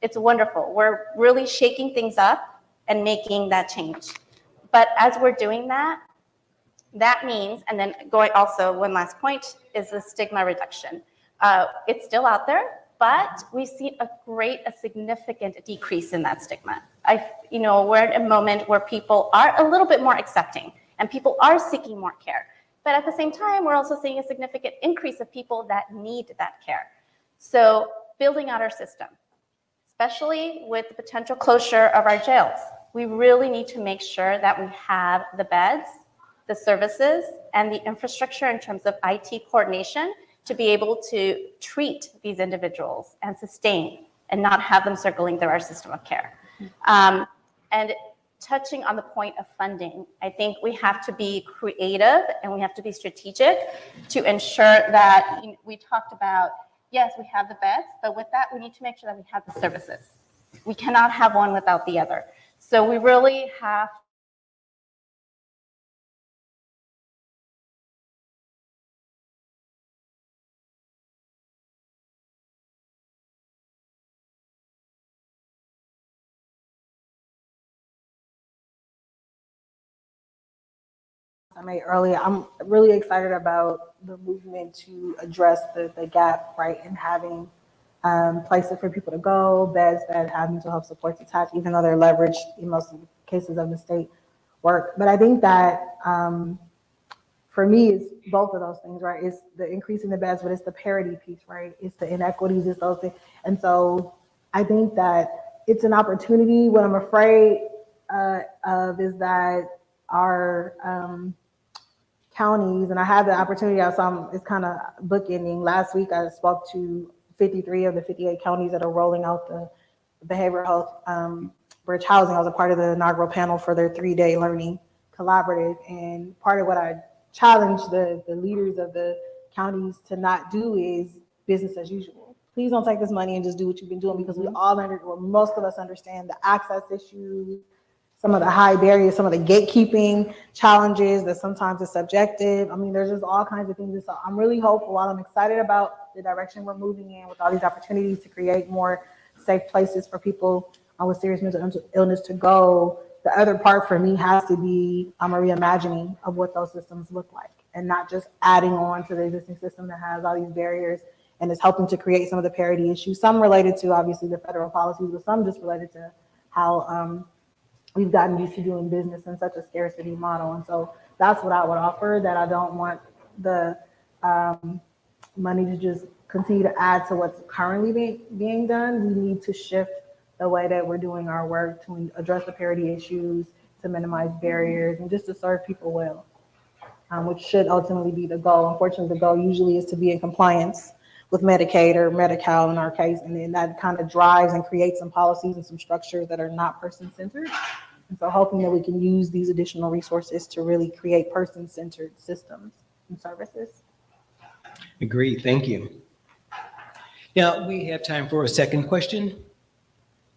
It's wonderful. We're really shaking things up and making that change. But as we're doing that, that means, and then going also, one last point is the stigma reduction. It's still out there, but we see a significant decrease in that stigma. We're at a moment where people are a little bit more accepting and people are seeking more care. But at the same time, we're also seeing a significant increase of people that need that care. So building out our system, especially with the potential closure of our jails, we really need to make sure that we have the beds, the services, and the infrastructure in terms of IT coordination to be able to treat these individuals and sustain and not have them circling through our system of care. And touching on the point of funding, I think we have to be creative and we have to be strategic to ensure that we talked about, yes, we have the beds, but with that, we need to make sure that we have the services. We cannot have one without the other. So we really have I made earlier, I'm really excited about the movement to address the gap, right, in having places for people to go, beds that have mental health supports attached, even though they're leveraged in most of the cases of the state work. But I think that for me, it's both of those things, right? It's the increasing the beds, but it's the parity piece, right? It's the inequities, it's those things. And so I think that it's an opportunity. What I'm afraid of is that our counties, and I had the opportunity, it's kind of bookending. Last week, I spoke to 53 of the 58 counties that are rolling out the behavioral health bridge housing. I was a part of the inaugural panel for their 3-day learning collaborative. And part of what I challenged the leaders of the counties to not do is business as usual. Please don't take this money and just do what you've been doing, because we all, most of us understand the access issues, some of the high barriers, some of the gatekeeping challenges that sometimes is subjective. I mean, there's just all kinds of things. So I'm really hopeful. While I'm excited about the direction we're moving in with all these opportunities to create more safe places for people with serious mental illness to go, the other part for me has to be a reimagining of what those systems look like, and not just adding on to the existing system that has all these barriers and is helping to create some of the parity issues, some related to obviously the federal policies, but some just related to how we've gotten used to doing business in such a scarcity model. And so that's what I would offer, that I don't want the money to just continue to add to what's currently being done, we need to shift the way that we're doing our work to address the parity issues, to minimize barriers, and just to serve people well, which should ultimately be the goal. Unfortunately, the goal usually is to be in compliance with Medicaid or Medi-Cal in our case, and then that kind of drives and creates some policies and some structures that are not person-centered. And so hoping that we can use these additional resources to really create person-centered systems and services. Agreed, thank you. Now, we have time for a second question.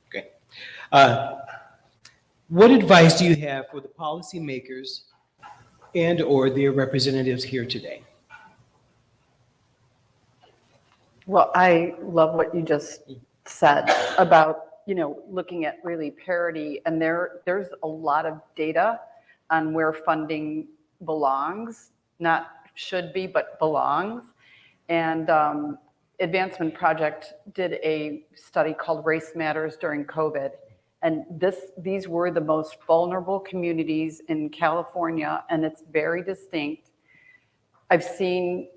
Okay. What advice do you have for the policymakers and/or their representatives here today? Well, I love what you just said about, looking at really parity, and there's a lot of data on where funding belongs, not should be, but belongs. And Advancement Project did a study called Race Matters during COVID. And these were the most vulnerable communities in California, and it's very distinct. I've seen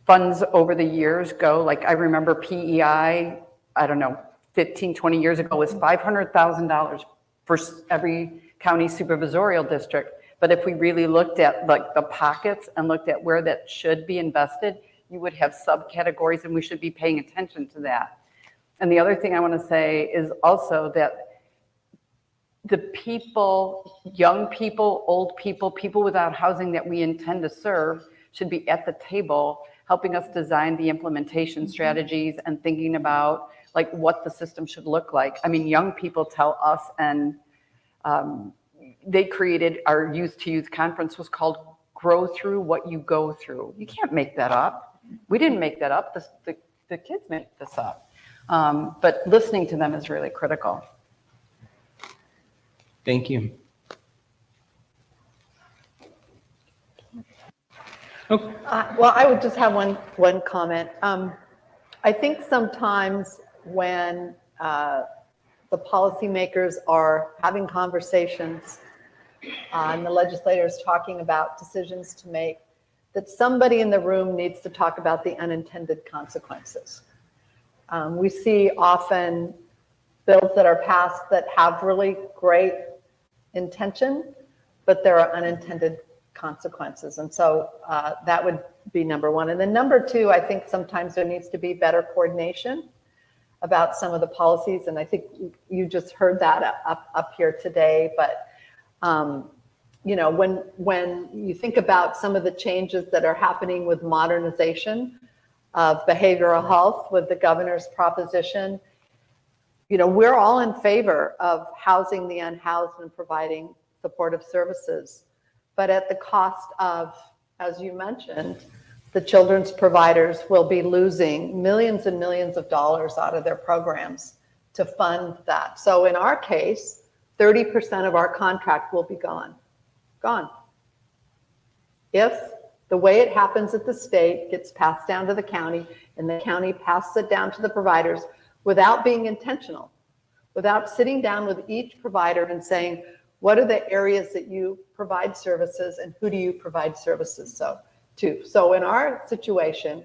funds over the years go, I remember PEI, I don't know, 15, 20 years ago was $500,000 for every county supervisorial district. But if we really looked at the pockets and looked at where that should be invested, you would have subcategories, and we should be paying attention to that. And the other thing I want to say is also that the people, young people, old people, people without housing that we intend to serve should be at the table helping us design the implementation strategies and thinking about what the system should look like. I mean, young people tell us, and they created our Youth to Youth conference, was called Grow Through What You Go Through. You can't make that up. We didn't make that up. The kids made this up. But listening to them is really critical. Thank you. Okay. Well, I would just have one comment. I think sometimes when the policymakers are having conversations and the legislators talking about decisions to make, that somebody in the room needs to talk about the unintended consequences. We see often bills that are passed that have really great intention, but there are unintended consequences. And so that would be number one. And then number two, I think sometimes there needs to be better coordination about some of the policies. And I think you just heard that up here today. But, when you think about some of the changes that are happening with modernization of behavioral health with the governor's proposition, we're all in favor of housing the unhoused and providing supportive services, but at the cost of, as you mentioned, the children's providers will be losing millions and millions of dollars out of their programs to fund that. So in our case, 30% of our contract will be gone. If the way it happens at the state gets passed down to the county and the county passes it down to the providers without being intentional, without sitting down with each provider and saying, what are the areas that you provide services and who do you provide services to? So in our situation,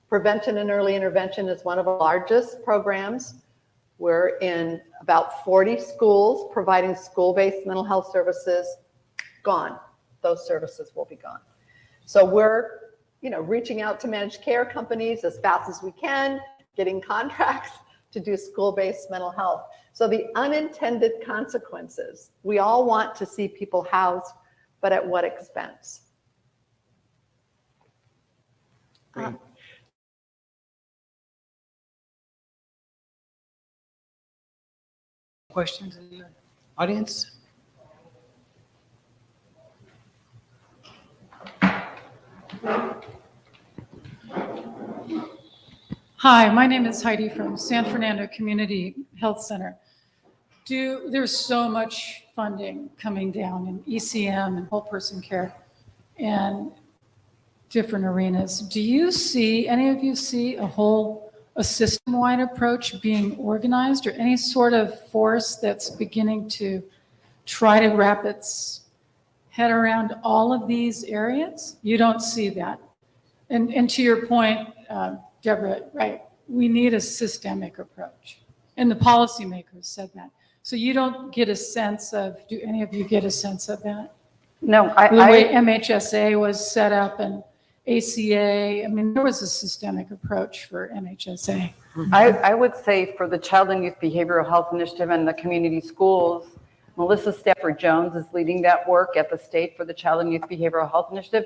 prevention and early intervention is one of our largest programs. We're in about 40 schools providing school-based mental health services. Gone. Those services will be gone. So we're, reaching out to managed care companies as fast as we can, getting contracts to do school-based mental health. So the unintended consequences, we all want to see people housed, but at what expense? Questions in the audience? Hi, my name is Heidi from San Fernando Community Health Center. There's so much funding coming down in ECM and whole person care and different arenas. Do you see, any of you see a system-wide approach being organized or any sort of force that's beginning to try to wrap its head around all of these areas? You don't see that. And to your point, Debra, right, we need a systemic approach. And the policymakers said that. So you don't get a sense of, do any of you get a sense of that? No, The way MHSA was set up and ACA, I mean, there was a systemic approach for MHSA. I would say for the Child and Youth Behavioral Health Initiative and the community schools, Melissa Stafford Jones is leading that work at the state for the Child and Youth Behavioral Health Initiative.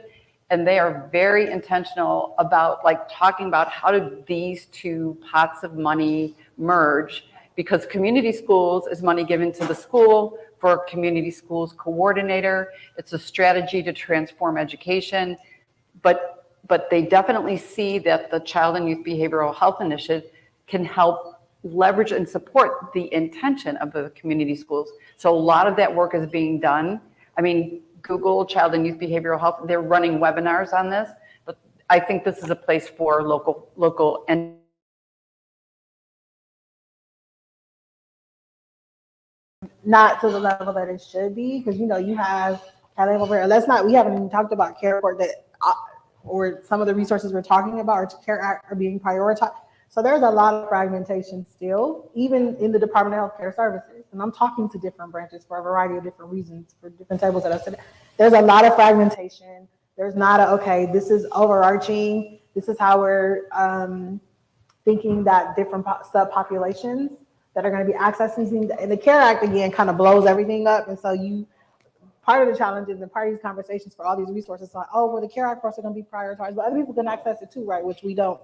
And they are very intentional about like talking about how do these two pots of money merge, because community schools is money given to the school for a community schools coordinator. It's a strategy to transform education, but they definitely see that the Child and Youth Behavioral Health Initiative can help leverage and support the intention of the community schools. So a lot of that work is being done. I mean, Google Child and Youth Behavioral Health, they're running webinars on this, but I think this is a place for local and not to the level that it should be, because you know you have Kelly over here. We haven't even talked about care court that or some of the resources we're talking about or care act are being prioritized. So there's a lot of fragmentation still, even in the Department of Health Care Services. And I'm talking to different branches for a variety of different reasons, for different tables that I said. There's a lot of fragmentation. There's not okay, this is overarching. This is how we're thinking that different subpopulations that are going to be accessing. And the CARE Act, again, kind of blows everything up. And so part of the challenges and part of these conversations for all these resources, like, oh, well, the CARE Act course are going to be prioritized, but other people can access it too, right? Which we don't.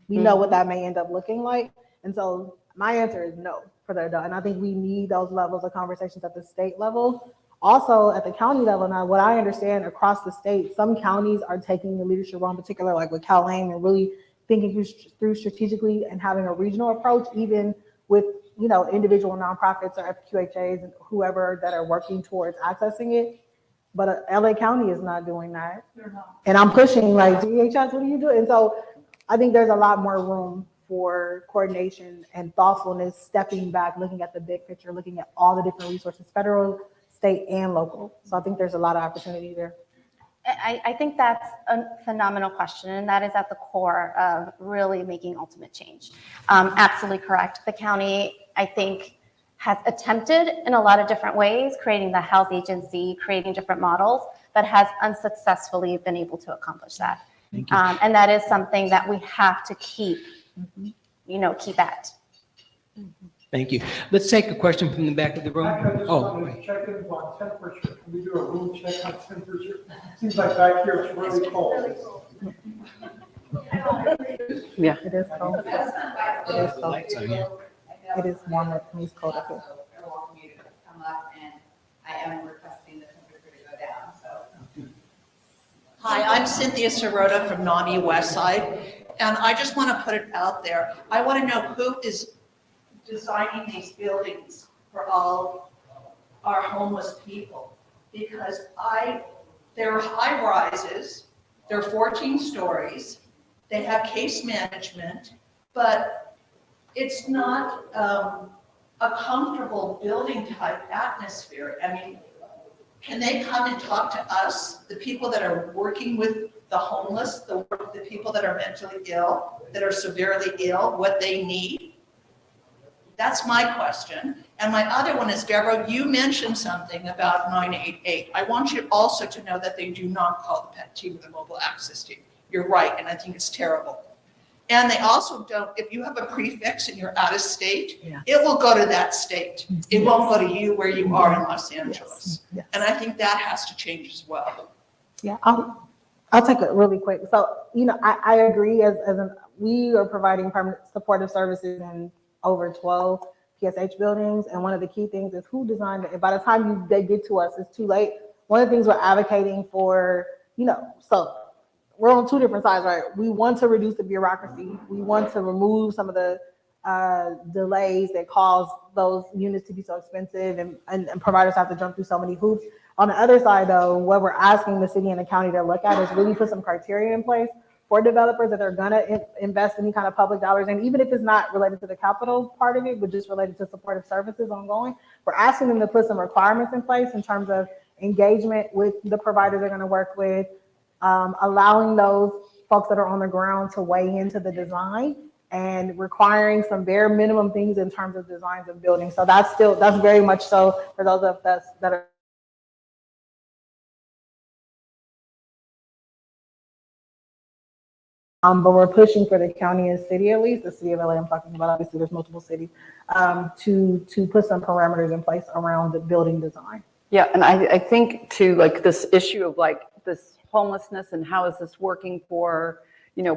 We know what that may end up looking like. And so my answer is no for the adult. And I think we need those levels of conversations at the state level. Also at the county level now, what I understand across the state, some counties are taking the leadership role, in particular like with Cal Lane, and really thinking through strategically and having a regional approach, even with individual nonprofits or FQHAs and whoever that are working towards accessing it. But LA County is not doing that. And I'm pushing like, DHS, what are you doing? And so I think there's a lot more room for coordination and thoughtfulness, stepping back, looking at the big picture, looking at all the different resources, federal, state, and local. So I think there's a lot of opportunity there. I think that's a phenomenal question, and that is at the core of really making ultimate change. Absolutely correct. The county, I think, has attempted in a lot of different ways, creating the health agency, creating different models, but has unsuccessfully been able to accomplish that. And that is something that we have to keep at. Thank you. Let's take a question from the back of the room. Check in on temperature. Can we do a room check on temperature? Seems like back here it's really cold. Yeah. It is cold. It is cold. It is warmer. For me, it's cold up here. Come up, and I am requesting the temperature to go down. So. Hi, I'm Cynthia Sirota from Naughty West Side, and I just want to put it out there. I want to know who is designing these buildings for all our homeless people, because they're high rises, they're 14 stories, they have case management, but it's not a comfortable building type atmosphere. I mean, can they come and talk to us, the people that are working with the homeless, the people that are mentally ill, that are severely ill, what they need? That's my question. And my other one is, Debra, you mentioned something about 988. I want you also to know that they do not call the PET team the mobile access team. You're right, and I think it's terrible. And they also don't, if you have a prefix and you're out of state, it will go to that state. It won't go to you where you are in Los Angeles. And I think that has to change as well. Yeah, I'll take it really quick. So, I agree we are providing permanent supportive services in over 12 PSH buildings. And one of the key things is who designed it. And by the time they get to us, it's too late. One of the things we're advocating for, so we're on two different sides, right? We want to reduce the bureaucracy. We want to remove some of the delays that cause those units to be so expensive and providers have to jump through so many hoops. On the other side, though, what we're asking the city and the county to look at is really put some criteria in place for developers that are gonna invest any kind of public dollars. And even if it's not related to the capital part of it, but just related to supportive services ongoing, we're asking them to put some requirements in place in terms of engagement with the providers they're gonna work with, allowing those folks that are on the ground to weigh into the design and requiring some bare minimum things in terms of designs of buildings. So that's very much so for those of us that are but we're pushing for the county and city, at least the city of LA I'm talking about, obviously there's multiple cities, to put some parameters in place around the building design. Yeah, and I think too, like this issue of like this homelessness and how is this working for,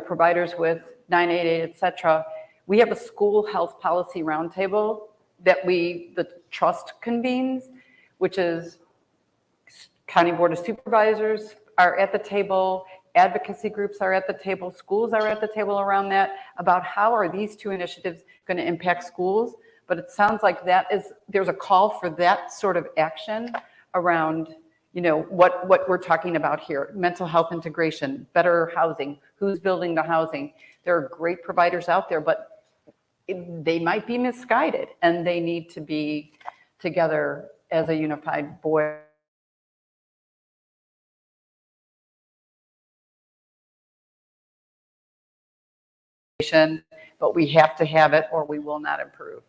providers with 988, et cetera. We have a school health policy roundtable that the trust convenes, which is County Board of Supervisors are at the table, advocacy groups are at the table, schools are at the table around that, about how are these two initiatives going to impact schools. But it sounds like there's a call for that sort of action around, what we're talking about here, mental health integration, better housing, who's building the housing. There are great providers out there, but they might be misguided and they need to be together as a unified voice. But we have to have it or we will not improve.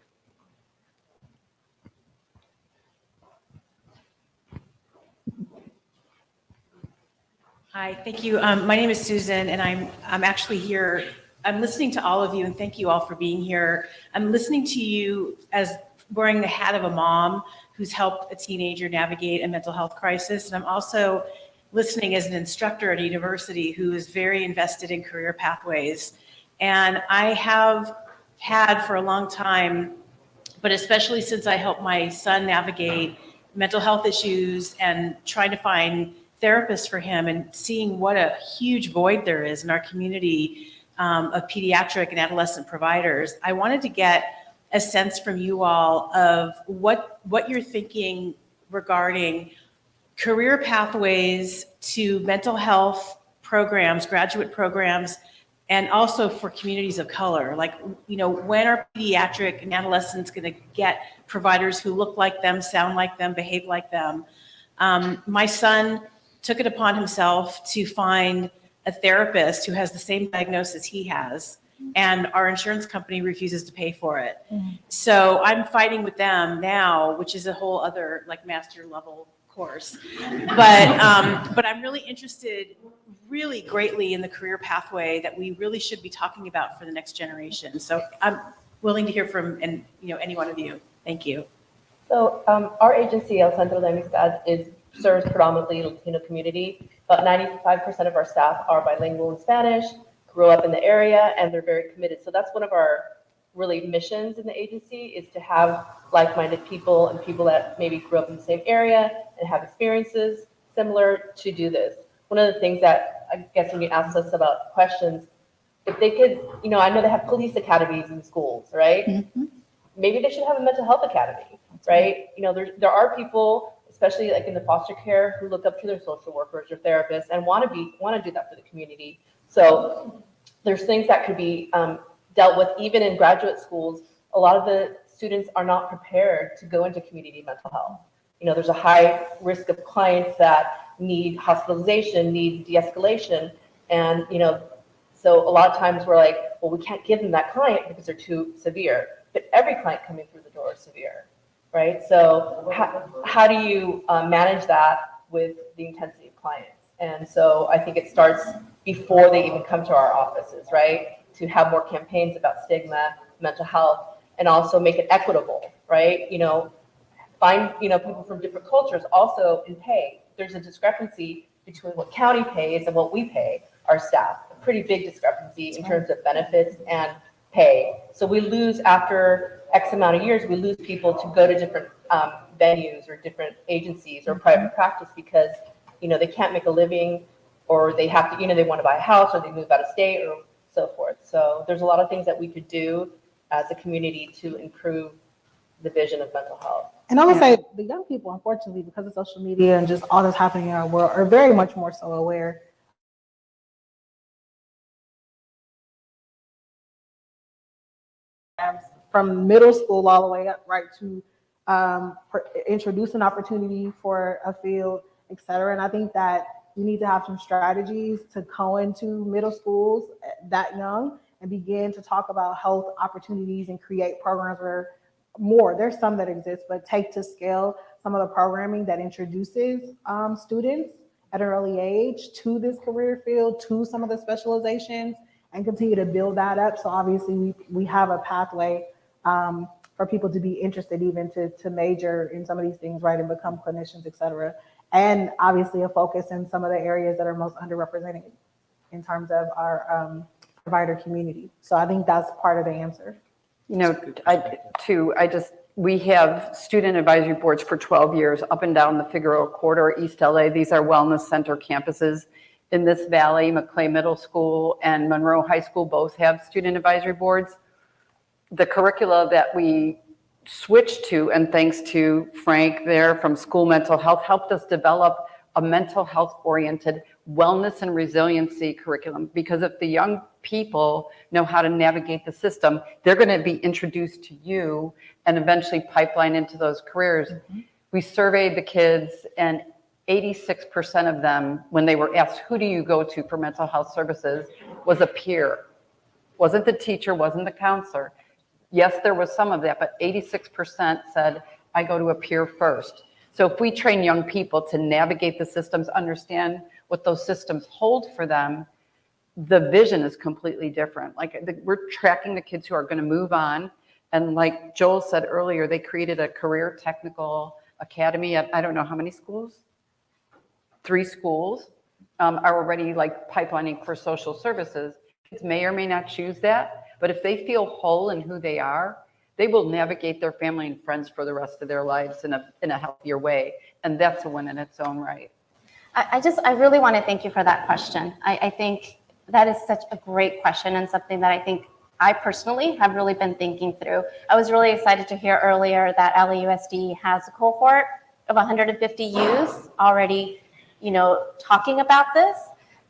Hi, thank you. My name is Susan, and I'm actually here. I'm listening to all of you, and thank you all for being here. I'm listening to you as wearing the hat of a mom who's helped a teenager navigate a mental health crisis, and I'm also listening as an instructor at a university who is very invested in career pathways. And I have had for a long time, but especially since I helped my son navigate mental health issues and trying to find therapists for him and seeing what a huge void there is in our community of pediatric and adolescent providers, I wanted to get a sense from you all of what you're thinking regarding career pathways to mental health programs, graduate programs, and also for communities of color. Like, when are pediatric and adolescents going to get providers who look like them, sound like them, behave like them? My son took it upon himself to find a therapist who has the same diagnosis he has, and our insurance company refuses to pay for it. So I'm fighting with them now, which is a whole other master level course. But I'm really interested really greatly in the career pathway that we really should be talking about for the next generation. So I'm willing to hear from any one of you. Thank you. So our agency, El Centro de Amistad, serves predominantly Latino community. About 95% of our staff are bilingual in Spanish, grew up in the area, and they're very committed. So that's one of our really missions in the agency, is to have like-minded people and people that maybe grew up in the same area and have experiences similar to do this. One of the things that I guess when you asked us about questions, if they could, I know they have police academies in schools, right? Mm-hmm. Maybe they should have a mental health academy, right? There are people, especially in the foster care, who look up to their social workers or therapists and want to do that for the community. So there's things that could be dealt with even in graduate schools. A lot of the students are not prepared to go into community mental health. There's a high risk of clients that need hospitalization, need de-escalation, and so a lot of times we're like, well, we can't give them that client because they're too severe. But every client coming through the door is severe, right? So how do you manage that with the intensity of clients? And so I think it starts before they even come to our offices, right? To have more campaigns about stigma, mental health, and also make it equitable, right? Find people from different cultures also in pay. There's a discrepancy between what county pays and what we pay our staff. A pretty big discrepancy in terms of benefits and pay. So we lose, after X amount of years, we lose people to go to different venues or different agencies or private practice because they can't make a living, or they have to, they want to buy a house, or they move out of state, or so forth. So there's a lot of things that we could do as a community to improve the vision of mental health. And I would say the young people, unfortunately, because of social media and just all that's happening in our world, are very much more so aware. From middle school all the way up, right, to introduce an opportunity for a field, et cetera. And I think that, we need to have some strategies to go into middle schools that young and begin to talk about health opportunities and create programs where there's some that exist, but take to scale some of the programming that introduces students at an early age to this career field, to some of the specializations, and continue to build that up. So obviously we have a pathway for people to be interested even to major in some of these things, right, and become clinicians, et cetera. And obviously a focus in some of the areas that are most underrepresented in terms of our provider community. So I think that's part of the answer. You know, we have student advisory boards for 12 years up and down the Figueroa Corridor, East LA. These are wellness center campuses in this valley. McClay Middle School and Monroe High School both have student advisory boards. The curricula that we switched to, and thanks to Frank there from School Mental Health, helped us develop a mental health oriented wellness and resiliency curriculum, because if the young people know how to navigate the system, they're going to be introduced to you and eventually pipeline into those careers. We surveyed the kids, and 86% of them, when they were asked, who do you go to for mental health services, was a peer. Wasn't the teacher, wasn't the counselor. Yes, there was some of that, but 86% said, I go to a peer first. So if we train young people to navigate the systems, understand what those systems hold for them, the vision is completely different. Like we're tracking the kids who are going to move on. And like Joel said earlier, they created a career technical academy at, I don't know how many schools? 3 schools are already like pipelining for social services. Kids may or may not choose that, but if they feel whole in who they are, they will navigate their family and friends for the rest of their lives in a healthier way. And that's a win in its own right. I really want to thank you for that question. I think that is such a great question, and something that I think I personally have really been thinking through. I was really excited to hear earlier that LAUSD has a cohort of 150 youth already, talking about this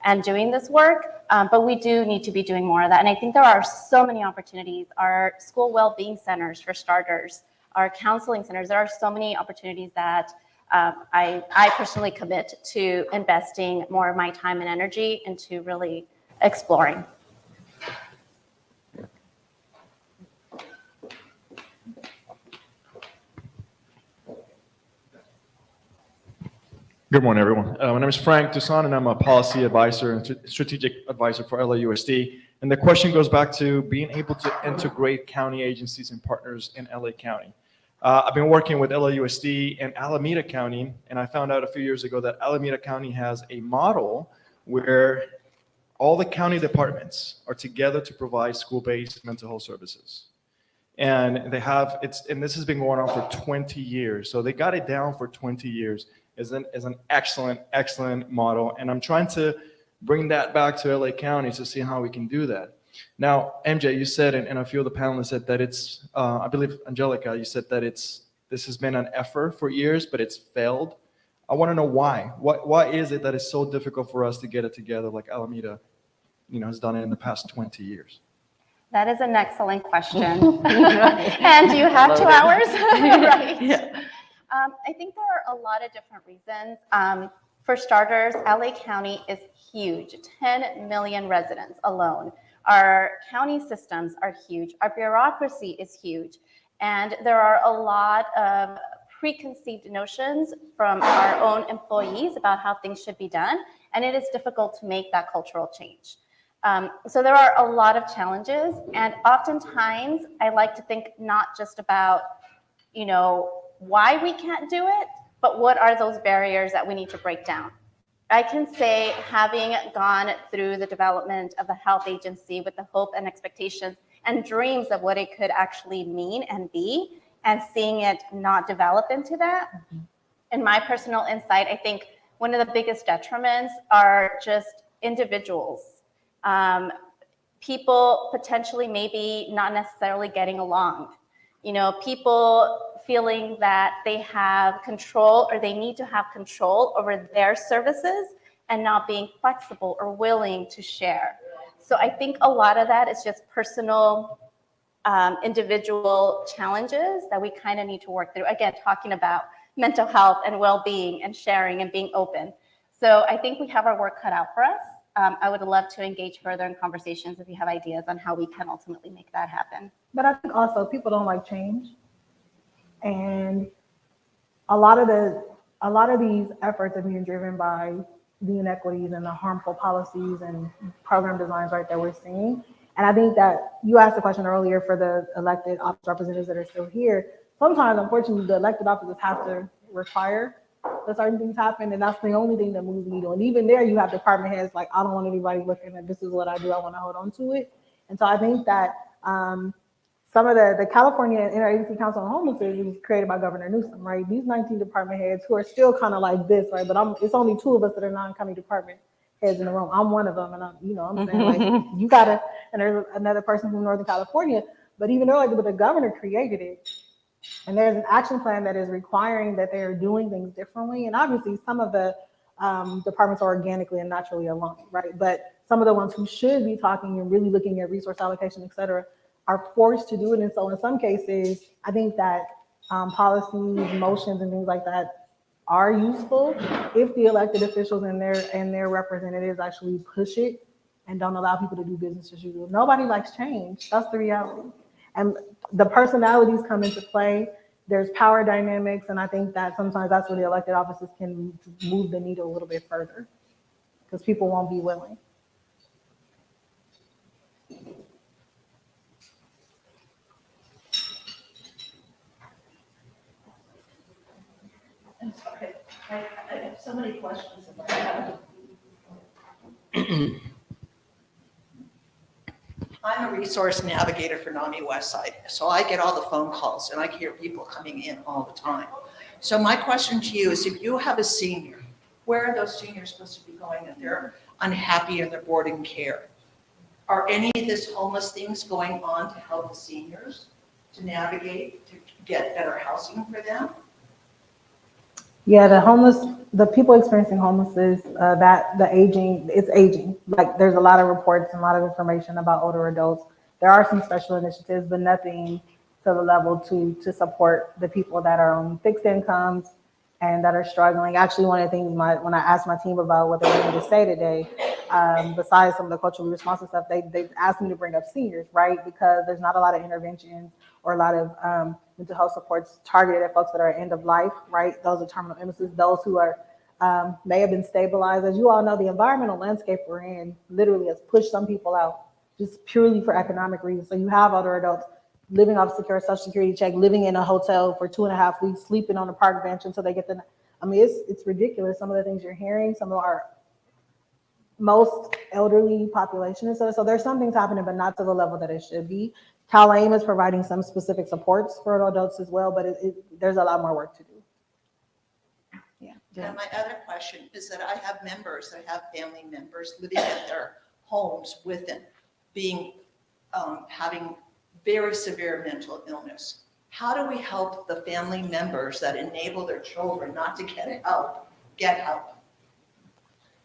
and doing this work. But we do need to be doing more of that. And I think there are so many opportunities. Our school well-being centers, for starters, our counseling centers, there are so many opportunities that I personally commit to investing more of my time and energy into really exploring. Good morning, everyone. My name is Frank Toussaint, and I'm a policy advisor and strategic advisor for LAUSD. And the question goes back to being able to integrate county agencies and partners in LA County. I've been working with LAUSD and Alameda County, and I found out a few years ago that Alameda County has a model where all the county departments are together to provide school-based mental health services. And they have, and this has been going on for 20 years. So they got it down for 20 years. Is an excellent model. And I'm trying to bring that back to LA County to see how we can do that. Now, MJ, you said, and a few of the panelists said that it's, I believe, Angelica, you said that this has been an effort for years, but it's failed. I want to know why. Why is it that it's so difficult for us to get it together like Alameda, has done it in the past 20 years? That is an excellent question. And you have 2 hours, right? Yeah. I think there are a lot of different reasons. For starters, LA County is huge, 10 million residents alone. Our county systems are huge. Our bureaucracy is huge. And there are a lot of preconceived notions from our own employees about how things should be done. And it is difficult to make that cultural change. So there are a lot of challenges. And oftentimes, I like to think not just about, why we can't do it, but what are those barriers that we need to break down. I can say, having gone through the development of the health agency with the hope and expectations and dreams of what it could actually mean and be, and seeing it not develop into that, in my personal insight, I think one of the biggest detriments are just individuals. People potentially maybe not necessarily getting along. People feeling that they have control, or they need to have control over their services, and not being flexible or willing to share. So I think a lot of that is just personal, individual challenges that we kind of need to work through. Again, talking about mental health and well-being and sharing and being open. So I think we have our work cut out for us. I would love to engage further in conversations if you have ideas on how we can ultimately make that happen. But I think also people don't like change. And a lot of these efforts are being driven by the inequities and the harmful policies and program designs, right, that we're seeing. And I think that you asked the question earlier for the elected office representatives that are still here. Sometimes, unfortunately, the elected offices have to require that certain things happen, and that's the only thing that moves the needle. And even there, you have department heads like, I don't want anybody looking at this is what I do. I want to hold on to it. And so I think that some of the California Interagency Council on Homelessness was created by Governor Newsom, right? These 19 department heads who are still kind of like this, right? But it's only 2 of us that are non-county department heads in the room. I'm one of them, and I'm saying like you gotta. And there's another person from Northern California, but even though but the governor created it, and there's an action plan that is requiring that they are doing things differently. And obviously, some of the departments are organically and naturally aligned, right? But some of the ones who should be talking and really looking at resource allocation, et cetera, are forced to do it. And so in some cases, I think that policies, motions, and things like that are useful if the elected officials and their representatives actually push it and don't allow people to do business as usual. Nobody likes change. That's the reality. And the personalities come into play. There's power dynamics, and I think that sometimes that's where the elected offices can move the needle a little bit further because people won't be willing. I'm sorry, I have so many questions in my head. I'm a resource navigator for NAMI Westside, so I get all the phone calls and I hear people coming in all the time. So my question to you is, if you have a senior, where are those seniors supposed to be going if they're unhappy in their boarding care? Are any of this homeless things going on to help the seniors to navigate, to get better housing for them? Yeah, the people experiencing homelessness, it's aging. Like there's a lot of reports and a lot of information about older adults. There are some special initiatives, but nothing to the level to support the people that are on fixed incomes and that are struggling. Actually, one of the things when I asked my team about what they wanted to say today, besides some of the culturally responsive stuff, they asked me to bring up seniors, right? Because there's not a lot of interventions or a lot of mental health supports targeted at folks that are end of life, right? Those are terminal illnesses, those who are may have been stabilized. As you all know, the environmental landscape we're in literally has pushed some people out just purely for economic reasons. So you have older adults living off secure Social Security check, living in a hotel for 2.5 weeks, sleeping on a park bench until they get it's ridiculous. Some of the things you're hearing, some of our most elderly population. So there's some things happening, but not to the level that it should be. CalAIM is providing some specific supports for adults as well, but there's a lot more work to do. Yeah. And my other question is that I have family members living in their homes with them, having very severe mental illness. How do we help the family members that enable their children not to get help?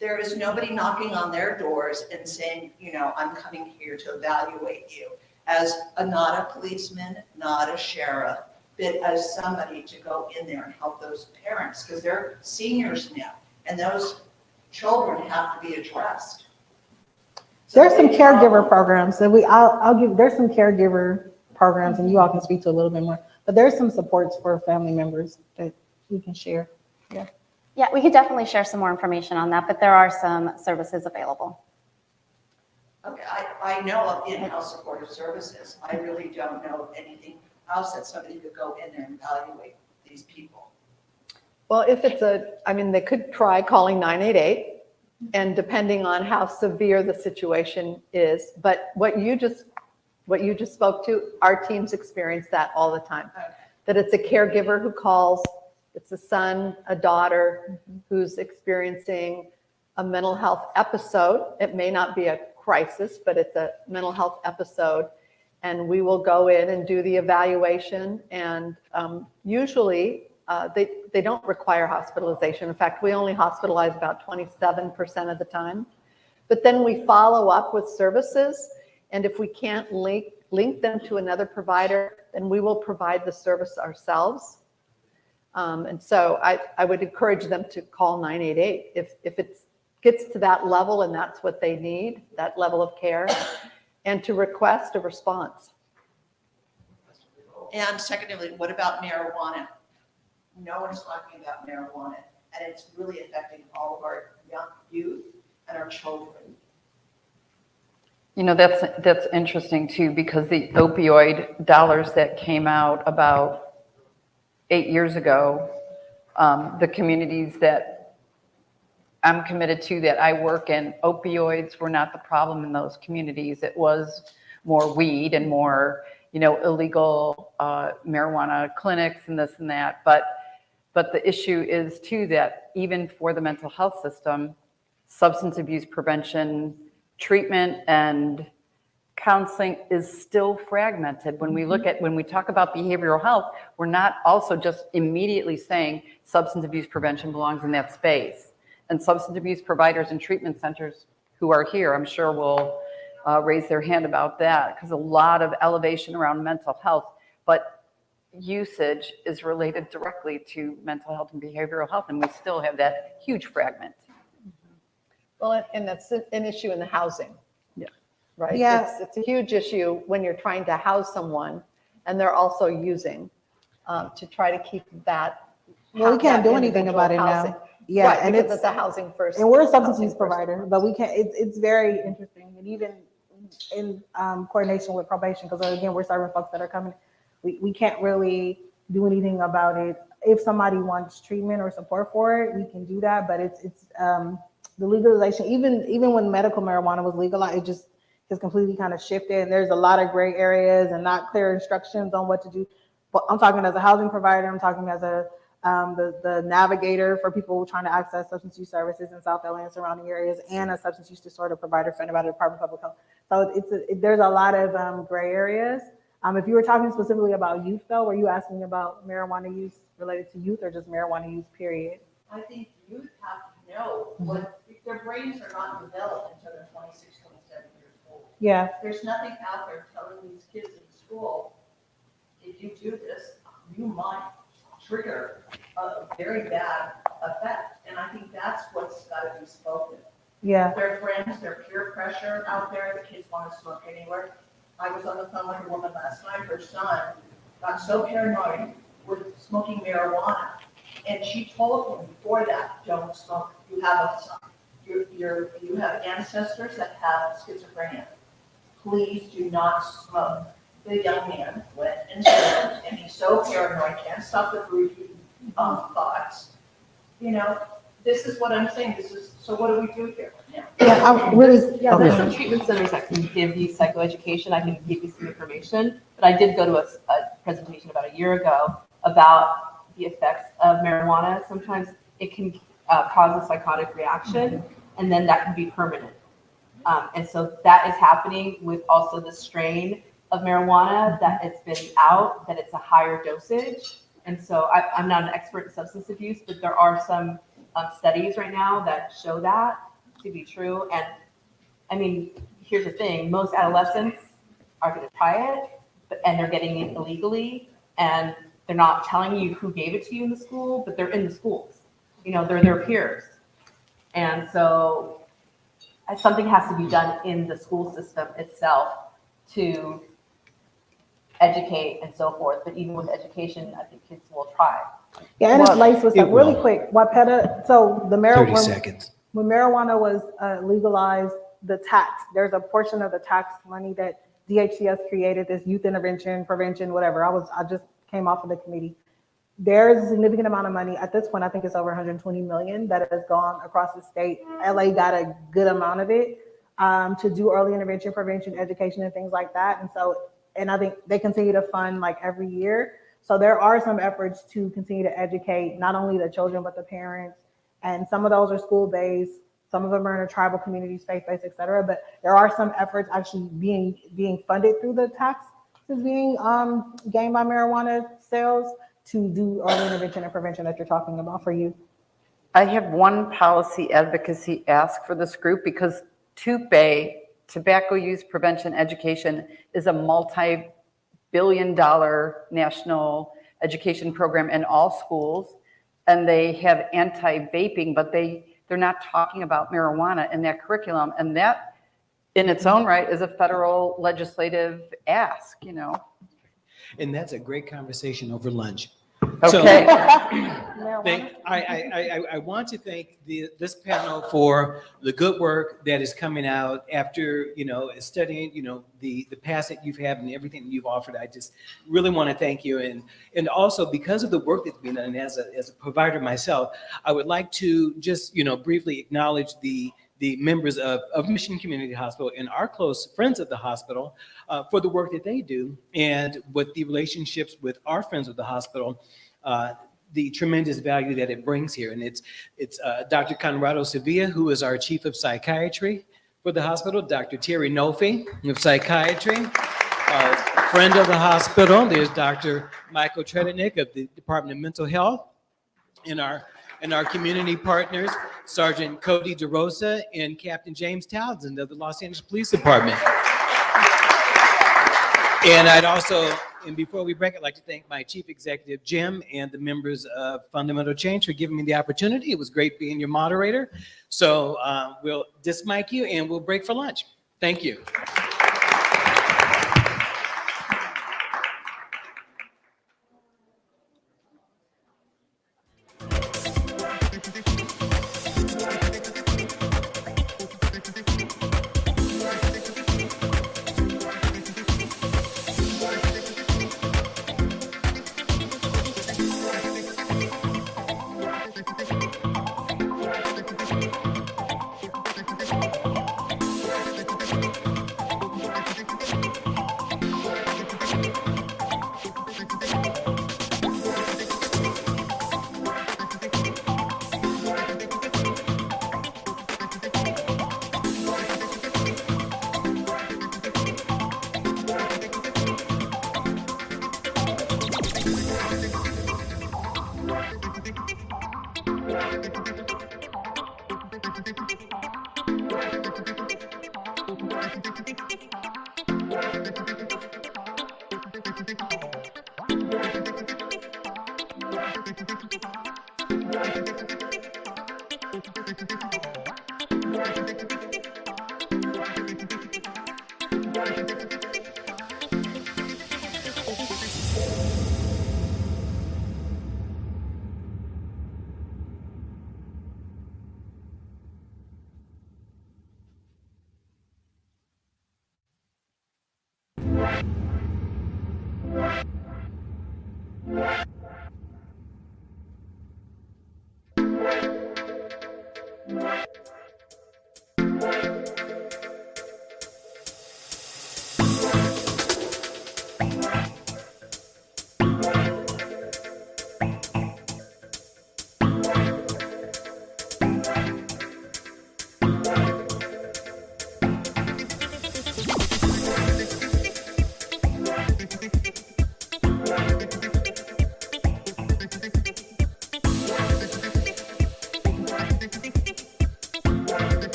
There is nobody knocking on their doors and saying, I'm coming here to evaluate you as not a policeman, not a sheriff, but as somebody to go in there and help those parents because they're seniors now and those children have to be addressed. There's some caregiver programs that there's some caregiver programs and you all can speak to a little bit more, but there's some supports for family members that we can share. Yeah. Yeah, we could definitely share some more information on that, but there are some services available. Okay, I know of in-house supportive services. I really don't know of anything else that somebody could go in there and evaluate these people. Well, if they could try calling 988 and depending on how severe the situation is, but what you just spoke to, our teams experience that all the time. Okay. That it's a caregiver who calls, it's a son, a daughter who's experiencing a mental health episode. It may not be a crisis, but it's a mental health episode. And we will go in and do the evaluation. And usually they don't require hospitalization. In fact, we only hospitalize about 27% of the time. But then we follow up with services. And if we can't link them to another provider, then we will provide the service ourselves. And so I would encourage them to call 988 if it gets to that level and that's what they need, that level of care, and to request a response. And secondly, what about marijuana? No one's talking about marijuana, and it's really affecting all of our young youth and our children. You know, that's interesting too, because the opioid dollars that came out about 8 years ago, the communities that I'm committed to, that I work in, opioids were not the problem in those communities. It was more weed and more, you know, illegal marijuana clinics and this and that. But the issue is too that even for the mental health system, substance abuse prevention, treatment and counseling is still fragmented. When we look at, when we talk about behavioral health, we're not also just immediately saying substance abuse prevention belongs in that space. And substance abuse providers and treatment centers who are here, I'm sure will raise their hand about that, because a lot of elevation around mental health, but usage is related directly to mental health and behavioral health, and we still have that huge fragment. Well, and that's an issue in the housing. Yeah. Right? Yeah. It's a huge issue when you're trying to house someone and they're also using to try to keep that. Well, we can't that do anything individual about it housing. now. Yeah, Right, and because it's a housing first. And we're a substance housing use first provider, but we can't, it's very interesting. And even in coordination with probation, because again, we're serving folks that are coming, we can't really do anything about it. If somebody wants treatment or support for it, we can do that, but it's the legalization, even when medical marijuana was legalized, it just has completely kind of shifted. And there's a lot of gray areas and not clear instructions on what to do. But I'm talking as a housing provider, I'm talking as a the navigator for people trying to access substance use services in South LA and surrounding areas, and a substance use disorder provider funded by the Department of Public Health. So there's a lot of gray areas. If you were talking specifically about youth though, were you asking about marijuana use related to youth or just marijuana use period? I think youth have to know what their brains are not developed until they're 26, 27 years old. Yeah. There's nothing out there telling these kids in school, if you do this, you might trigger a very bad effect. And I think that's what's got to be spoken. Yeah. Their friends, their peer pressure out there, the kids want to smoke anywhere. I was on the phone with a woman last night, her son got so paranoid with smoking marijuana. And she told him before that, don't smoke. You have you have ancestors that have schizophrenia. Please do not smoke. The young man went and smoked, and he's so paranoid, can't stop the brooding thoughts. You know, this is what I'm saying. So what do we do here now? Yeah, I'm really. Yeah, okay. there's some treatment centers that can give you psychoeducation. I can give you some information, but I did go to a presentation about a year ago about the effects of marijuana. Sometimes it can cause a psychotic reaction, and then that can be permanent. And so that is happening with also the strain of marijuana that it's been out, that it's a higher dosage. And so I'm not an expert in substance abuse, but there are some studies right now that show that to be true. And I mean, here's the thing, most adolescents are gonna try it, and they're getting it illegally, and they're not telling you who gave it to you in the school, but they're in the schools. You know, they're their peers. And so something has to be done in the school system itself to educate and so forth. But even with education, I think kids will try. Yeah, and it's laced with stuff. Really quick, so the 30 seconds. When marijuana was legalized, the tax, there's a portion of the tax money that DHCS created, this youth intervention, prevention, whatever. I just came off of the committee. There's a significant amount of money. At this point, I think it's over 120 million that has gone across the state. LA got a good amount of it to do early intervention, prevention, education, and things like that. And I think they continue to fund like every year. So there are some efforts to continue to educate not only the children, but the parents. And some of those are school-based. Some of them are in a tribal communities, faith-based, et cetera. But there are some efforts actually being funded through the taxes being gained by marijuana sales to do early intervention and prevention that you're talking about for you. I have one policy advocacy ask for this group, because TUPE, Tobacco Use Prevention Education, is a multi-billion-dollar national education program in all schools, and they have anti-vaping, but they're not talking about marijuana in that curriculum, and that in its own right is a federal legislative ask, you know. And that's a great conversation over lunch. Okay. I want to thank this panel for the good work that is coming out after, studying, the past that you've had and everything that you've offered. I just really want to thank you. And also because of the work that's been done, and as a provider myself, I would like to just, briefly acknowledge the members of Mission Community Hospital and our close friends at the hospital for the work that they do, and with the relationships with our friends at the hospital, the tremendous value that it brings here. And it's Dr. Conrado Sevilla, who is our chief of psychiatry for the hospital, Dr. Terry Nofi of psychiatry, our friend of the hospital. There's Dr. Michael Tredenick of the Department of Mental Health, and our community partners, Sergeant Cody DeRosa and Captain James Townsend of the Los Angeles Police Department. And and before we break, I'd like to thank my chief executive, Jim, and the members of Fundamental Change for giving me the opportunity. It was great being your moderator. So we'll dismic you and we'll break for lunch. Thank you.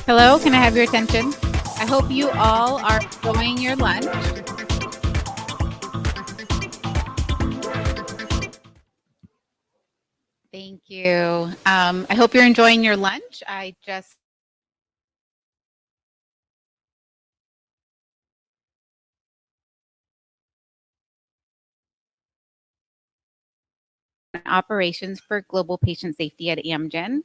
Hello, can I have your attention? I hope you all are enjoying your lunch. Thank you. I hope you're enjoying your lunch. I just operations for global patient safety at Amgen.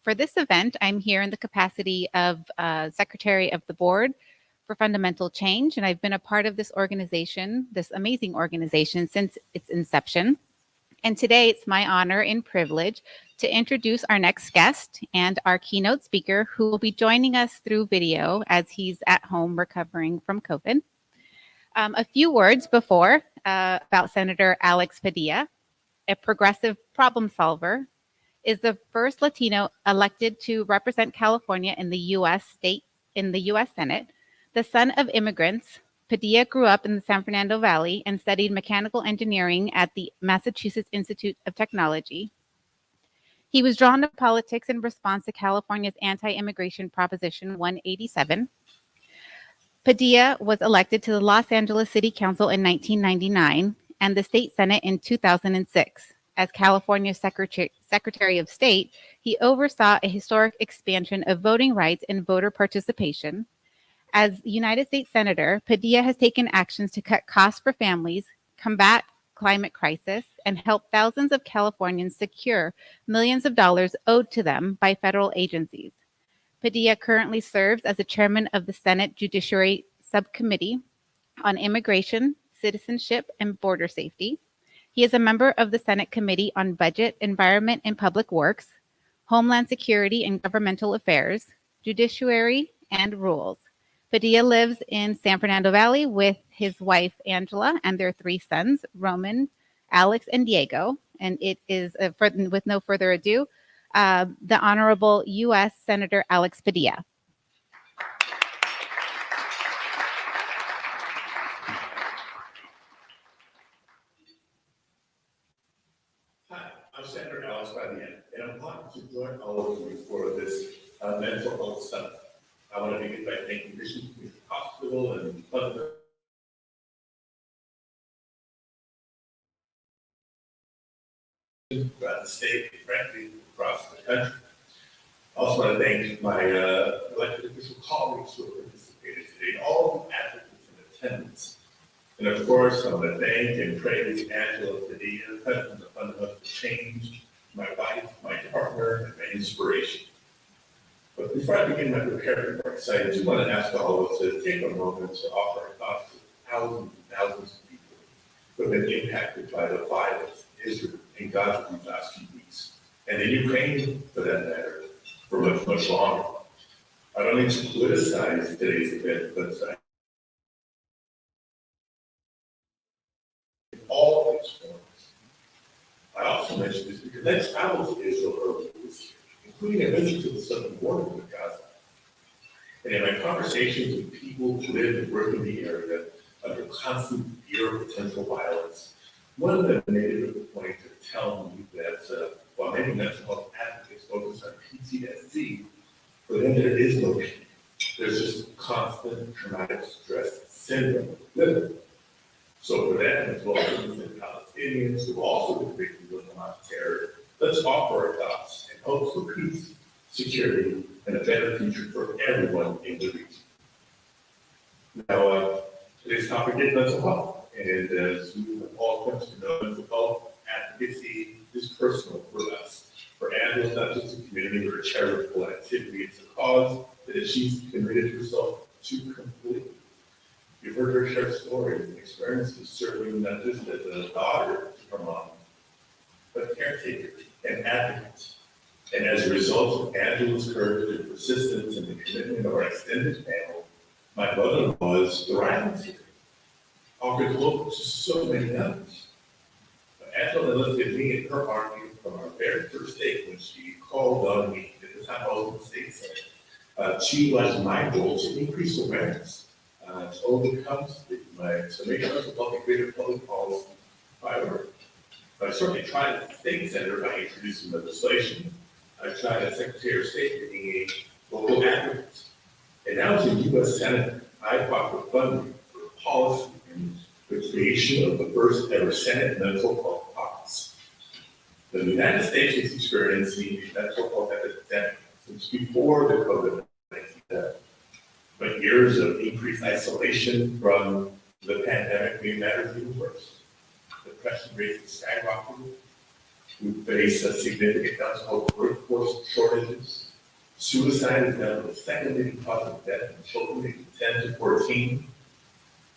For this event, I'm here in the capacity of Secretary of the Board for Fundamental Change, and I've been a part of this organization, this amazing organization, since its inception. And today it's my honor and privilege to introduce our next guest and our keynote speaker, who will be joining us through video as he's at home recovering from COVID. A few words before about Senator Alex Padilla, a progressive problem solver, is the first Latino elected to represent California in the U.S. Senate. The son of immigrants, Padilla grew up in the San Fernando Valley and studied mechanical engineering at the Massachusetts Institute of Technology. He was drawn to politics in response to California's anti-immigration Proposition 187. Padilla was elected to the Los Angeles City Council in 1999 and the State Senate in 2006. As California's Secretary of State, he oversaw a historic expansion of voting rights and voter participation. As United States Senator, Padilla has taken actions to cut costs for families, combat climate crisis, and help thousands of Californians secure millions of dollars owed to them by federal agencies. Padilla currently serves as the chairman of the Senate Judiciary Subcommittee on Immigration, Citizenship, and Border Safety. He is a member of the Senate Committee on Budget, Environment, and Public Works, Homeland Security and Governmental Affairs, Judiciary, and Rules. Padilla lives in San Fernando Valley with his wife, Angela, and their 3 sons, Roman, Alex, and Diego. And it is, with no further ado, the Honorable U.S. Senator Alex Padilla. I'm Senator Alex Padilla, and I'm honored to join all of you for this mental health summit. I want to begin by thanking Mission Community Hospital and throughout the state, and frankly, across the country. I also want to thank my elected official colleagues who have participated today, all the advocates in attendance. And of course, I want to thank and praise Angela Padilla, President of Fundamental Change, my wife, my partner, and my inspiration. But before I begin my prepared remarks, remarks, I do want to ask all of us to take a moment to offer our thoughts to thousands and thousands of people who have been impacted by the violence in Israel and Gaza these last few weeks, and in Ukraine, for that matter, for much, much longer. I don't need to politicize today's event, but all its forms. I also mentioned this because I traveled to Israel earlier this year, including a visit to the southern border with Gaza. And in my conversations with people who live and work in the area under constant fear of potential violence, one of them made it a point to tell me that while many mental health advocates focus on PTSD, for them there is no pain. There's just constant traumatic stress syndrome living. So for them, as well as innocent Palestinians who also been victims of Hamas terror, let's offer our thoughts and hopes for peace, security, and a better future for everyone in the region. Now, today's topic is mental health, and as you have all come to know, mental health advocacy is personal for us. For Angela, it's not just a community or a charitable activity, it's a cause that she's committed herself to completely. You've heard her share stories and experiences serving not just as a daughter to her mom, but caretaker and advocate. And as a result of Angela's courage and persistence and the commitment of our extended family, my mother-in-law is thriving here, offered hope to so many others. Angela enlisted me in her army from our very first day when she called on me. At the time I was in the state senate. She utilized my role to increase awareness, to overcome stigma, to make mental health a greater public policy priority. I certainly tried at the state senator by introducing legislation. I tried as Secretary of State being a local advocate. And now as a U.S. Senator, I fought for funding for policy and the creation of the first ever Senate mental health office. The United States is experiencing a mental health epidemic since before the COVID-19 pandemic. But years of increased isolation from the pandemic made matters even worse. Depression rates have skyrocketed. We face a significant mental health workforce shortages. Suicide is now the second leading cause of death in children aged 10 to 14.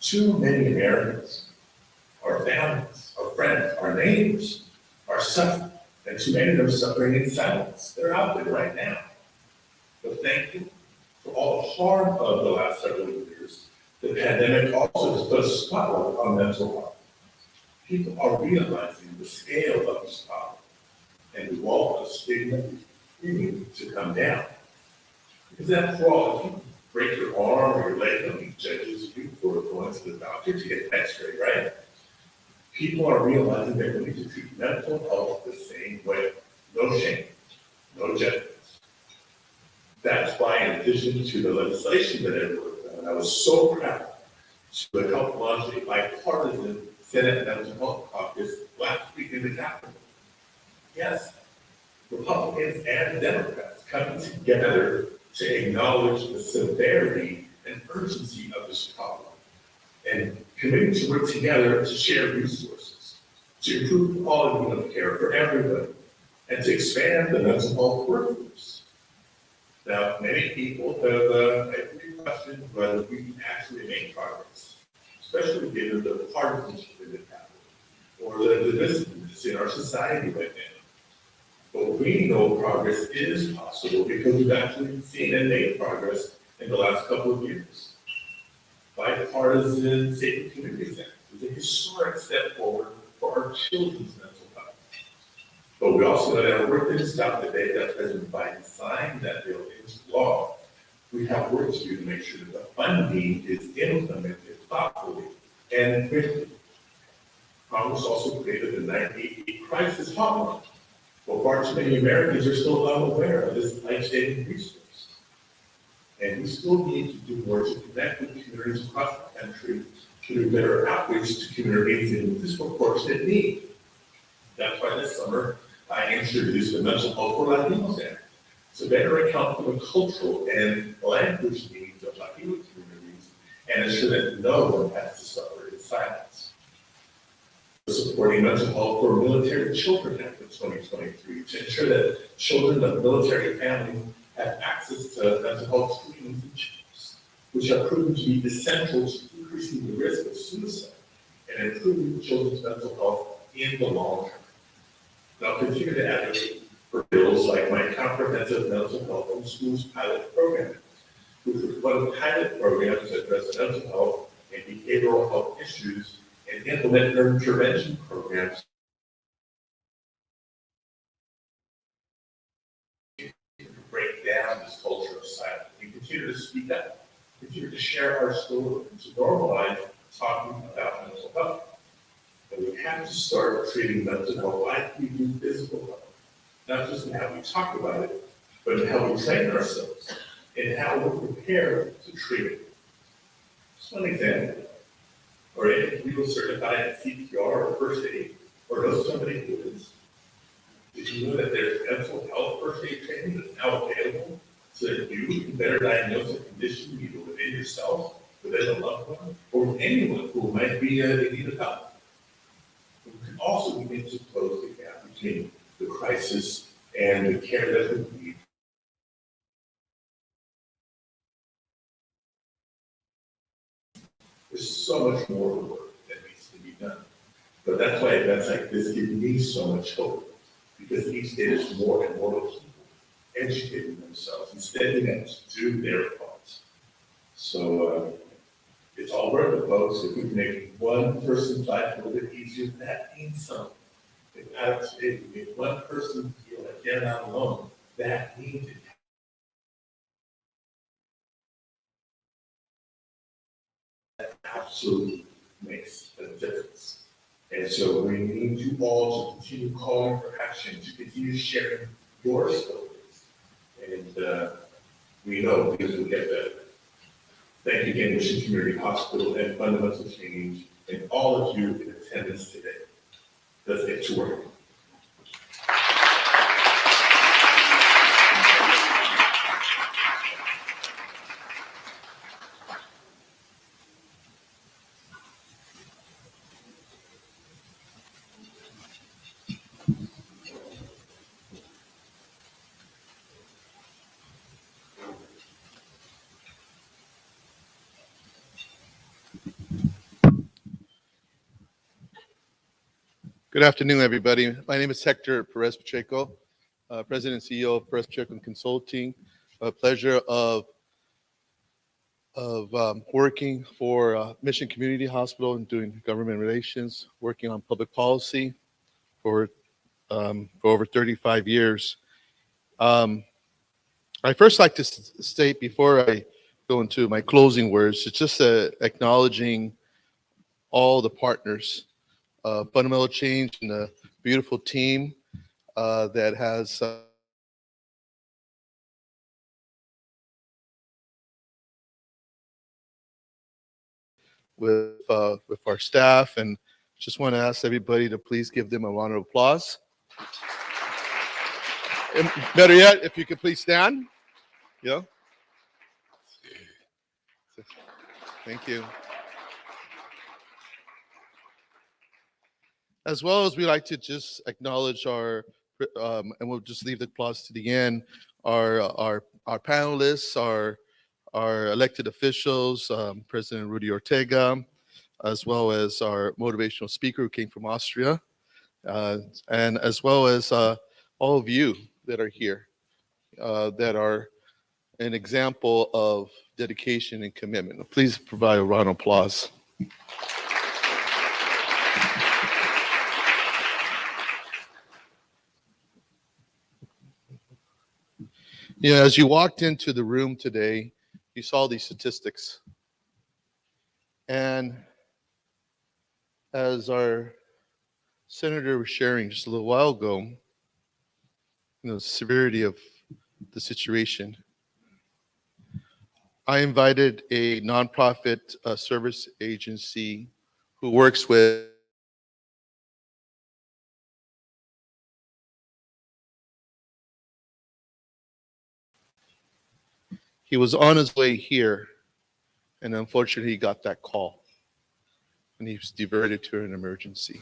Too many Americans, our families, our friends, our neighbors are suffering, and too many of them suffering in silence. They're out there right now. But thank you for all the harm of the last several years. The pandemic also has put a spotlight on mental health. People are realizing the scale of this problem, and we want the stigma to come down. Because after all, if you break your arm or your leg, nobody judges you for going to the doctor to get an x-ray, right? People are realizing that we need to treat mental health the same way. No shame, no judgment. That's why, in addition to the legislation that I worked on, I was so proud to help launch a bipartisan Senate Mental Health Caucus last week in the Capitol. Yes, Republicans and Democrats coming together to acknowledge the severity and urgency of this problem and committing to work together to share resources, to improve the quality of care for everybody, and to expand the mental health workforce. Now, many people have questioned whether we can actually make progress, especially given the partisanship in the capital or the divisiveness in our society right now. But we know progress is possible because we've actually seen and made progress in the last couple of years. Bipartisan Safety Communities Act is a historic step forward for our children's mental health. But we also know that our work didn't stop the day that President Biden signed that bill into law. We have work to do to make sure that the funding is implemented thoughtfully and quickly. Congress also created the 988 crisis hotline. But far too many Americans are still unaware of this life-saving resource. And we still need to do more to connect with communities across the country to do better outreach to communities in disproportionate need. That's why this summer I introduced the Mental Health for Latinos Act to better account for the cultural and language needs of Latino communities and ensure that no one has to suffer in silence. Supporting mental health for Military Children Act of 2023 to ensure that children of military families have access to mental health screenings and checks, which have proven to be essential to decreasing the risk of suicide and improving children's mental health in the long term. And I'll continue to advocate for bills like my comprehensive mental health in schools pilot program, which would fund pilot programs to address mental health and behavioral health issues and implement intervention programs to break down this culture of silence. We continue to speak up, continue to share our story, and to normalize talking about mental health. And we have to start treating mental health like we do physical health, not just in how we talk about it, but in how we train ourselves and how we're prepared to treat it. Just one example. Or if we were certified in CPR or first aid, or know somebody who is, did you know that there's mental health first aid training that's now available so that you can better diagnose a condition either within yourself, within a loved one, or with anyone who might be in need of help? We can also begin to close the gap between the crisis and the care that we need. There's so much more work that needs to be done. But that's why events like this give me so much hope, because each day there's more and more people educating themselves and stepping up to do their parts. So it's all worth it, folks. If we can make one person's life a little bit easier, that means something. If out of today, we make one person feel like they're not alone, that means it. That absolutely makes a difference. And so we need you all to continue calling for action, to continue sharing your stories. And we know things will get better. Thank you again, Mission Community Hospital and Fundamental Change, and all of you in attendance today. Let's get to work. Good afternoon, everybody. My name is Hector Perez Pacheco, President and CEO of Perez Pacheco Consulting. A pleasure of working for Mission Community Hospital and doing government relations, working on public policy for over 35 years. I first like to state before I go into my closing words, it's just acknowledging all the partners, Fundamental Change and the beautiful team that has with our staff, and just want to ask everybody to please give them a round of applause. And better yet, if you could please stand. Yeah. Thank you. As well as we like to just acknowledge our, and we'll just leave the applause to the end, our panelists, our elected officials, President Rudy Ortega, as well as our motivational speaker who came from Austria, and as well as all of you that are here, that are an example of dedication and commitment. Please provide a round of applause. You know, as you walked into the room today, you saw these statistics. And as our senator was sharing just a little while ago, you know, the severity of the situation, I invited a nonprofit service agency who works with he was on his way here, and unfortunately he got that call, and he was diverted to an emergency.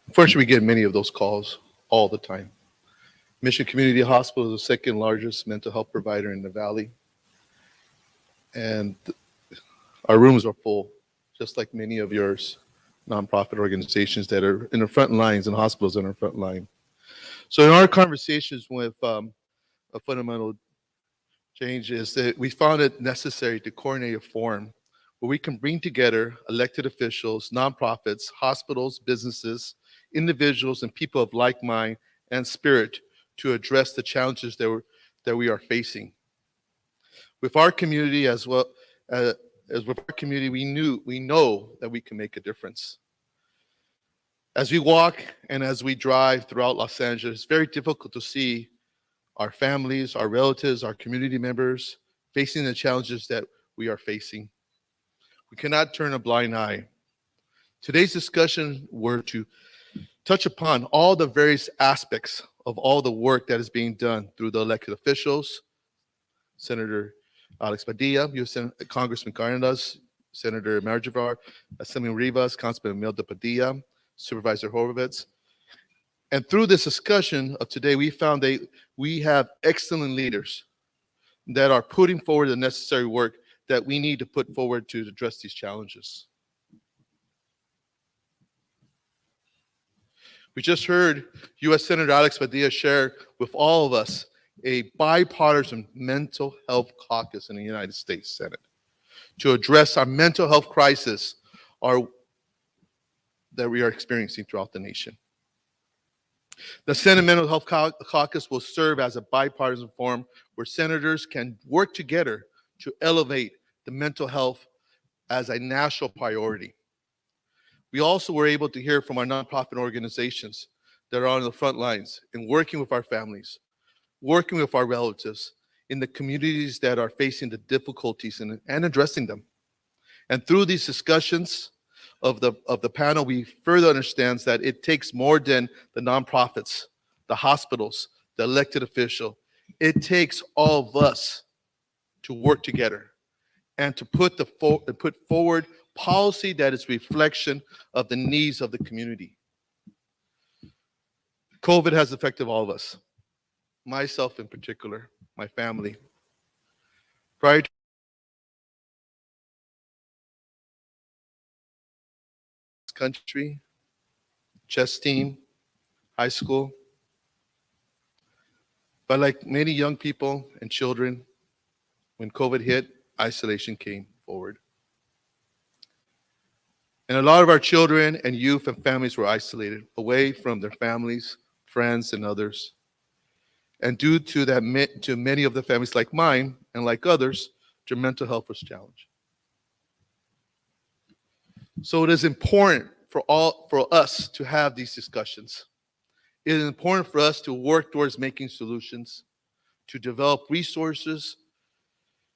Unfortunately, we get many of those calls all the time. Mission Community Hospital is the second largest mental health provider in the Valley. And our rooms are full, just like many of yours, nonprofit organizations that are in the front lines and hospitals in our front line. So in our conversations with a fundamental change is that we found it necessary to coordinate a forum where we can bring together elected officials, nonprofits, hospitals, businesses, individuals, and people of like mind and spirit to address the challenges that we are facing. With our community as well as with our community, we know that we can make a difference. As we walk and as we drive throughout Los Angeles, it's very difficult to see our families, our relatives, our community members facing the challenges that we are facing. We cannot turn a blind eye. Today's discussion were to touch upon all the various aspects of all the work that is being done through the elected officials, Senator Alex Padilla, U.S. Congressman Cárdenas, Senator Menjivar, Assemblywoman Rivas, Congressman Imelda Padilla, Supervisor Horvath. And through this discussion of today, we found that we have excellent leaders that are putting forward the necessary work that we need to put forward to address these challenges. We just heard U.S. Senator Alex Padilla share with all of us a bipartisan mental health caucus in the United States Senate to address our mental health crisis that we are experiencing throughout the nation. The Senate Mental Health Caucus will serve as a bipartisan forum where senators can work together to elevate the mental health as a national priority. We also were able to hear from our nonprofit organizations that are on the front lines and working with our families, working with our relatives in the communities that are facing the difficulties and addressing them. And through these discussions of the panel, we further understand that it takes more than the nonprofits, the hospitals, the elected official. It takes all of us to work together and to put forward policy that is reflection of the needs of the community. COVID has affected all of us, myself in particular, my family. Prior to this country, chess team, high school. But like many young people and children, when COVID hit, isolation came forward. And a lot of our children and youth and families were isolated, away from their families, friends, and others. And due to that, to many of the families like mine and like others, their mental health was challenged. So it is important for us to have these discussions. It is important for us to work towards making solutions, to develop resources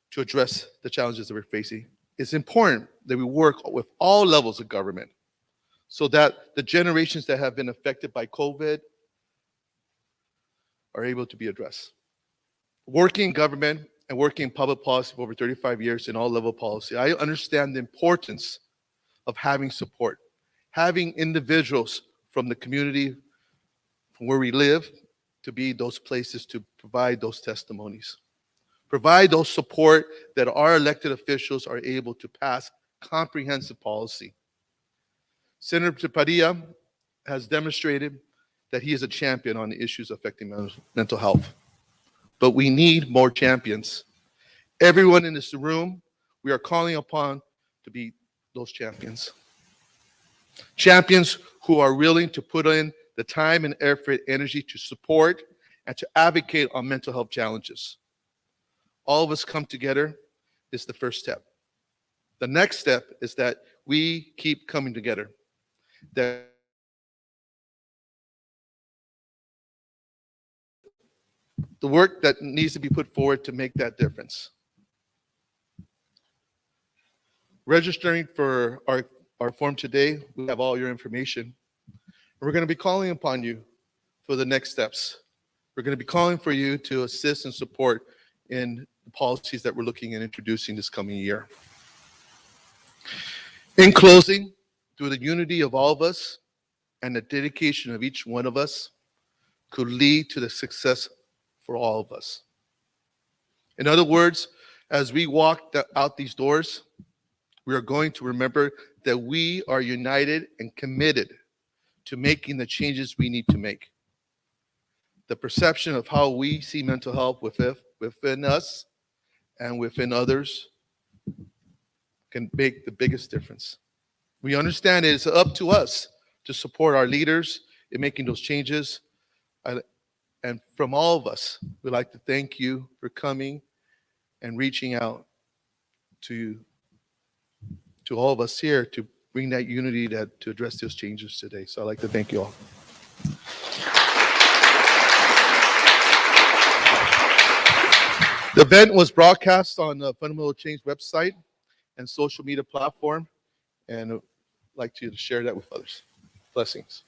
to address the challenges that we're facing. It's important that we work with all levels of government so that the generations that have been affected by COVID are able to be addressed. Working in government and working in public policy for over 35 years in all level policy, I understand the importance of having support, having individuals from the community, from where we live, to be those places to provide those testimonies. Provide those support that our elected officials are able to pass comprehensive policy. Senator Padilla has demonstrated that he is a champion on the issues affecting mental health. But we need more champions. Everyone in this room, we are calling upon to be those champions. Champions who are willing to put in the time and effort, energy to support and to advocate on mental health challenges. All of us come together is the first step. The next step is that we keep coming together. That the work that needs to be put forward to make that difference. Registering for our forum today, we have all your information. We're going to be calling upon you for the next steps. We're going to be calling for you to assist and support in the policies that we're looking at introducing this coming year. In closing, through the unity of all of us and the dedication of each one of us could lead to the success for all of us. In other words, as we walk out these doors, we are going to remember that we are united and committed to making the changes we need to make. The perception of how we see mental health within us and within others can make the biggest difference. We understand it is up to us to support our leaders in making those changes. And from all of us, we'd like to thank you for coming and reaching out to all of us here to bring that unity to address those changes today. So I'd like to thank you all. The event was broadcast on the Fundamental Change website and social media platform, and I'd like you to share that with others. Blessings.